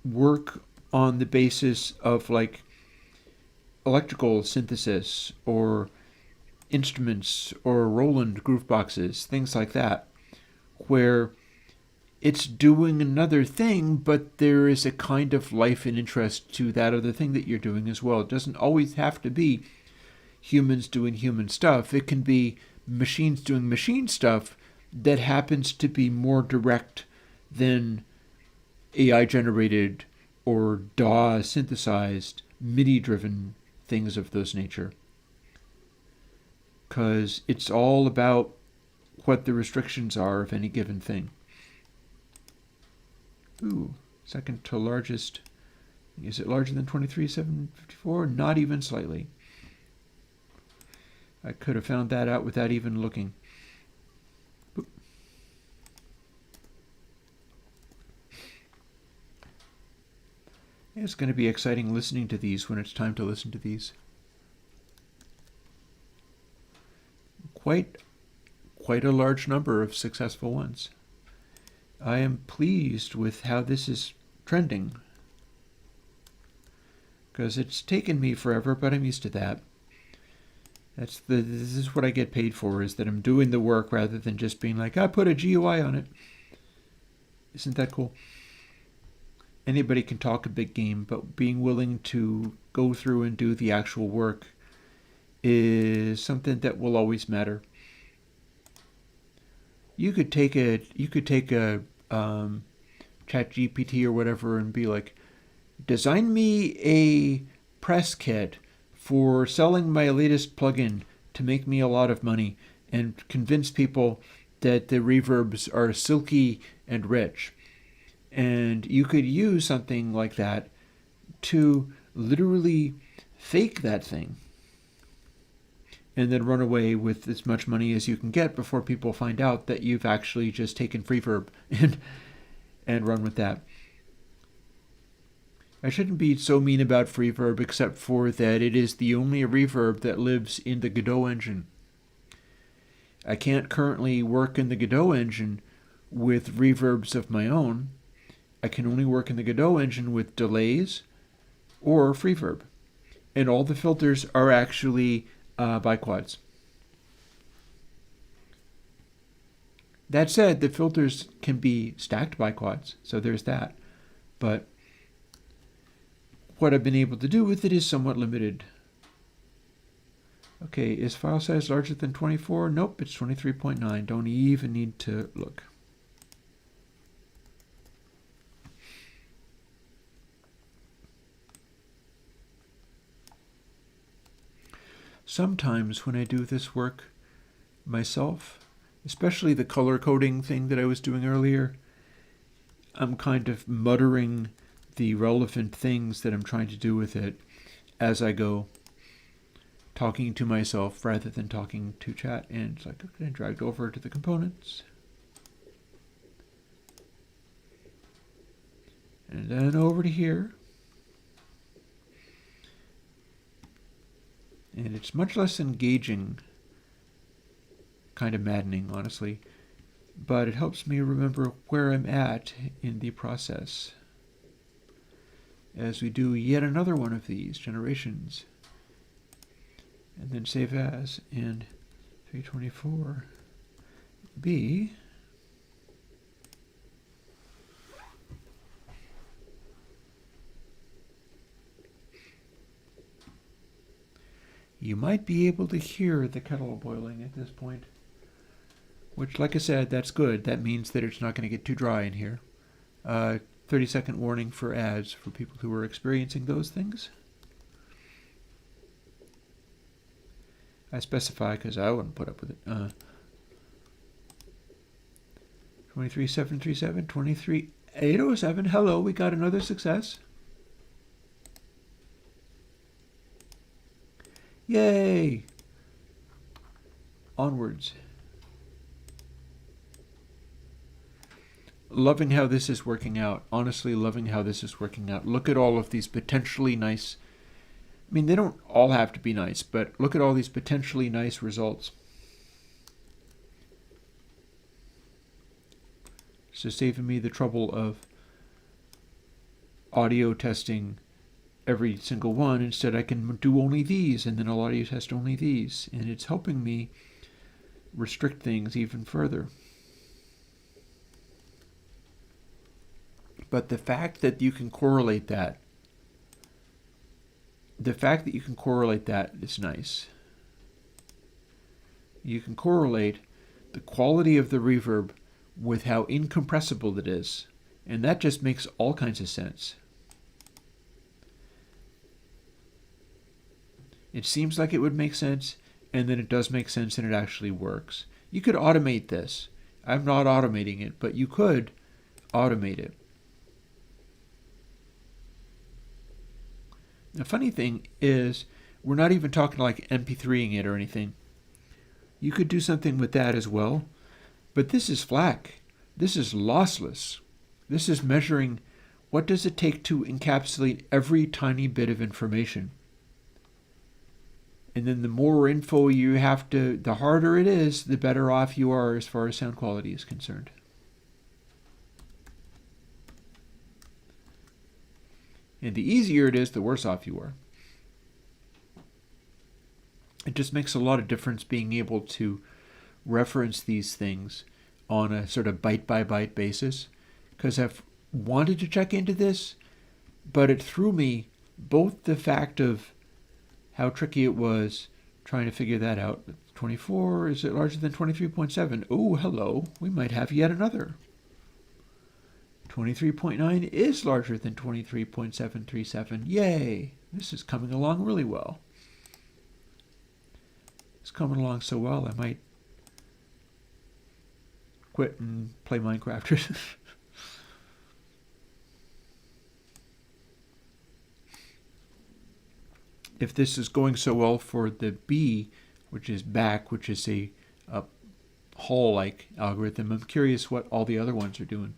S1: work on the basis of, like, electrical synthesis or instruments or Roland groove boxes, things like that, where it's doing another thing, but there is a kind of life and interest to that other thing that you're doing as well. It doesn't always have to be humans doing human stuff. It can be machines doing machine stuff that happens to be more direct than AI-generated or DAW-synthesized, MIDI-driven things of those nature. Because it's all about what the restrictions are of any given thing. Ooh, second to largest. Is it larger than 23,754? Not even slightly. I could have found that out without even looking. Boop. It's going to be exciting listening to these when it's time to listen to these. Quite a large number of successful ones. I am pleased with how this is trending, because it's taken me forever, but I'm used to that. This is what I get paid for, is that I'm doing the work rather than just being like, I put a GUI on it. Isn't that cool? Anybody can talk a big game, but being willing to go through and do the actual work is something that will always matter. You could take a chat GPT or whatever and be like, design me a press kit for selling my latest plugin to make me a lot of money, and convince people that the reverbs are silky and rich. And you could use something like that to literally fake that thing and then run away with as much money as you can get before people find out that you've actually just taken Freeverb and run with that. I shouldn't be so mean about Freeverb, except for that it is the only reverb that lives in the Godot engine. I can't currently work in the Godot engine with reverbs of my own. I can only work in the Godot engine with delays or Freeverb. And all the filters are actually biquads. That said, the filters can be stacked biquads, so there's that. But what I've been able to do with it is somewhat limited. Okay, is file size larger than 24? Nope, it's 23.9. Don't even need to look. Sometimes when I do this work myself, especially the color coding thing that I was doing earlier, I'm kind of muttering the relevant things that I'm trying to do with it as I go, talking to myself rather than talking to chat. And it's like, okay, dragged over to the components. And then over to here. And it's much less engaging, kind of maddening, honestly, but it helps me remember where I'm at in the process as we do yet another one of these generations. And then save as, and 324B. You might be able to hear the kettle boiling at this point, which, like I said, that's good. That means that it's not going to get too dry in here. 30-second warning for ads for people who are experiencing those things. I specify because I wouldn't put up with it. 23737, 23807. Hello, we got another success. Yay! Onwards. Loving how this is working out. Honestly, loving how this is working out. Look at all of these potentially nice... I mean, they don't all have to be nice, but look at all these potentially nice results. So saving me the trouble of audio testing every single one. Instead, I can do only these, and then I'll audio test only these. And it's helping me restrict things even further. But the fact that you can correlate that, is nice. You can correlate the quality of the reverb with how incompressible it is. And that just makes all kinds of sense. It seems like it would make sense, and then it does make sense, and it actually works. You could automate this. I'm not automating it, but you could automate it. The funny thing is, we're not even talking like MP3ing it or anything. You could do something with that as well, but this is FLAC. This is lossless. This is measuring what does it take to encapsulate every tiny bit of information. And then the more info you have to, the harder it is, the better off you are as far as sound quality is concerned. And the easier it is, the worse off you are. It just makes a lot of difference being able to reference these things on a sort of byte-by-byte basis, because I've wanted to check into this, but it threw me both the fact of how tricky it was Trying to figure that out. 24, is it larger than 23.7? Oh, hello. We might have yet another. 23.9 is larger than 23.737. Yay! This is coming along really well. It's coming along so well I might quit and play Minecraft. If this is going so well for the B, which is back, which is a Hall-like algorithm, I'm curious what all the other ones are doing.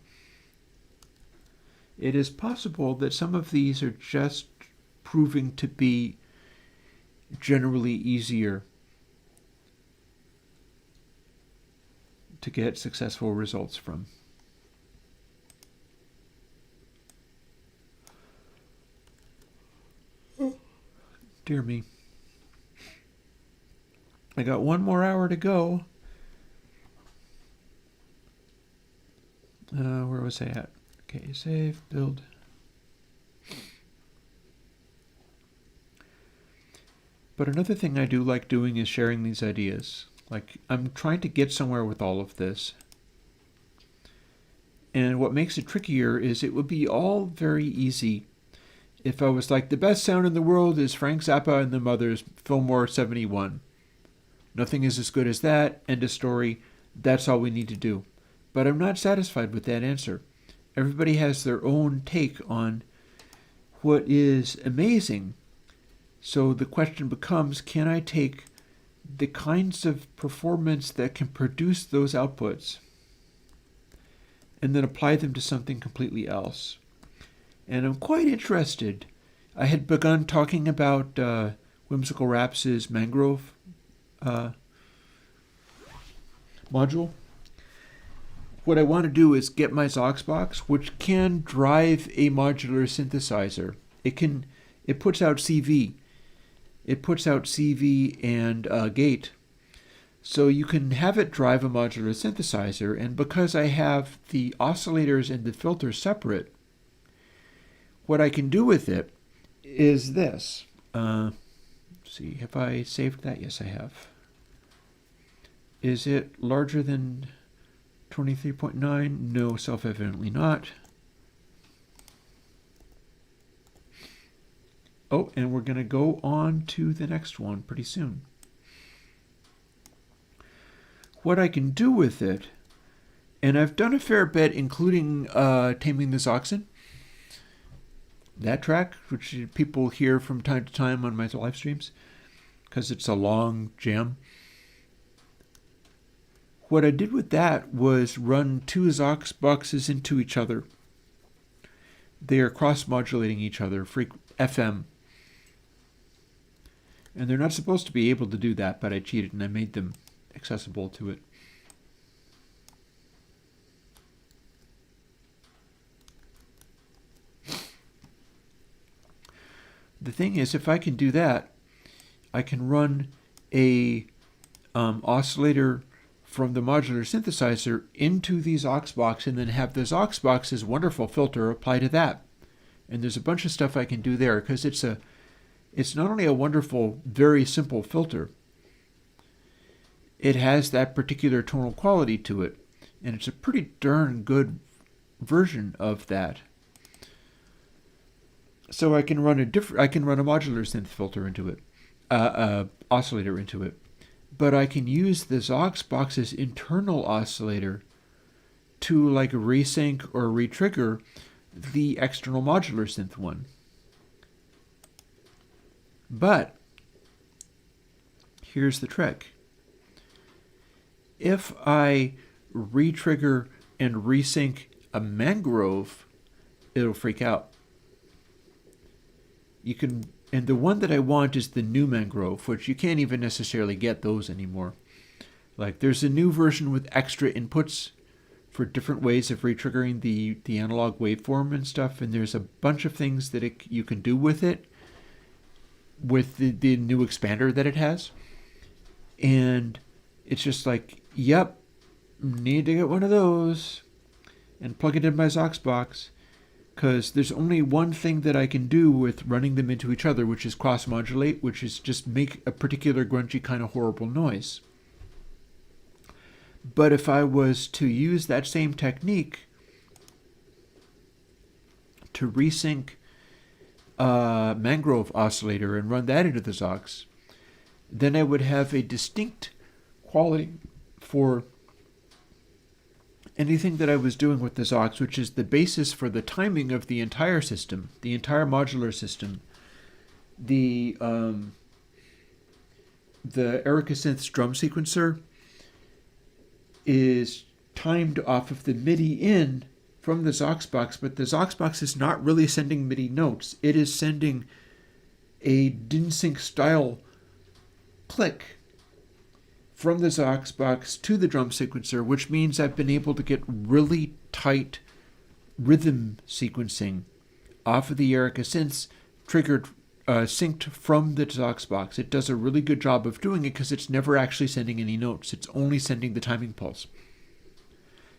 S1: It is possible that some of these are just proving to be generally easier to get successful results from. Dear me. I got 1 more hour to go. Where was I at? Okay, save, build. But another thing I do like doing is sharing these ideas. Like, I'm trying to get somewhere with all of this. And what makes it trickier is it would be all very easy if I was like, the best sound in the world is Frank Zappa and the Mothers, Fillmore 71. Nothing is as good as that, end of story, that's all we need to do. But I'm not satisfied with that answer. Everybody has their own take on what is amazing. So the question becomes, can I take the kinds of performance that can produce those outputs and then apply them to something completely else? And I'm quite interested. I had begun talking about Whimsical Wraps' Mangrove module. What I want to do is get my Zoxbox, which can drive a modular synthesizer. It puts out CV. It puts out CV and gate. So you can have it drive a modular synthesizer, and because I have the oscillators and the filter separate, what I can do with it is this. Let's see, have I saved that? Yes, I have. Is it larger than 23.9? No, self-evidently not. Oh, and we're going to go on to the next one pretty soon. What I can do with it, and I've done a fair bit, including Taming the Zoxen, that track, which people hear from time to time on my live streams, because it's a long jam. What I did with that was run 2 Zoxboxes into each other. They are cross-modulating each other, FM. And they're not supposed to be able to do that, but I cheated and I made them accessible to it. The thing is, if I can do that, I can run a oscillator from the modular synthesizer into the Zoxbox and then have the Zoxbox's wonderful filter apply to that. And there's a bunch of stuff I can do there because it's not only a wonderful, very simple filter, it has that particular tonal quality to it. And it's a pretty darn good version of that. So I can run a modular synth filter into it, oscillator into it, but I can use the Zoxbox's internal oscillator to like resync or retrigger the external modular synth one. But here's the trick. If I retrigger and resync a Mangrove, it'll freak out. And the one that I want is the new Mangrove, which you can't even necessarily get those anymore. Like, there's a new version with extra inputs for different ways of retriggering the analog waveform and stuff, and there's a bunch of things that you can do with it, with the new expander that it has. And it's just like, yep, need to get one of those and plug it in my Zoxbox. because there's only one thing that I can do with running them into each other, which is cross-modulate, which is just make a particular grungy kind of horrible noise. But if I was to use that same technique to resync a mangrove oscillator and run that into the Zox, then I would have a distinct quality for anything that I was doing with the Zox, which is the basis for the timing of the entire system, the entire modular system. The Erica Synth's drum sequencer is timed off of the MIDI in from the Zox box, but the Zox box is not really sending MIDI notes. It is sending a DIN-sync style click from the Zox box to the drum sequencer, which means I've been able to get really tight rhythm sequencing off of the Erica synths triggered, synced from the Zox box. It does a really good job of doing it because it's never actually sending any notes. It's only sending the timing pulse.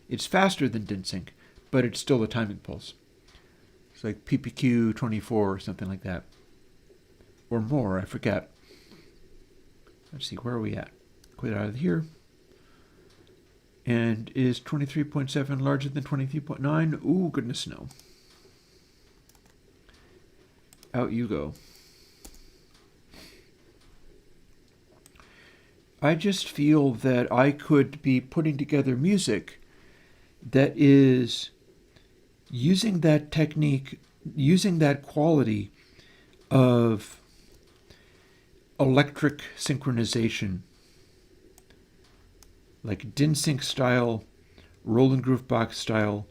S1: It's faster than DIN-sync, but it's still a timing pulse. It's like PPQ 24 or something like that. Or more, I forget. Let's see, where are we at? Quit out of here. And is 23.7 larger than 23.9? Ooh, goodness no. Out you go. I just feel that I could be putting together music that is using that technique, using that quality of electric synchronization, like DIN-sync style, Roland Groove box style,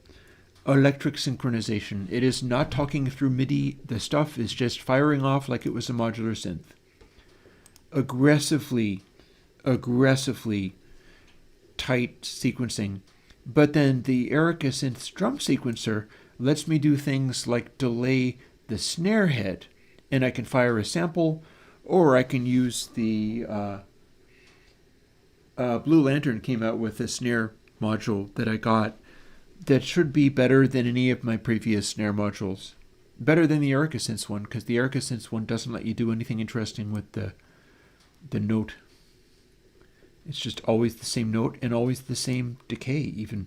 S1: electric synchronization. It is not talking through MIDI. The stuff is just firing off like it was a modular synth. Aggressively tight sequencing. But then the Erica Synth's drum sequencer lets me do things like delay the snare head, and I can fire a sample, or I can use the Blue Lantern came out with a snare module that I got that should be better than any of my previous snare modules. Better than the Erica Synths one, because the Erica Synths one doesn't let you do anything interesting with the note. It's just always the same note and always the same decay even.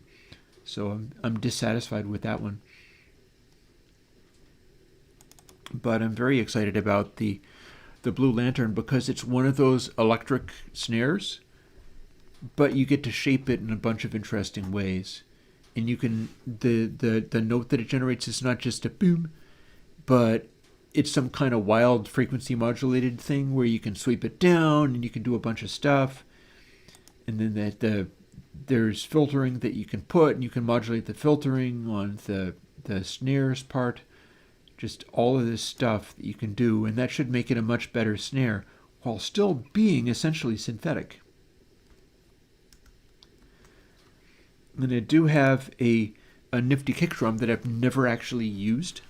S1: So I'm dissatisfied with that one. But I'm very excited about the Blue Lantern because it's one of those electric snares, but you get to shape it in a bunch of interesting ways. And you can, the note that it generates is not just a boom, but it's some kind of wild frequency modulated thing where you can sweep it down and you can do a bunch of stuff. And then there's filtering that you can put, and you can modulate the filtering on the snares part. Just all of this stuff that you can do, and that should make it a much better snare while still being essentially synthetic. And I do have a nifty kick drum that I've never actually used.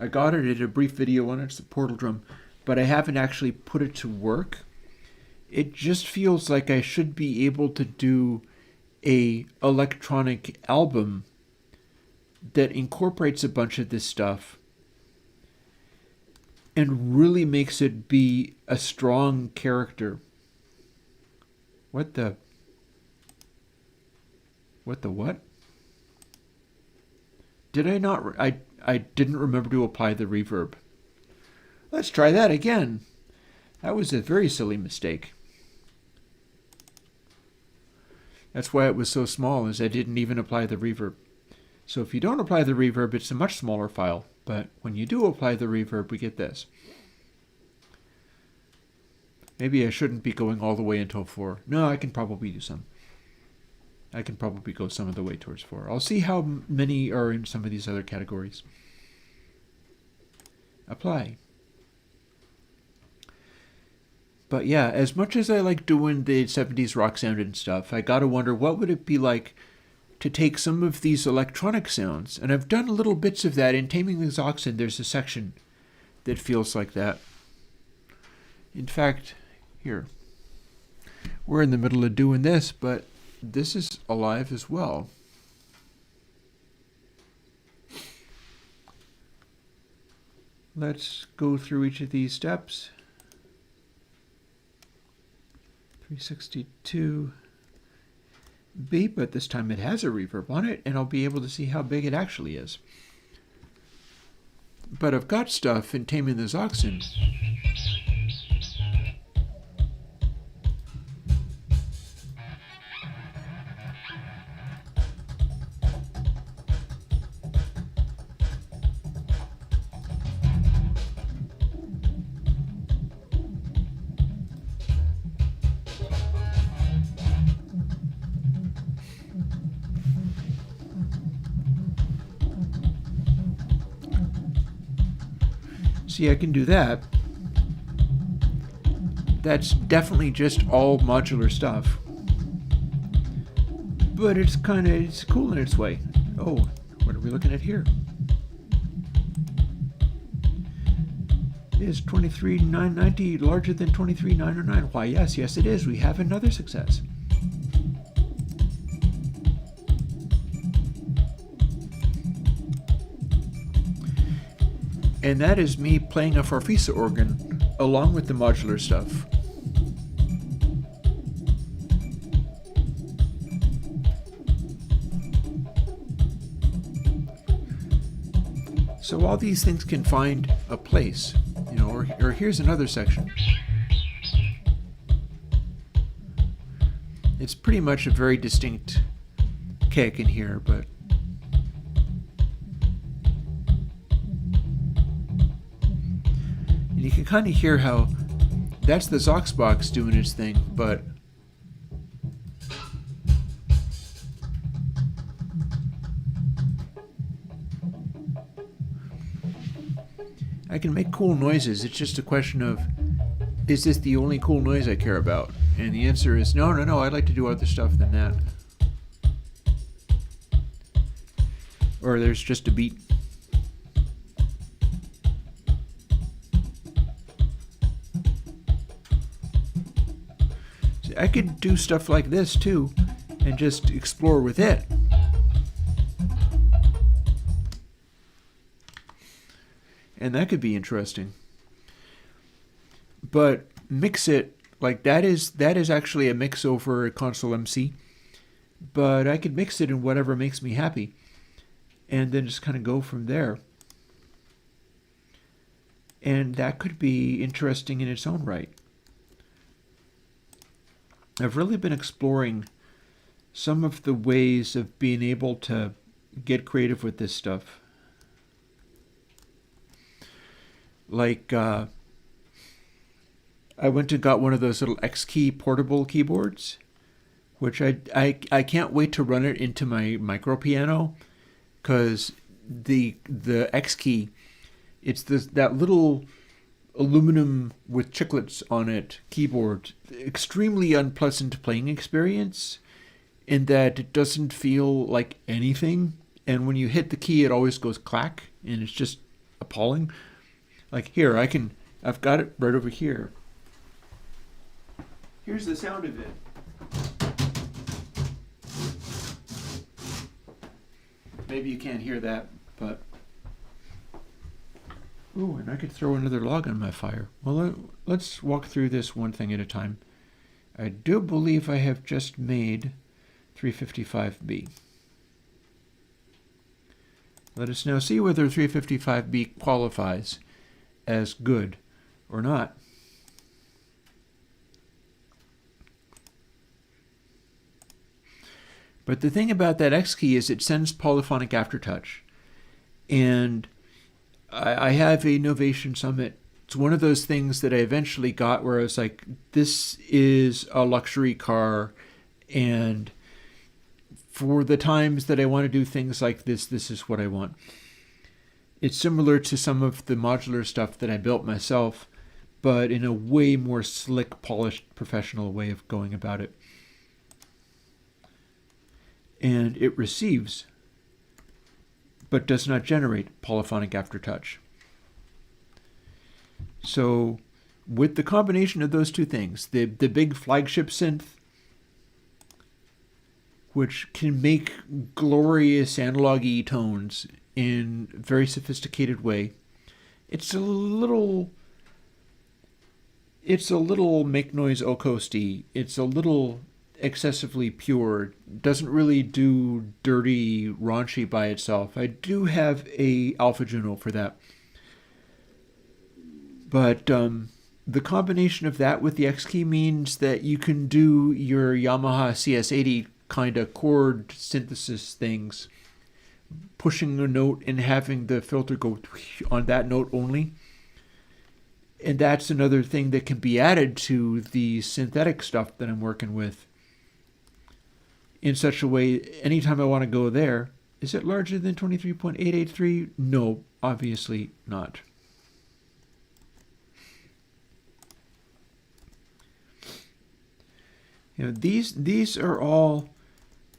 S1: I got it at a brief video on it. It's the Portal drum, but I haven't actually put it to work. It just feels like I should be able to do a electronic album that incorporates a bunch of this stuff and really makes it be a strong character. What the what? Did I not? I didn't remember to apply the reverb. Let's try that again. That was a very silly mistake. That's why it was so small, is I didn't even apply the reverb. So if you don't apply the reverb, it's a much smaller file. But when you do apply the reverb, we get this. Maybe I shouldn't be going all the way until 4. No, I can probably do some. I can probably go some of the way towards 4. I'll see how many are in some of these other categories. Apply. But yeah, as much as I like doing the 70s rock sound and stuff, I gotta wonder what would it be like to take some of these electronic sounds, and I've done little bits of that in Taming the Zox, and there's a section that feels like that. In fact, here, we're in the middle of doing this, but this is alive as well. Let's go through each of these steps. 362B, but this time it has a reverb on it, and I'll be able to see how big it actually is. But I've got stuff in Taming the Zoxen. See, I can do that. That's definitely just all modular stuff. But it's cool in its way. Oh, what are we looking at here? Is 23,990 larger than 23,909? Why, yes, it is. We have another success. And that is me playing a Farfisa organ along with the modular stuff. So all these things can find a place, you know, or here's another section. It's pretty much a very distinct kick in here, but and you can kind of hear how that's the Zox box doing its thing, but I can make cool noises. It's just a question of, is this the only cool noise I care about? And the answer is no, I'd like to do other stuff than that. Or there's just a beat. I could do stuff like this too and just explore with it. And that could be interesting. But mix it, like that is actually a mix over a console MC. But I could mix it in whatever makes me happy. And then just kind of go from there. And that could be interesting in its own right. I've really been exploring some of the ways of being able to get creative with this stuff. Like, I went and got one of those little X-Key portable keyboards, which I can't wait to run it into my micro piano, because the X-Key, it's that little aluminum with chiclets on it keyboard, extremely unpleasant playing experience in that it doesn't feel like anything, and when you hit the key it always goes clack, and it's just appalling. Like here, I've got it right over here. Here's the sound of it. Maybe you can't hear that, but ooh, and I could throw another log on my fire. Well, let's walk through this one thing at a time. I do believe I have just made 355B. Let us now see whether 355B qualifies as good or not. But the thing about that X key is it sends polyphonic aftertouch. And I have a Novation Summit. It's one of those things that I eventually got where I was like, this is a luxury car, and for the times that I want to do things like this, this is what I want. It's similar to some of the modular stuff that I built myself, but in a way more slick, polished, professional way of going about it. And it receives, but does not generate polyphonic aftertouch. So with the combination of those two things, the big flagship synth, which can make glorious analog-y tones in a very sophisticated way, It's a little make noise coasty. It's a little excessively pure. Doesn't really do dirty raunchy by itself. I do have a Alpha Juno for that. But the combination of that with the X key means that you can do your Yamaha CS80 kind of chord synthesis things, pushing a note and having the filter go on that note only. And that's another thing that can be added to the synthetic stuff that I'm working with in such a way, anytime I want to go there. Is it larger than 23.883? No, obviously not. You know, these are all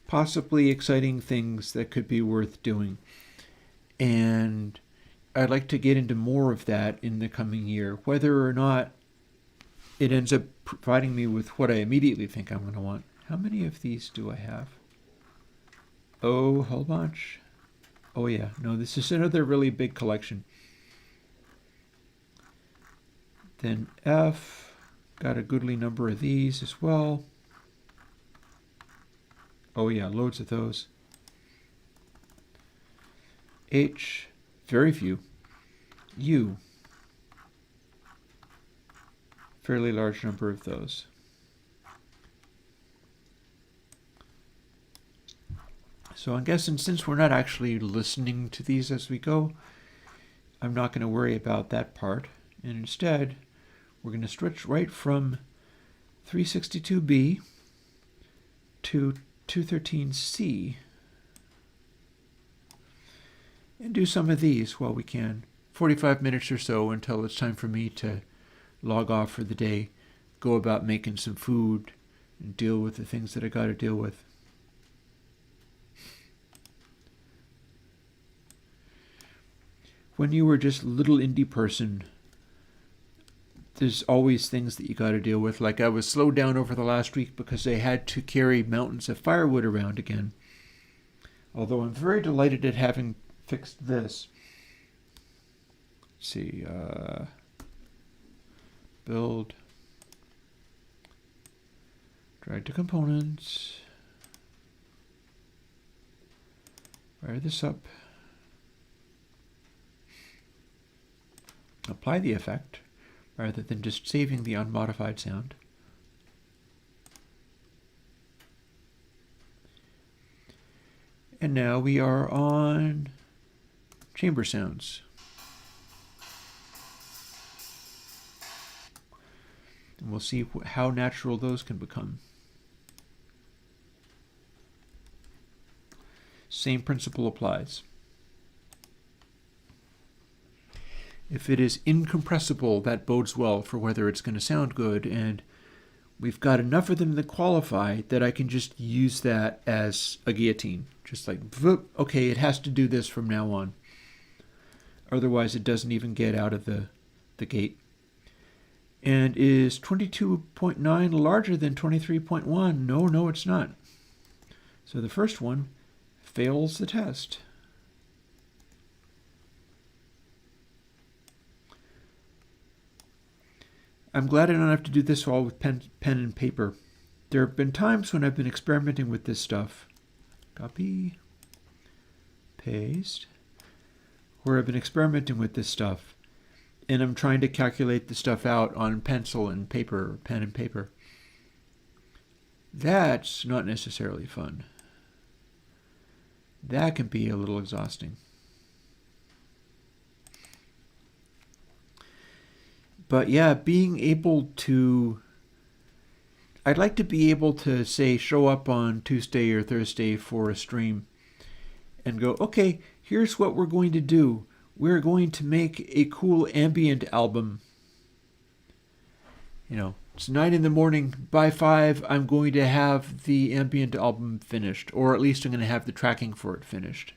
S1: possibly exciting things that could be worth doing. And I'd like to get into more of that in the coming year, whether or not it ends up providing me with what I immediately think I'm going to want. How many of these do I have? Oh, a whole bunch. Oh yeah, no, this is another really big collection. Then F, got a goodly number of these as well. Oh yeah, loads of those. H, very few. U, fairly large number of those. So I'm guessing since we're not actually listening to these as we go, I'm not going to worry about that part. And instead, we're going to switch right from 362B to 213C and do some of these while we can. 45 minutes or so until it's time for me to log off for the day, go about making some food, and deal with the things that I got to deal with. When you were just a little indie person, there's always things that you got to deal with. Like I was slowed down over the last week because I had to carry mountains of firewood around again. Although I'm very delighted at having fixed this. Let's see, build, drag to components, fire this up, apply the effect rather than just saving the unmodified sound. And now we are on chamber sounds. And we'll see how natural those can become. Same principle applies. If it is incompressible, that bodes well for whether it's going to sound good, and we've got enough of them that qualify that I can just use that as a guillotine. Just like, okay, it has to do this from now on. Otherwise, it doesn't even get out of the gate. And is 22.9 larger than 23.1? No, it's not. So the first one fails the test. I'm glad I don't have to do this all with pen and paper. There have been times when I've been experimenting with this stuff. Copy, paste. Where I've been experimenting with this stuff. And I'm trying to calculate the stuff out on pencil and paper, pen and paper. That's not necessarily fun. That can be a little exhausting. But yeah, being able to, I'd like to be able to say show up on Tuesday or Thursday for a stream and go, okay, here's what we're going to do. We're going to make a cool ambient album. You know, it's 9 in the morning. By 5, I'm going to have the ambient album finished, or at least I'm going to have the tracking for it finished.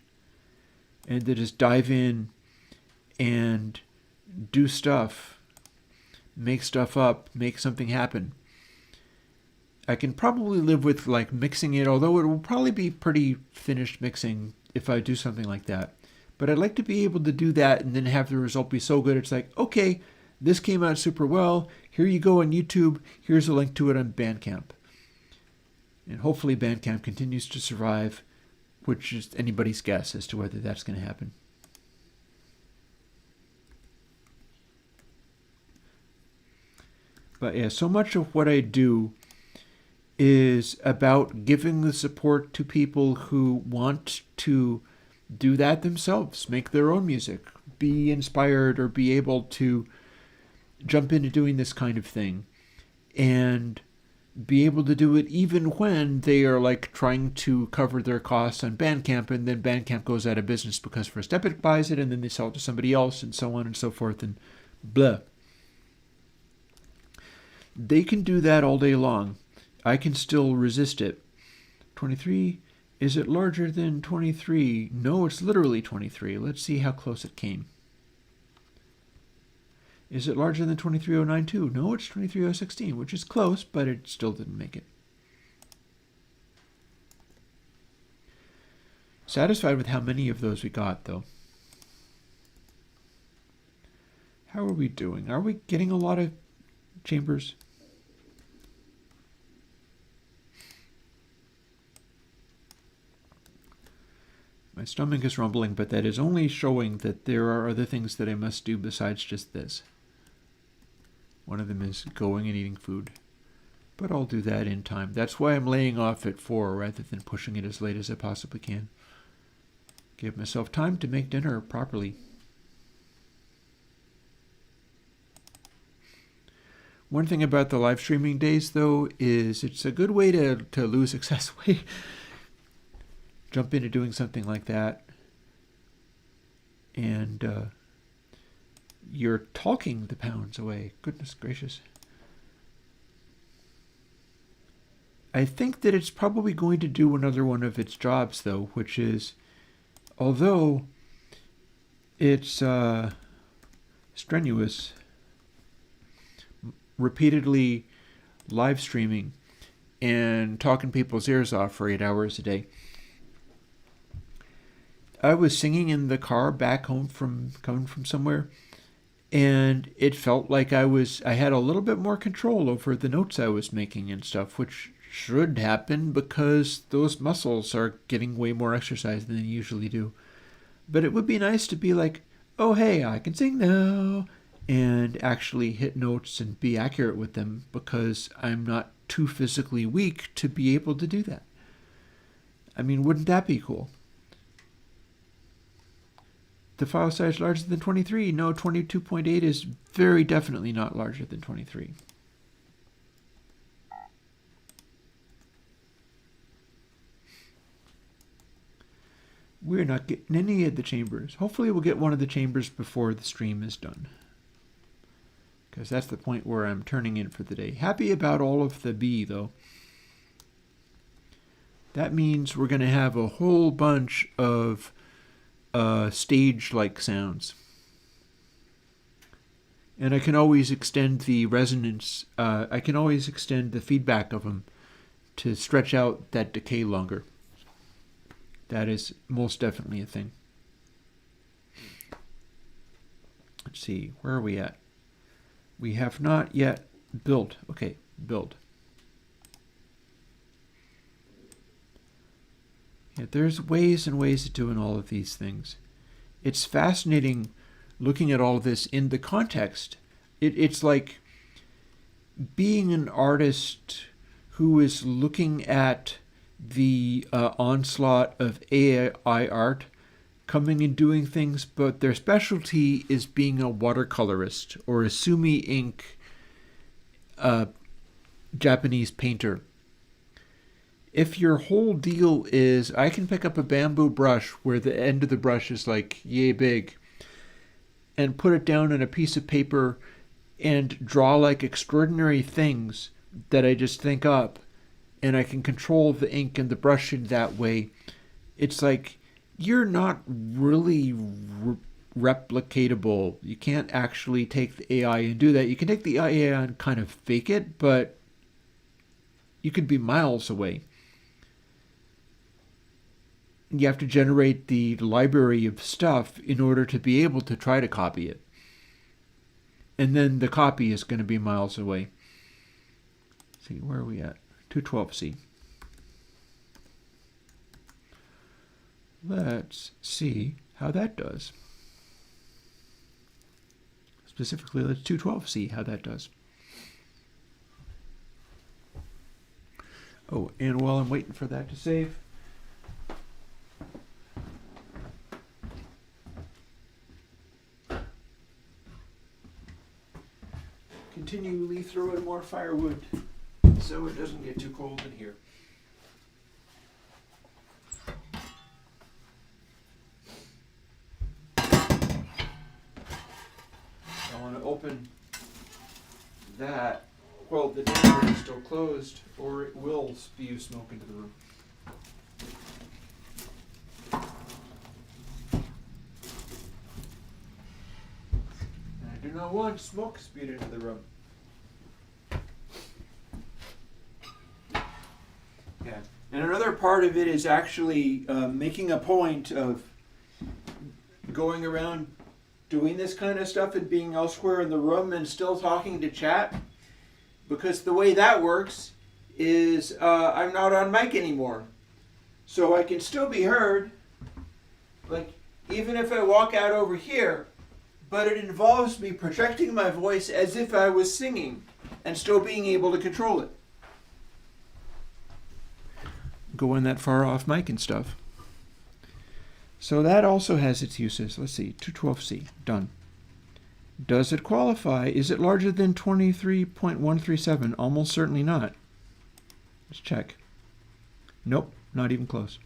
S1: And then just dive in and do stuff. Make stuff up, make something happen. I can probably live with like mixing it, although it will probably be pretty finished mixing if I do something like that. But I'd like to be able to do that and then have the result be so good. It's like, okay, this came out super well. Here you go on YouTube. Here's a link to it on Bandcamp. And hopefully Bandcamp continues to survive, which is anybody's guess as to whether that's going to happen. But yeah, so much of what I do is about giving the support to people who want to do that themselves, make their own music, be inspired, or be able to jump into doing this kind of thing and be able to do it even when they are like trying to cover their costs on Bandcamp, and then Bandcamp goes out of business because First Epic buys it and then they sell it to somebody else, and so on and so forth, and blah. They can do that all day long. I can still resist it. 23, is it larger than 23? No, it's literally 23. Let's see how close it came. Is it larger than 23092? No, it's 23016, which is close, but it still didn't make it. Satisfied with how many of those we got, though. How are we doing? Are we getting a lot of chambers? My stomach is rumbling, but that is only showing that there are other things that I must do besides just this. One of them is going and eating food, but I'll do that in time. That's why I'm laying off at 4 rather than pushing it as late as I possibly can. Give myself time to make dinner properly. One thing about the live streaming days, though, is it's a good way to lose excess weight. Jump into doing something like that, and you're talking the pounds away. Goodness gracious. I think that it's probably going to do another one of its jobs, though, which is, although it's strenuous, repeatedly live streaming and talking people's ears off for 8 hours a day. I was singing in the car back home coming from somewhere, and it felt like I had a little bit more control over the notes I was making and stuff, which should happen because those muscles are getting way more exercise than they usually do. But it would be nice to be like, oh hey, I can sing now, and actually hit notes and be accurate with them because I'm not too physically weak to be able to do that. I mean, wouldn't that be cool? The file size larger than 23? No, 22.8 is very definitely not larger than 23. We're not getting any of the chambers. Hopefully we'll get one of the chambers before the stream is done, because that's the point where I'm turning in for the day. Happy about all of the B, though. That means we're going to have a whole bunch of stage-like sounds. And I can always extend the resonance, I can always extend the feedback of them to stretch out that decay longer. That is most definitely a thing. Let's see, where are we at? We have not yet built. Okay, build. Yeah, there's ways and ways of doing all of these things. It's fascinating looking at all of this in the context. It's like being an artist who is looking at the onslaught of AI art coming and doing things, but their specialty is being a watercolorist or a sumi ink Japanese painter. If your whole deal is, I can pick up a bamboo brush where the end of the brush is like yay big and put it down on a piece of paper and draw like extraordinary things that I just think up, and I can control the ink and the brush in that way, it's like you're not really replicatable. You can't actually take the AI and do that. You can take the AI and kind of fake it, but you could be miles away. you have to generate the library of stuff in order to be able to try to copy it. And then the copy is going to be miles away. Let's see, where are we at? 212C. Let's see how that does. Specifically, let's 212C how that does. Oh, and while I'm waiting for that to save, continually throw in more firewood so it doesn't get too cold in here. I want to open that while the door is still closed, or it will spew smoke into the room. And I do not want smoke spewed into the room. Yeah. And another part of it is actually making a point of going around doing this kind of stuff and being elsewhere in the room and still talking to chat. Because the way that works is I'm not on mic anymore. So I can still be heard, like even if I walk out over here, but it involves me projecting my voice as if I was singing and still being able to control it. Going that far off mic and stuff. So that also has its uses. Let's see, 212C, done. Does it qualify? Is it larger than 23.137? Almost certainly not. Let's check. Nope, not even close.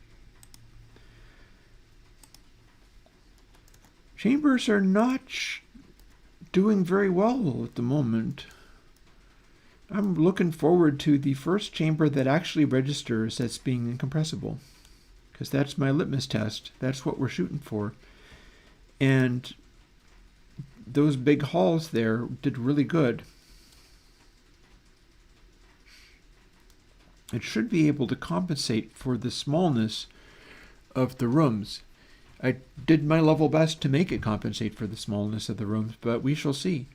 S1: Chambers are not doing very well at the moment. I'm looking forward to the first chamber that actually registers as being incompressible, because that's my litmus test. That's what we're shooting for. And those big halls there did really good. It should be able to compensate for the smallness of the rooms. I did my level best to make it compensate for the smallness of the rooms, but we shall see.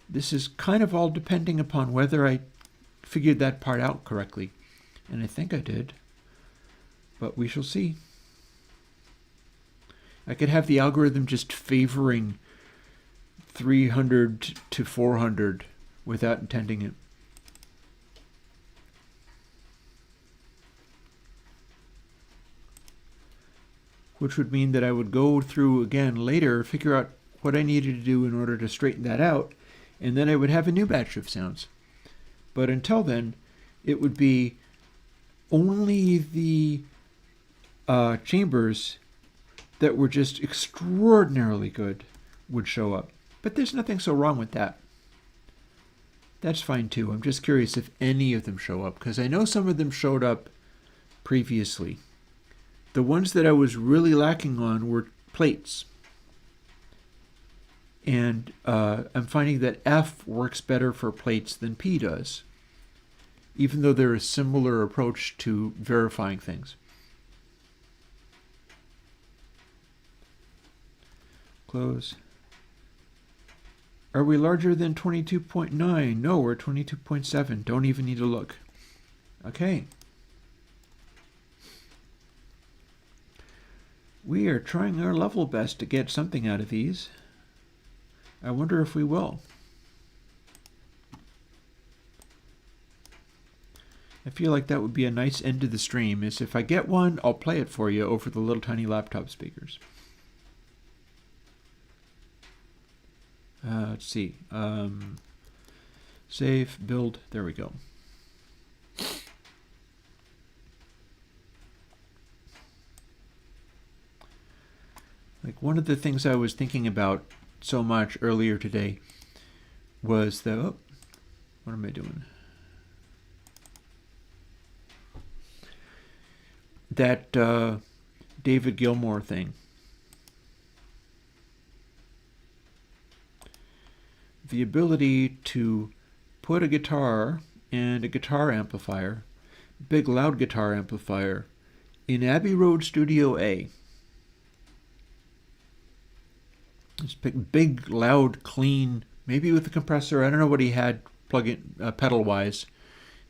S1: This is kind of all depending upon whether I figured that part out correctly. And I think I did, but we shall see. I could have the algorithm just favoring 300 to 400 without intending it. Which would mean that I would go through again later, figure out what I needed to do in order to straighten that out, and then I would have a new batch of sounds. But until then, it would be only the chambers that were just extraordinarily good would show up. But there's nothing so wrong with that. That's fine too. I'm just curious if any of them show up, because I know some of them showed up previously. The ones that I was really lacking on were plates. And I'm finding that F works better for plates than P does, even though they're a similar approach to verifying things. Close. Are we larger than 22.9? No, we're 22.7. Don't even need to look. Okay. We are trying our level best to get something out of these. I wonder if we will. I feel like that would be a nice end to the stream, is if I get one, I'll play it for you over the little tiny laptop speakers. Let's see. Save, build, there we go. Like one of the things I was thinking about so much earlier today was the, oh, what am I doing? That David Gilmour thing. The ability to put a guitar and a guitar amplifier, big loud guitar amplifier, in Abbey Road Studio A, this big, loud, clean, maybe with the compressor. I don't know what he had plug-in pedal-wise.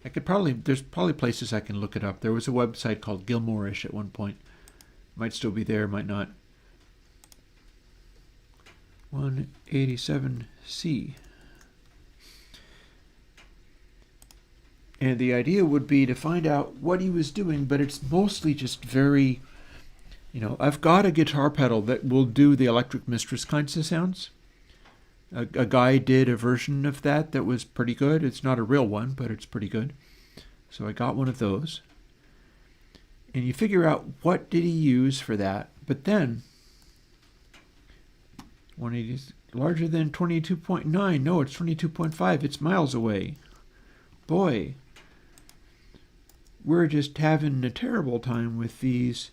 S1: There's probably places I can look it up. There was a website called Gilmore-ish at one point. Might still be there, might not. 187C. And the idea would be to find out what he was doing, but it's mostly just very, I've got a guitar pedal that will do the Electric Mistress kinds of sounds. A guy did a version of that was pretty good. It's not a real one, but it's pretty good. So I got one of those. And you figure out what did he use for that. But then, 180 is larger than 22.9. No, it's 22.5. It's miles away. Boy, we're just having a terrible time with these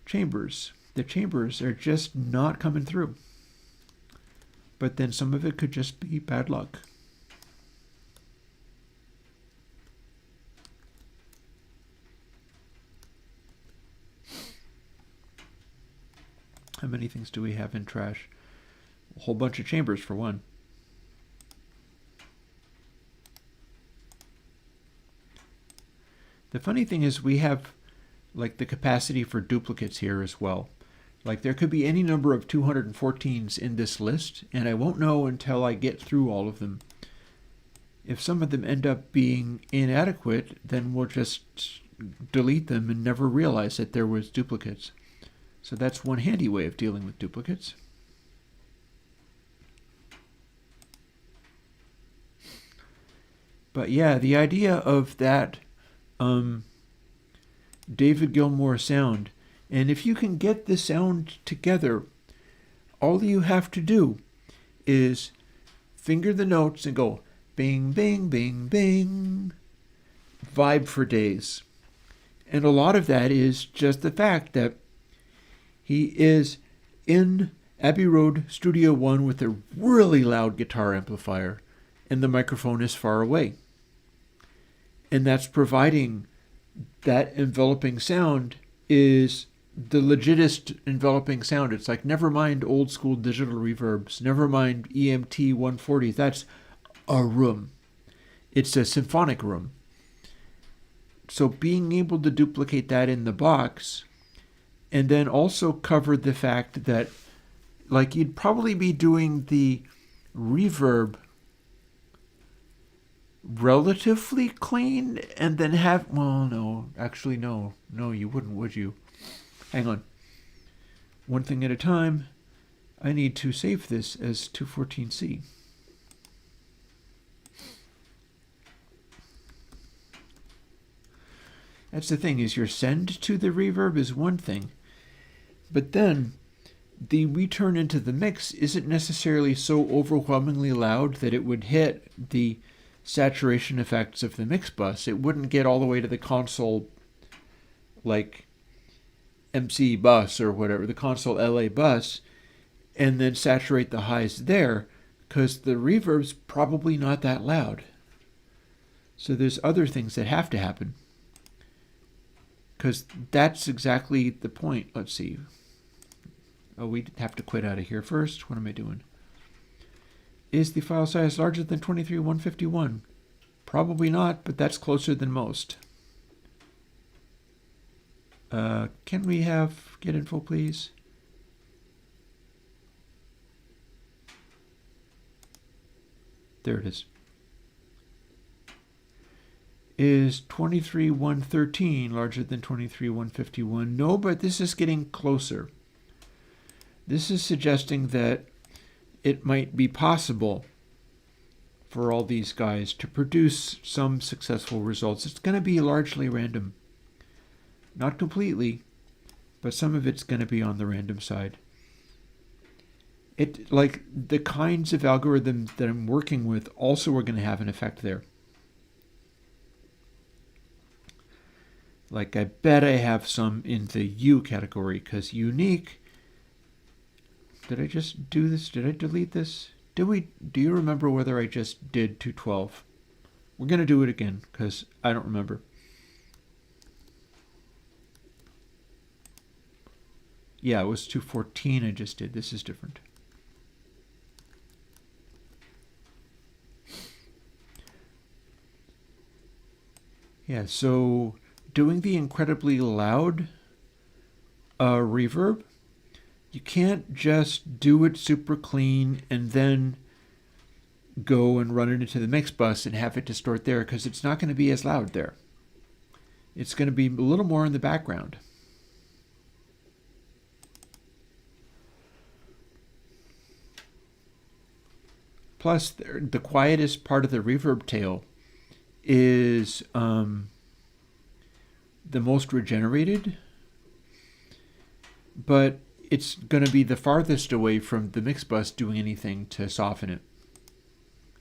S1: chambers. The chambers are just not coming through. But then some of it could just be bad luck. How many things do we have in trash? A whole bunch of chambers for one. The funny thing is we have like the capacity for duplicates here as well. Like there could be any number of 214s in this list, and I won't know until I get through all of them. If some of them end up being inadequate, then we'll just delete them and never realize that there was duplicates. So that's one handy way of dealing with duplicates. But yeah, the idea of that David Gilmour sound, and if you can get the sound together, all you have to do is finger the notes and go bing, bing, bing, bing, vibe for days. And a lot of that is just the fact that he is in Abbey Road Studio 1 with a really loud guitar amplifier, and the microphone is far away. And that's providing that enveloping sound is the legitest enveloping sound. It's like, never mind old school digital reverbs, never mind EMT 140. That's a room. It's a symphonic room. So being able to duplicate that in the box, and then also cover the fact that, like, you'd probably be doing the reverb relatively clean, and then have, well, no, actually, no, you wouldn't, would you? Hang on. One thing at a time. I need to save this as 214C. That's the thing, is your send to the reverb is one thing, but then the return into the mix isn't necessarily so overwhelmingly loud that it would hit the saturation effects of the mix bus. It wouldn't get all the way to the console, like MC bus or whatever, the console LA bus, and then saturate the highs there, because the reverb's probably not that loud. So there's other things that have to happen, because that's exactly the point. Let's see. Oh, we have to quit out of here first. What am I doing? Is the file size larger than 23,151? Probably not, but that's closer than most. Can we have get info, please? There it is. Is 23,113 larger than 23,151? No, but this is getting closer. This is suggesting that it might be possible for all these guys to produce some successful results. It's going to be largely random. Not completely, but some of it's going to be on the random side. It, like, the kinds of algorithms that I'm working with also are going to have an effect there. Like, I bet I have some in the U category, because unique. Did I just do this? Did I delete this? Do you remember whether I just did 212? We're going to do it again, because I don't remember. Yeah, it was 214 I just did. This is different. Yeah, so doing the incredibly loud reverb, you can't just do it super clean and then go and run it into the mix bus and have it distort there, because it's not going to be as loud there. It's going to be a little more in the background. Plus, the quietest part of the reverb tail is the most regenerated, but it's going to be the farthest away from the mix bus doing anything to soften it.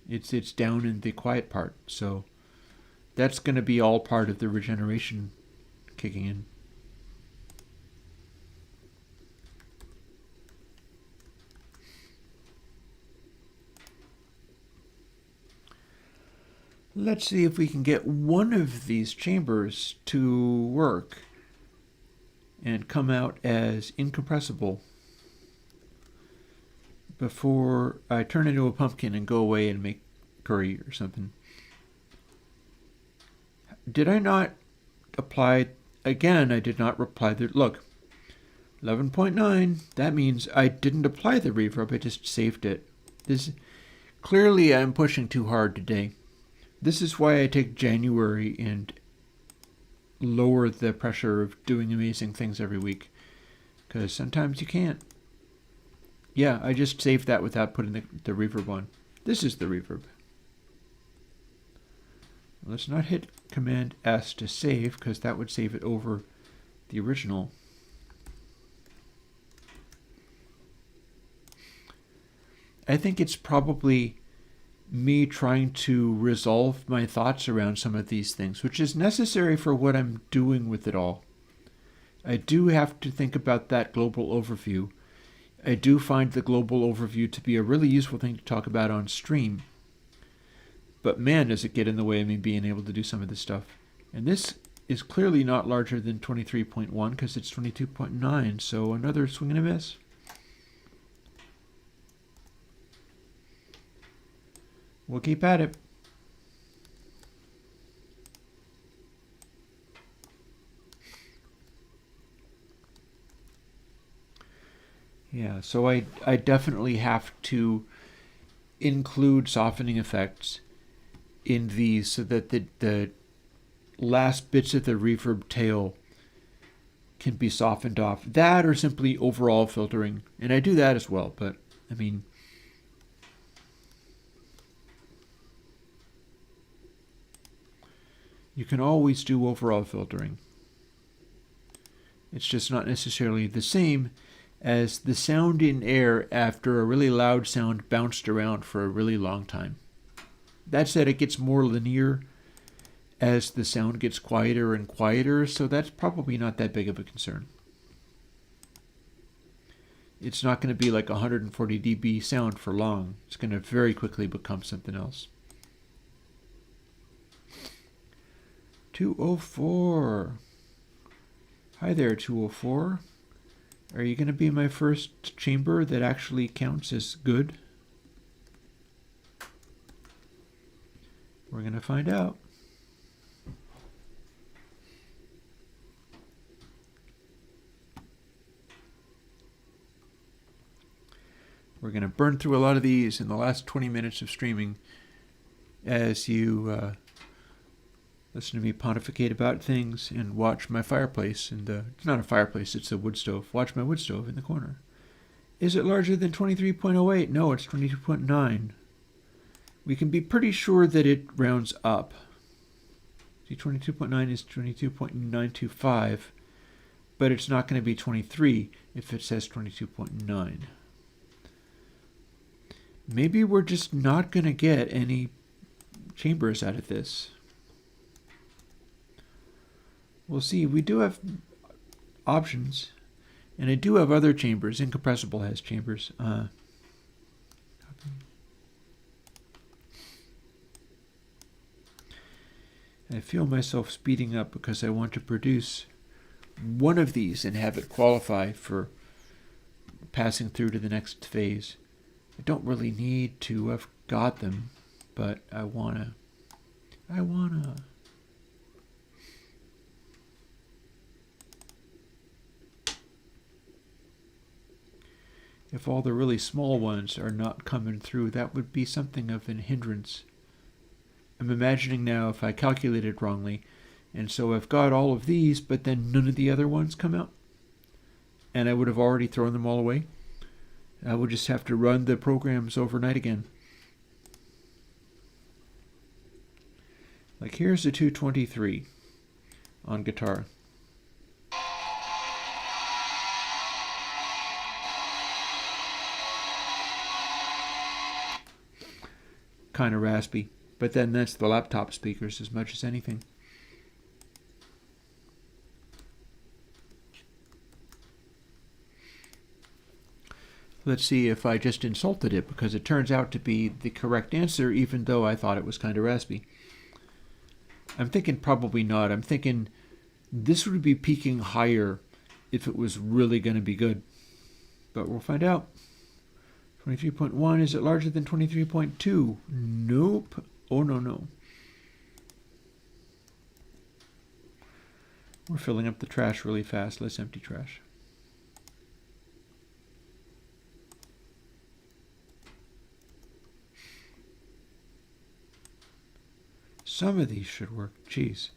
S1: It's down in the quiet part, so that's going to be all part of the regeneration kicking in. Let's see if we can get one of these chambers to work and come out as incompressible before I turn into a pumpkin and go away and make curry or something. Did I not apply? Again, I did not apply the, look, 11.9, that means I didn't apply the reverb, I just saved it. Clearly I'm pushing too hard today. This is why I take January and lower the pressure of doing amazing things every week, because sometimes you can't. Yeah, I just saved that without putting the reverb on. This is the reverb. Let's not hit Command S to save, because that would save it over the original. I think it's probably me trying to resolve my thoughts around some of these things, which is necessary for what I'm doing with it all. I do have to think about that global overview. I do find the global overview to be a really useful thing to talk about on stream. But man, does it get in the way of me being able to do some of this stuff. And this is clearly not larger than 23.1 because it's 22.9, so another swing and a miss. We'll keep at it. Yeah, so I definitely have to include softening effects in these so that the last bits of the reverb tail can be softened off. That or simply overall filtering. And I do that as well, but I mean, you can always do overall filtering. It's just not necessarily the same as the sound in air after a really loud sound bounced around for a really long time. That said, it gets more linear as the sound gets quieter and quieter, so that's probably not that big of a concern. It's not going to be like 140 dB sound for long. It's going to very quickly become something else. 204. Hi there, 204. Are you going to be my first chamber that actually counts as good? We're going to find out. We're going to burn through a lot of these in the last 20 minutes of streaming as you listen to me pontificate about things and watch my fireplace. It's not a fireplace, it's a wood stove. Watch my wood stove in the corner. Is it larger than 23.08? No, it's 22.9. We can be pretty sure that it rounds up. See, 22.9 is 22.925, but it's not going to be 23 if it says 22.9. Maybe we're just not going to get any chambers out of this. We'll see. We do have options, and I do have other chambers. Incompressible has chambers. I feel myself speeding up because I want to produce one of these and have it qualify for passing through to the next phase. I don't really need to have got them, but I wanna. If all the really small ones are not coming through, that would be something of an hindrance. I'm imagining now if I calculated wrongly, and so I've got all of these, but then none of the other ones come out, and I would have already thrown them all away. I would just have to run the programs overnight again. Like here's the 223 on guitar. Kind of raspy, but then that's the laptop speakers as much as anything. Let's see if I just insulted it, because it turns out to be the correct answer, even though I thought it was kind of raspy. I'm thinking probably not. I'm thinking this would be peaking higher if it was really going to be good. But we'll find out. 23.1, is it larger than 23.2? Nope. Oh, no. We're filling up the trash really fast. Let's empty trash. Some of these should work. Jeez.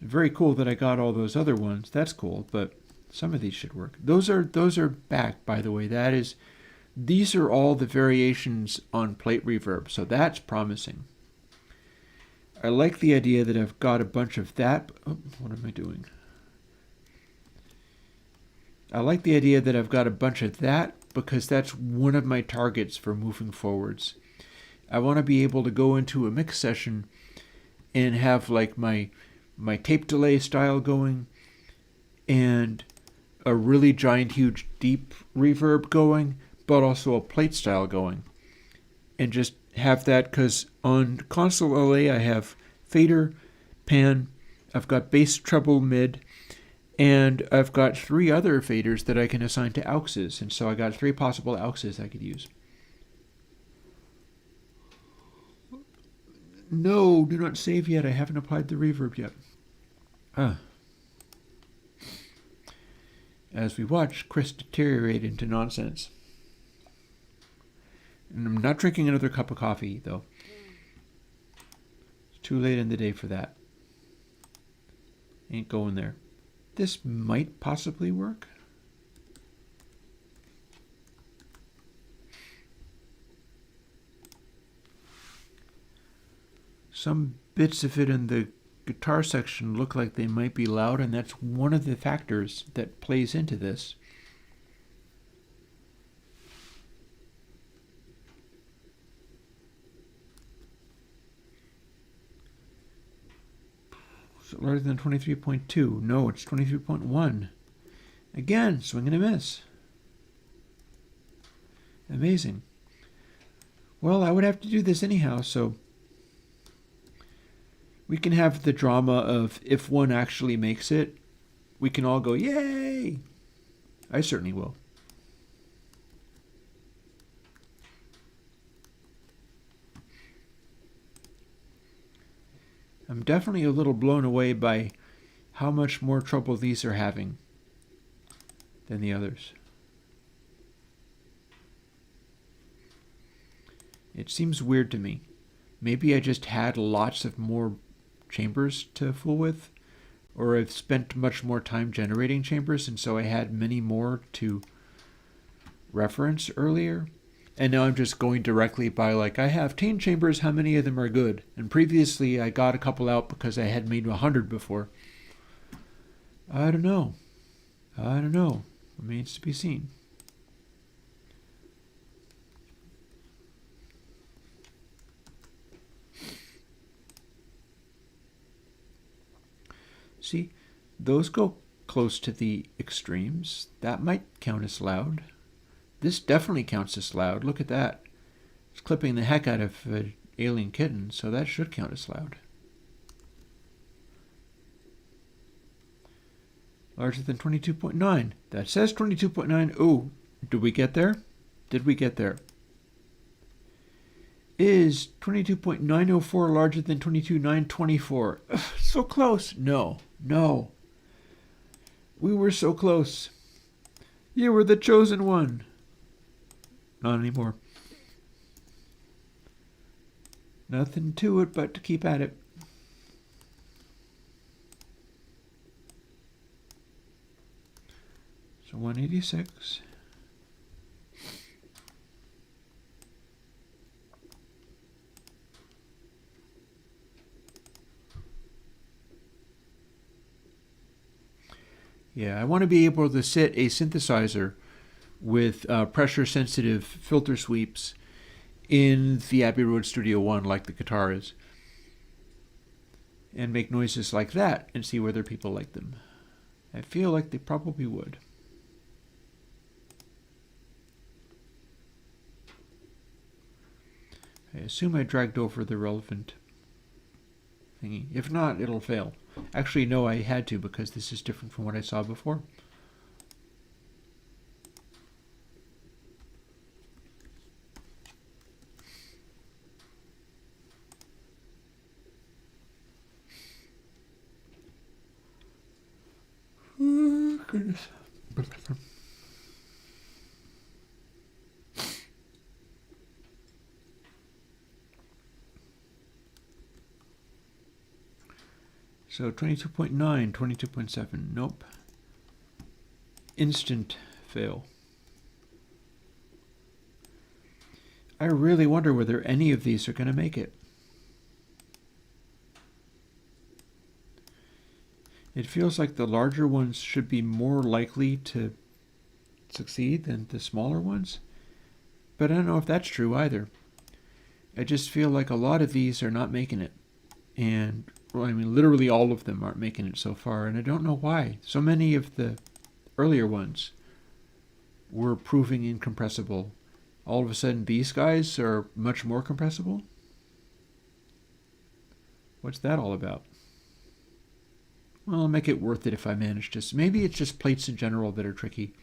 S1: Very cool that I got all those other ones. That's cool, but some of these should work. Those are back, by the way. These are all the variations on plate reverb, so that's promising. I like the idea that I've got a bunch of that. Oh, what am I doing? I like the idea that I've got a bunch of that because that's one of my targets for moving forwards. I want to be able to go into a mix session and have like my tape delay style going and a really giant, huge, deep reverb going, but also a plate style going. And just have that, because on console LA I have fader, pan, I've got bass, treble, mid, and I've got 3 other faders that I can assign to AUXs, and so I got 3 possible AUXs I could use. No, do not save yet. I haven't applied the reverb yet. As we watch Chris deteriorate into nonsense. And I'm not drinking another cup of coffee, though. It's too late in the day for that. Ain't going there. This might possibly work. Some bits of it in the guitar section look like they might be loud, and that's one of the factors that plays into this. Is it larger than 23.2? No, it's 23.1. Again, swing and a miss. Amazing. Well, I would have to do this anyhow, so we can have the drama of if one actually makes it, we can all go, yay! I certainly will. I'm definitely a little blown away by how much more trouble these are having than the others. It seems weird to me. Maybe I just had lots of more chambers to fool with, or I've spent much more time generating chambers, and so I had many more to reference earlier. And now I'm just going directly by, like, I have 10 chambers, how many of them are good? And previously I got a couple out because I had made 100 before. I don't know. Remains to be seen. See, those go close to the extremes. That might count as loud. This definitely counts as loud. Look at that. It's clipping the heck out of an alien kitten, so that should count as loud. Larger than 22.9. That says 22.9. Oh, did we get there? Did we get there? Is 22.904 larger than 22.924? So close. No, no. We were so close. You were the chosen one. Not anymore. Nothing to it but to keep at it. So 186. Yeah, I want to be able to set a synthesizer with pressure-sensitive filter sweeps in the Abbey Road Studio One, like the guitar is, and make noises like that and see whether people like them. I feel like they probably would. I assume I dragged over the relevant thingy. If not, it'll fail. Actually, no, I had to because this is different from what I saw before. Oh, goodness. So 22.9, 22.7, nope. Instant fail. I really wonder whether any of these are going to make it. It feels like the larger ones should be more likely to succeed than the smaller ones, but I don't know if that's true either. I just feel like a lot of these are not making it, and well, I mean, literally all of them aren't making it so far, and I don't know why. So many of the earlier ones were proving incompressible. All of a sudden, these guys are much more compressible? What's that all about? Well, I'll make it worth it if I manage to. Maybe it's just plates in general that are tricky.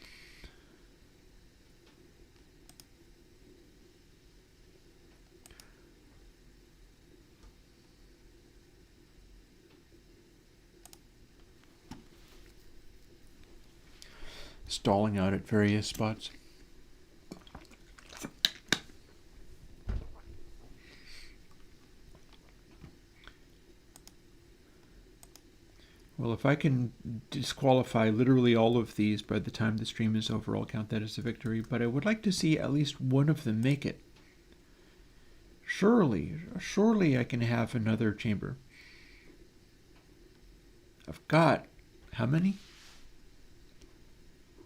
S1: Stalling out at various spots. Well, if I can disqualify literally all of these by the time the stream is over, I'll count that as a victory, but I would like to see at least one of them make it. Surely I can have another chamber. I've got, how many?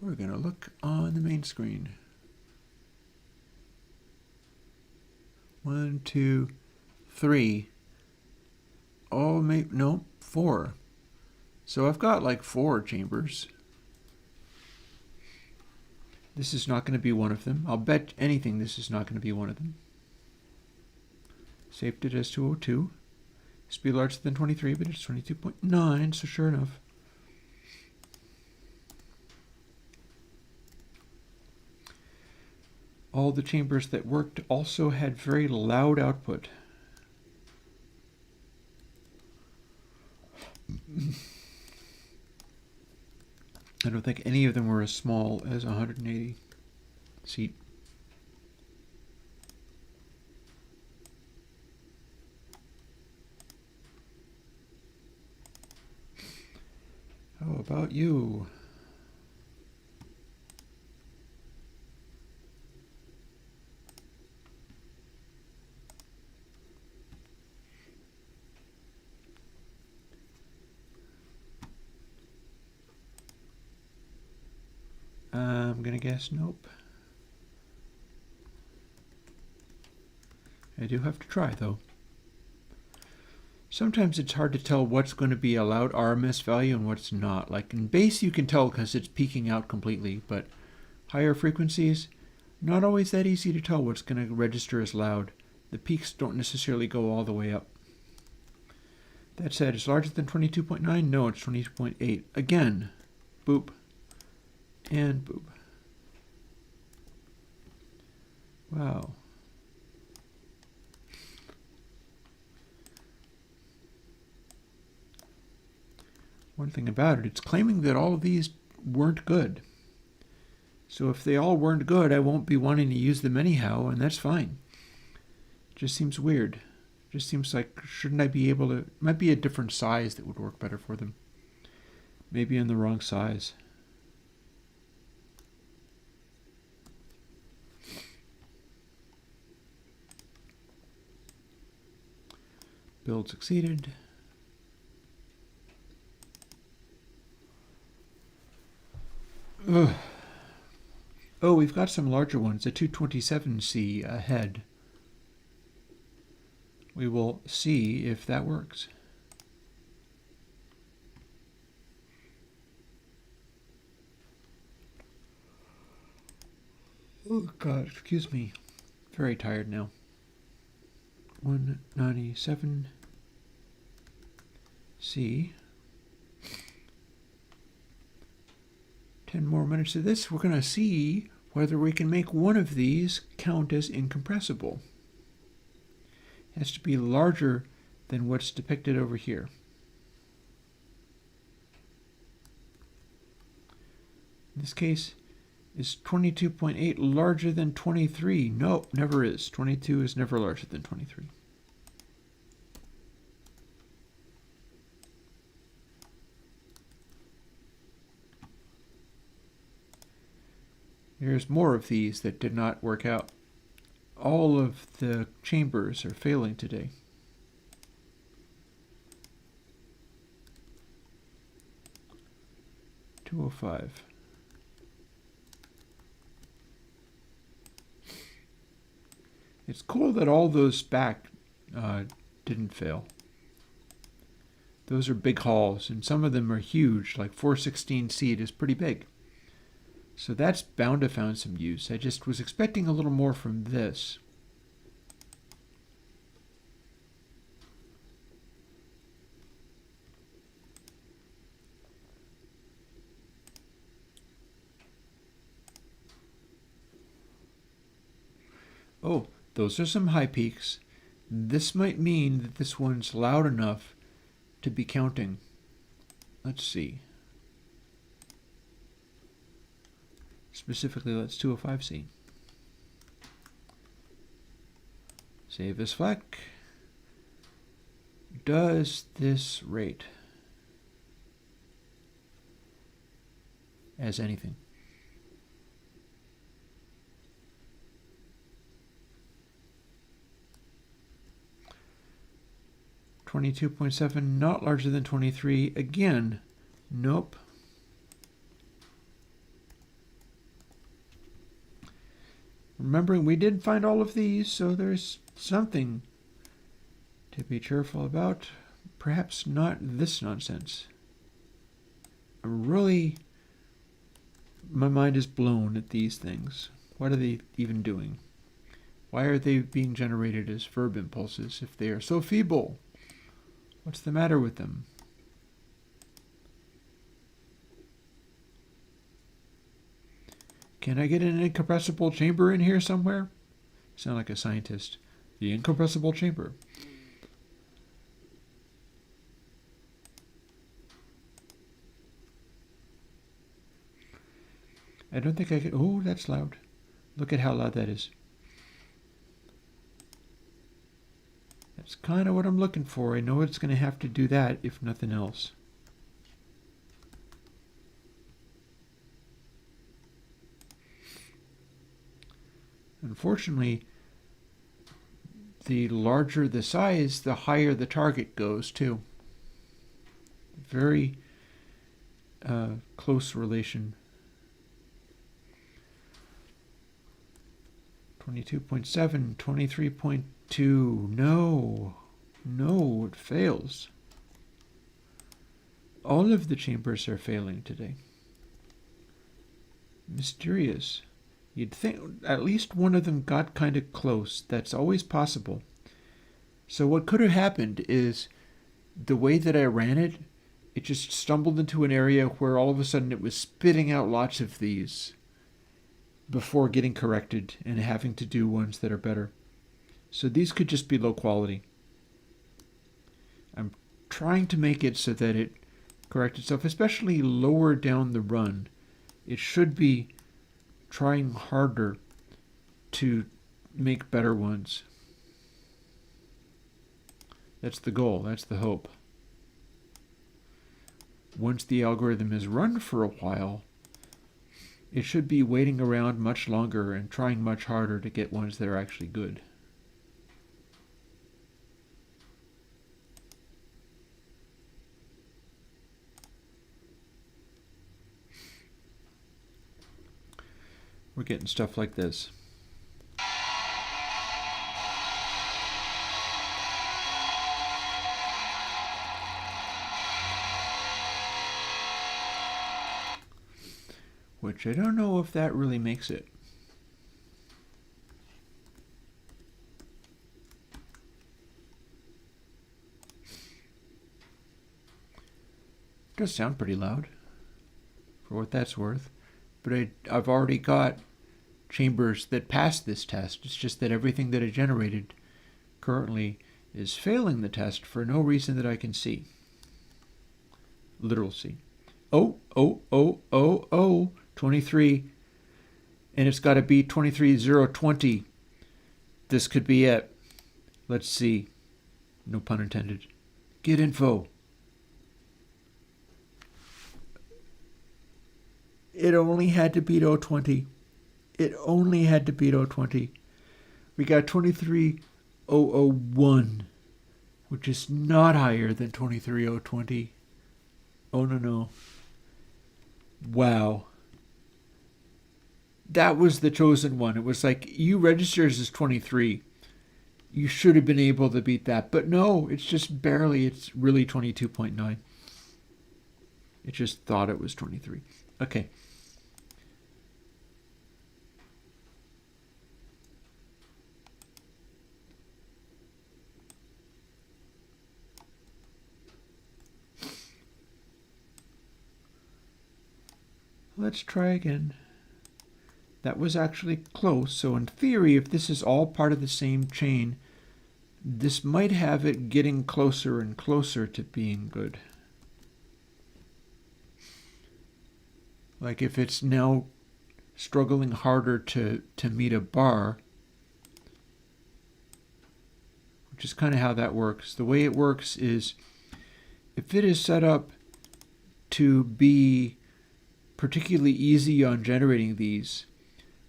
S1: We're going to look on the main screen. 1, 2, 3. Oh, maybe, no, 4. So I've got like 4 chambers. This is not going to be one of them. I'll bet anything this is not going to be one of them. Saved it as 202. This will be larger than 23, but it's 22.9, so sure enough. All the chambers that worked also had very loud output. I don't think any of them were as small as 180 seat. How about you? I'm gonna guess nope. I do have to try though. Sometimes it's hard to tell what's going to be a loud RMS value and what's not. Like in bass you can tell because it's peaking out completely, but higher frequencies, not always that easy to tell what's going to register as loud. The peaks don't necessarily go all the way up. That said, it's larger than 22.9? No, it's 22.8. Again, boop, and boop. Wow. One thing about it, it's claiming that all of these weren't good. So if they all weren't good, I won't be wanting to use them anyhow, and that's fine. It just seems weird. It just seems like, shouldn't I be able to... It might be a different size that would work better for them. Maybe in the wrong size. Build succeeded. Ugh. Oh, we've got some larger ones, a 227C ahead. We will see if that works. Oh God, excuse me. Very tired now. 197C. 10 more minutes of this. We're going to see whether we can make one of these count as incompressible. It has to be larger than what's depicted over here. In this case, is 22.8 larger than 23? No, never is. 22 is never larger than 23. There's more of these that did not work out. All of the chambers are failing today. $205. It's cool that all those back didn't fail. Those are big hauls, and some of them are huge, like 416 seat is pretty big. So that's bound to find some use. I just was expecting a little more from this. Oh, those are some high peaks. This might mean that this one's loud enough to be counting. Let's see. Specifically, let's 205C. Save this FLAC. Does this rate as anything? $22.7, not larger than 23. Again, nope. Remembering we did find all of these, so there's something to be cheerful about. Perhaps not this nonsense. My mind is blown at these things. What are they even doing? Why are they being generated as verb impulses if they are so feeble? What's the matter with them? Can I get an incompressible chamber in here somewhere? Sound like a scientist. The incompressible chamber. I don't think I could. Oh, that's loud. Look at how loud that is. That's kind of what I'm looking for. I know it's going to have to do that, if nothing else. Unfortunately, the larger the size, the higher the target goes, too. Very close relation. 22.7, 23.2. No, it fails. All of the chambers are failing today. Mysterious. You'd think at least one of them got kind of close. That's always possible. So what could have happened is the way that I ran it, it just stumbled into an area where all of a sudden it was spitting out lots of these before getting corrected and having to do ones that are better. So these could just be low quality. I'm trying to make it so that it corrects itself, especially lower down the run. It should be trying harder to make better ones. That's the goal, that's the hope. Once the algorithm is run for a while, it should be waiting around much longer and trying much harder to get ones that are actually good. We're getting stuff like this. Which I don't know if that really makes it. It does sound pretty loud, for what that's worth. But I've already got chambers that pass this test. It's just that everything that I generated currently is failing the test for no reason that I can see. Literal see. Oh, 23. And it's got to be 23020. This could be it. Let's see. No pun intended. Get info. It only had to beat 020. It only had to beat 020. We got 23001, which is not higher than 23020. Oh, no. Wow. That was the chosen one. It was like, you registered as 23. You should have been able to beat that. But no, it's just barely. It's really 22.9. It just thought it was 23. Okay. Let's try again. That was actually close. So in theory, if this is all part of the same chain, this might have it getting closer and closer to being good. Like if it's now struggling harder to meet a bar, which is kind of how that works. The way it works is if it is set up to be particularly easy on generating these,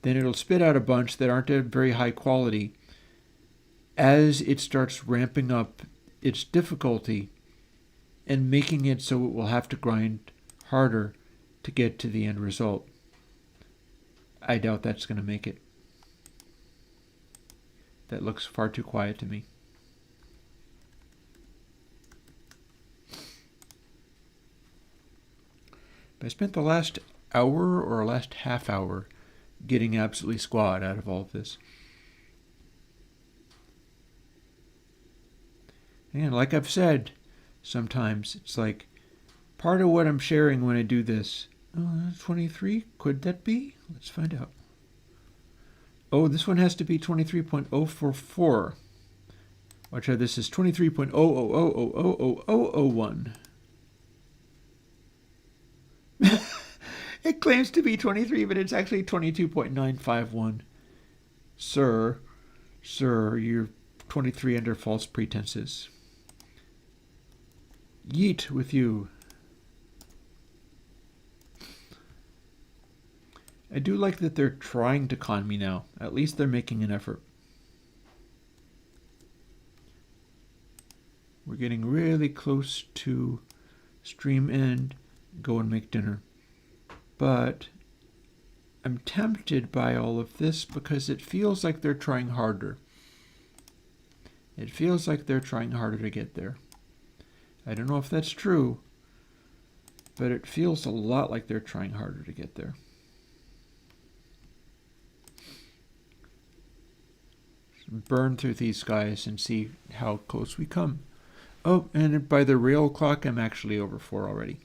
S1: then it'll spit out a bunch that aren't at very high quality as it starts ramping up its difficulty and making it so it will have to grind harder to get to the end result. I doubt that's going to make it. That looks far too quiet to me. I spent the last hour or last half hour getting absolutely squat out of all of this. And like I've said, sometimes it's like part of what I'm sharing when I do this. Oh, 23? Could that be? Let's find out. Oh, this one has to be 23.044. Watch out, this is 23.000000001. It claims to be 23, but it's actually 22.951. Sir, you're 23 under false pretenses. Yeet with you. I do like that they're trying to con me now. At least they're making an effort. We're getting really close to stream end. Go and make dinner. But I'm tempted by all of this because it feels like they're trying harder. It feels like they're trying harder to get there. I don't know if that's true, but it feels a lot like they're trying harder to get there. Burn through these guys and see how close we come. Oh, and by the rail clock, I'm actually over 4 already.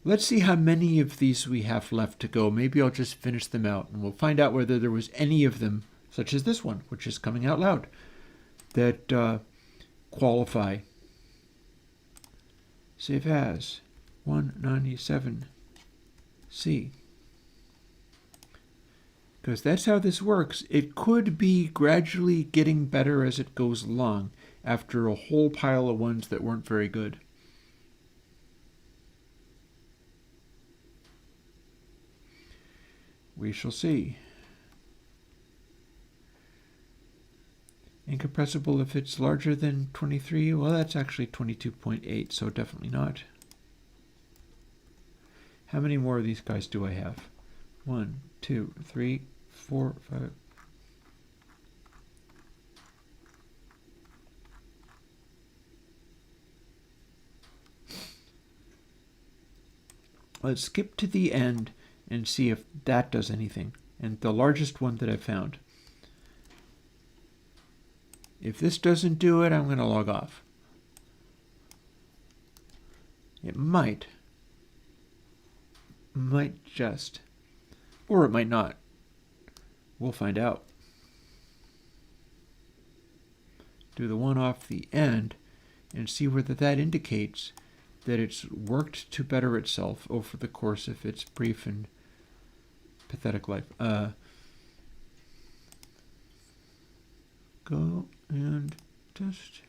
S1: Let's see how many of these we have left to go. Maybe I'll just finish them out, and we'll find out whether there was any of them, such as this one, which is coming out loud, that qualify. Save as 197C. Because that's how this works. It could be gradually getting better as it goes along after a whole pile of ones that weren't very good. We shall see. Incompressible if it's larger than 23. Well, that's actually 22.8, so definitely not. How many more of these guys do I have? 1, 2, 3, 4, 5. Let's skip to the end and see if that does anything. And the largest one that I found. If this doesn't do it, I'm going to log off. It might. Might just. Or it might not. We'll find out. Do the one off the end and see whether that indicates that it's worked to better itself over the course of its brief and pathetic life. Go and test.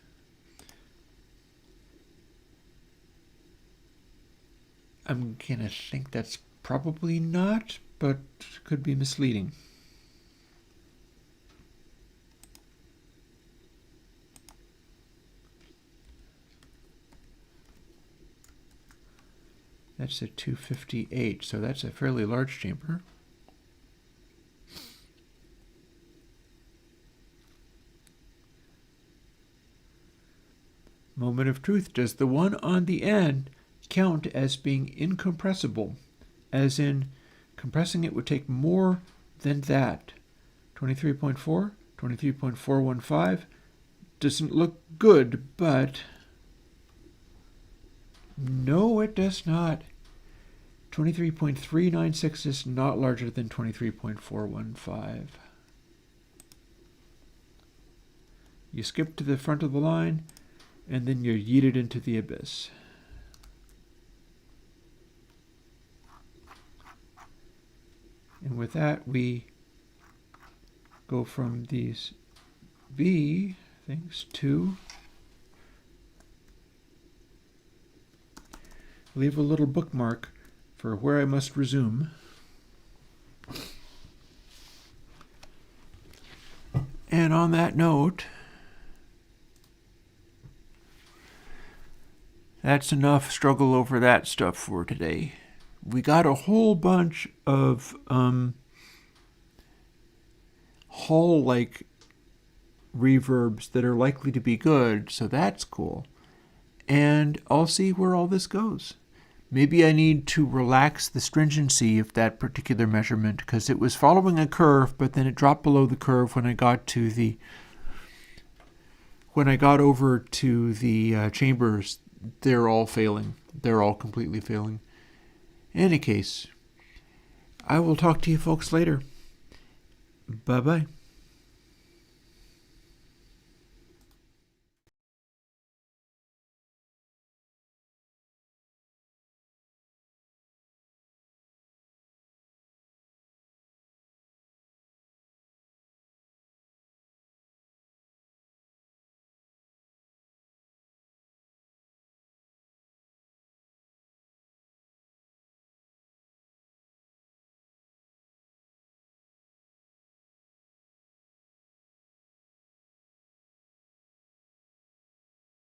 S1: I'm gonna think that's probably not, but could be misleading. That's a 258, so that's a fairly large chamber. Moment of truth. Does the one on the end count as being incompressible? As in, compressing it would take more than that. 23.4, 23.415 doesn't look good, but no, it does not. 23.396 is not larger than 23.415. You skip to the front of the line, and then you're yeeted into the abyss. And with that, we go from these V things to leave a little bookmark for where I must resume. And on that note, that's enough struggle over that stuff for today. We got a whole bunch of hall-like reverbs that are likely to be good, so that's cool. And I'll see where all this goes. Maybe I need to relax the stringency of that particular measurement because it was following a curve, but then it dropped below the curve when I got over to the chambers. They're all failing. They're all completely failing. In any case, I will talk to you folks later. Bye-bye.